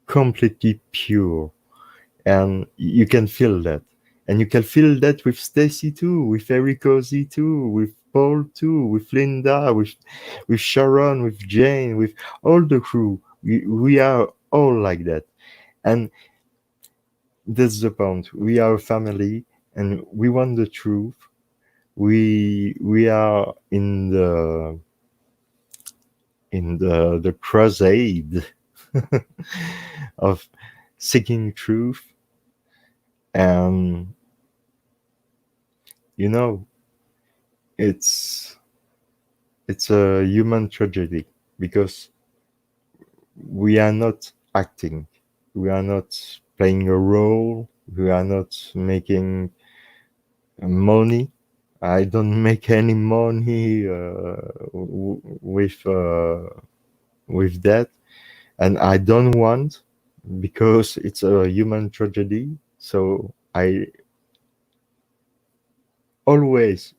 completely pure, and you can feel that. And you can feel that with Stacy too, with Eric Cozy too, with Paul too, with Linda, with Sharon, with Jane, with all the crew. We are all like that. And that's the point. We are a family and we want the truth. We are in the crusade of seeking truth. And it's a human tragedy, because we are not acting, we are not playing a role, we are not making money. I don't make any money with that, and I don't want, because it's a human tragedy. So I always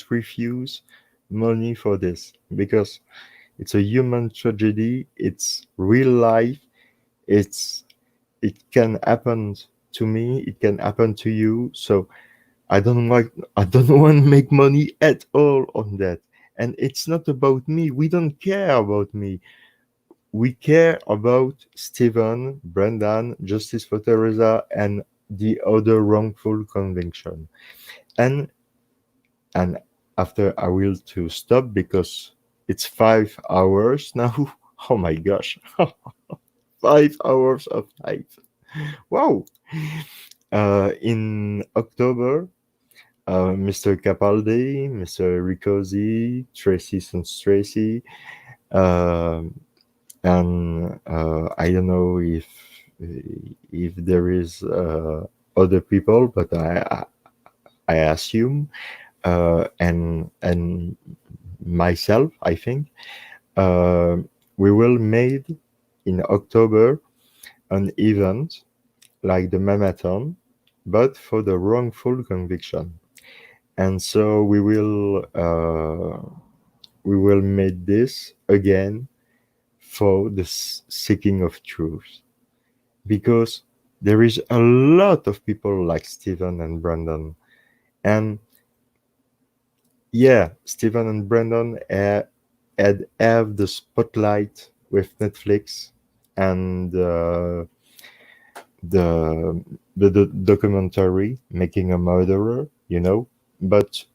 refuse money for this, because it's a human tragedy. It's real life. It can happen to me. It can happen to you. So I don't want to make money at all on that. And it's not about me. We don't care about me. We care about Stephen, Brendan, Justice for Teresa, and the other wrongful conviction. And after I will to stop, because it's 5 hours now. Oh my gosh. 5 hours of life. Wow. In October, Mr. Capaldi, Mr. Ricosi, Tracy Sans Tracy, and I don't know if there is other people, but I assume, and myself, I think, we will made in October an event like the marathon, but for the wrongful conviction. And so we will make this again for the seeking of truth, because there is a lot of people like Stephen and Brandon, and yeah, Stephen and Brandon have the spotlight with Netflix and the documentary Making a Murderer, but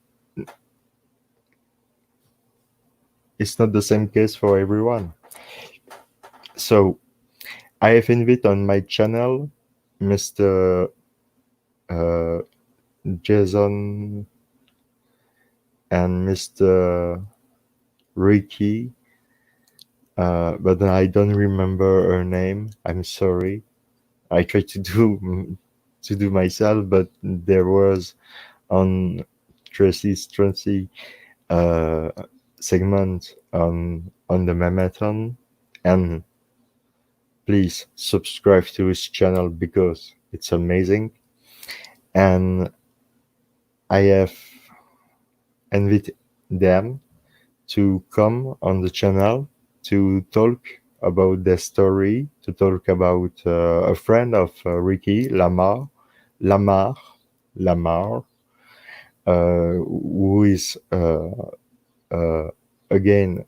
it's not the same case for everyone. So I have invited on my channel Mr. Jason and Mr. Ricky, but I don't remember her name. I'm sorry. I tried to do myself, but there was on Tracy's segment on the Marathon, and please subscribe to his channel because it's amazing. And I have invited them to come on the channel to talk about their story, to talk about a friend of Ricky, Lamar, who is again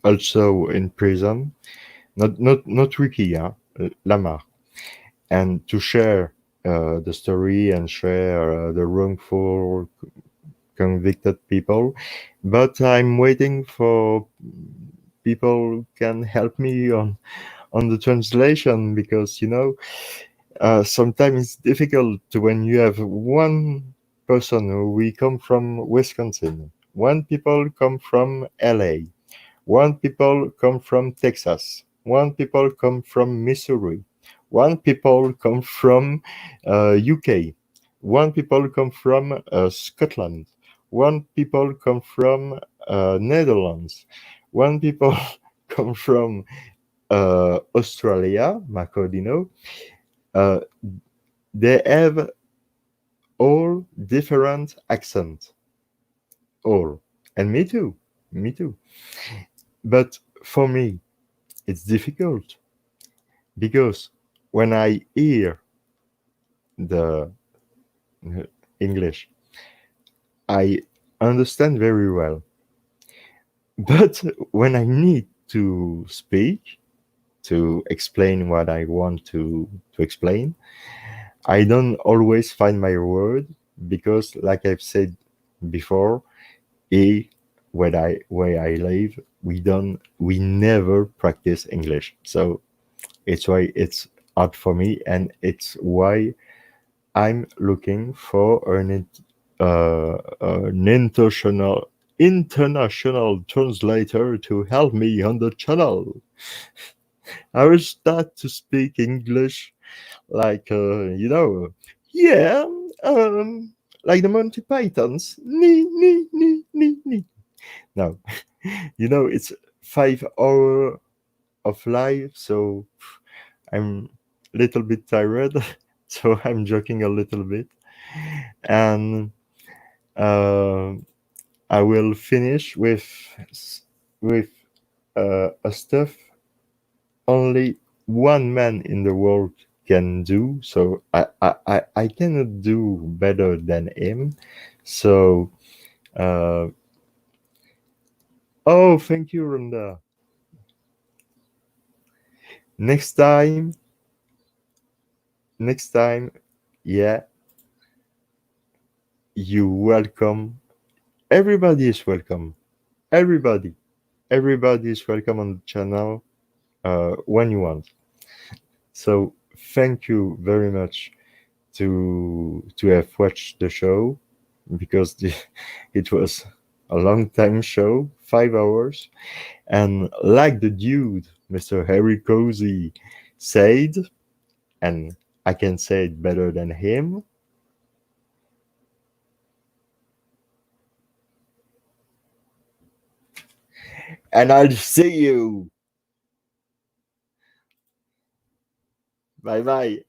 also in prison. Not Ricky, Lamar, and to share the story and share the wrongful convicted people. But I'm waiting for people who can help me on the translation, because sometimes it's difficult when you have one person who we come from Wisconsin, one people come from LA, one people come from Texas, one people come from Missouri, one people come from UK, one people come from Scotland, one people come from Netherlands, one people come from Australia, Macodino. They have all different accents, all, and me too. But for me, it's difficult because when I hear the English, I understand very well. But when I need to speak, to explain what I want to explain, I don't always find my word, because, like I've said before, where I live, we never practice English. So it's why it's hard for me, and it's why I'm looking for an international translator to help me on the channel. I will start to speak English like yeah, like the Monty Pythons. Nee. No, it's 5 hours of live, so I'm a little bit tired, so I'm joking a little bit, and I will finish with a stuff only one man in the world can do. So I cannot do better than him. So oh, thank you, Rhonda. Next time, yeah, you welcome. Everybody is welcome. Everybody is welcome on the channel when you want. So thank you very much to have watched the show, because it was a long time show, 5 hours, and like the dude Mr. Harry Cozy said, and I can say it better than him, and I'll see you Bye bye.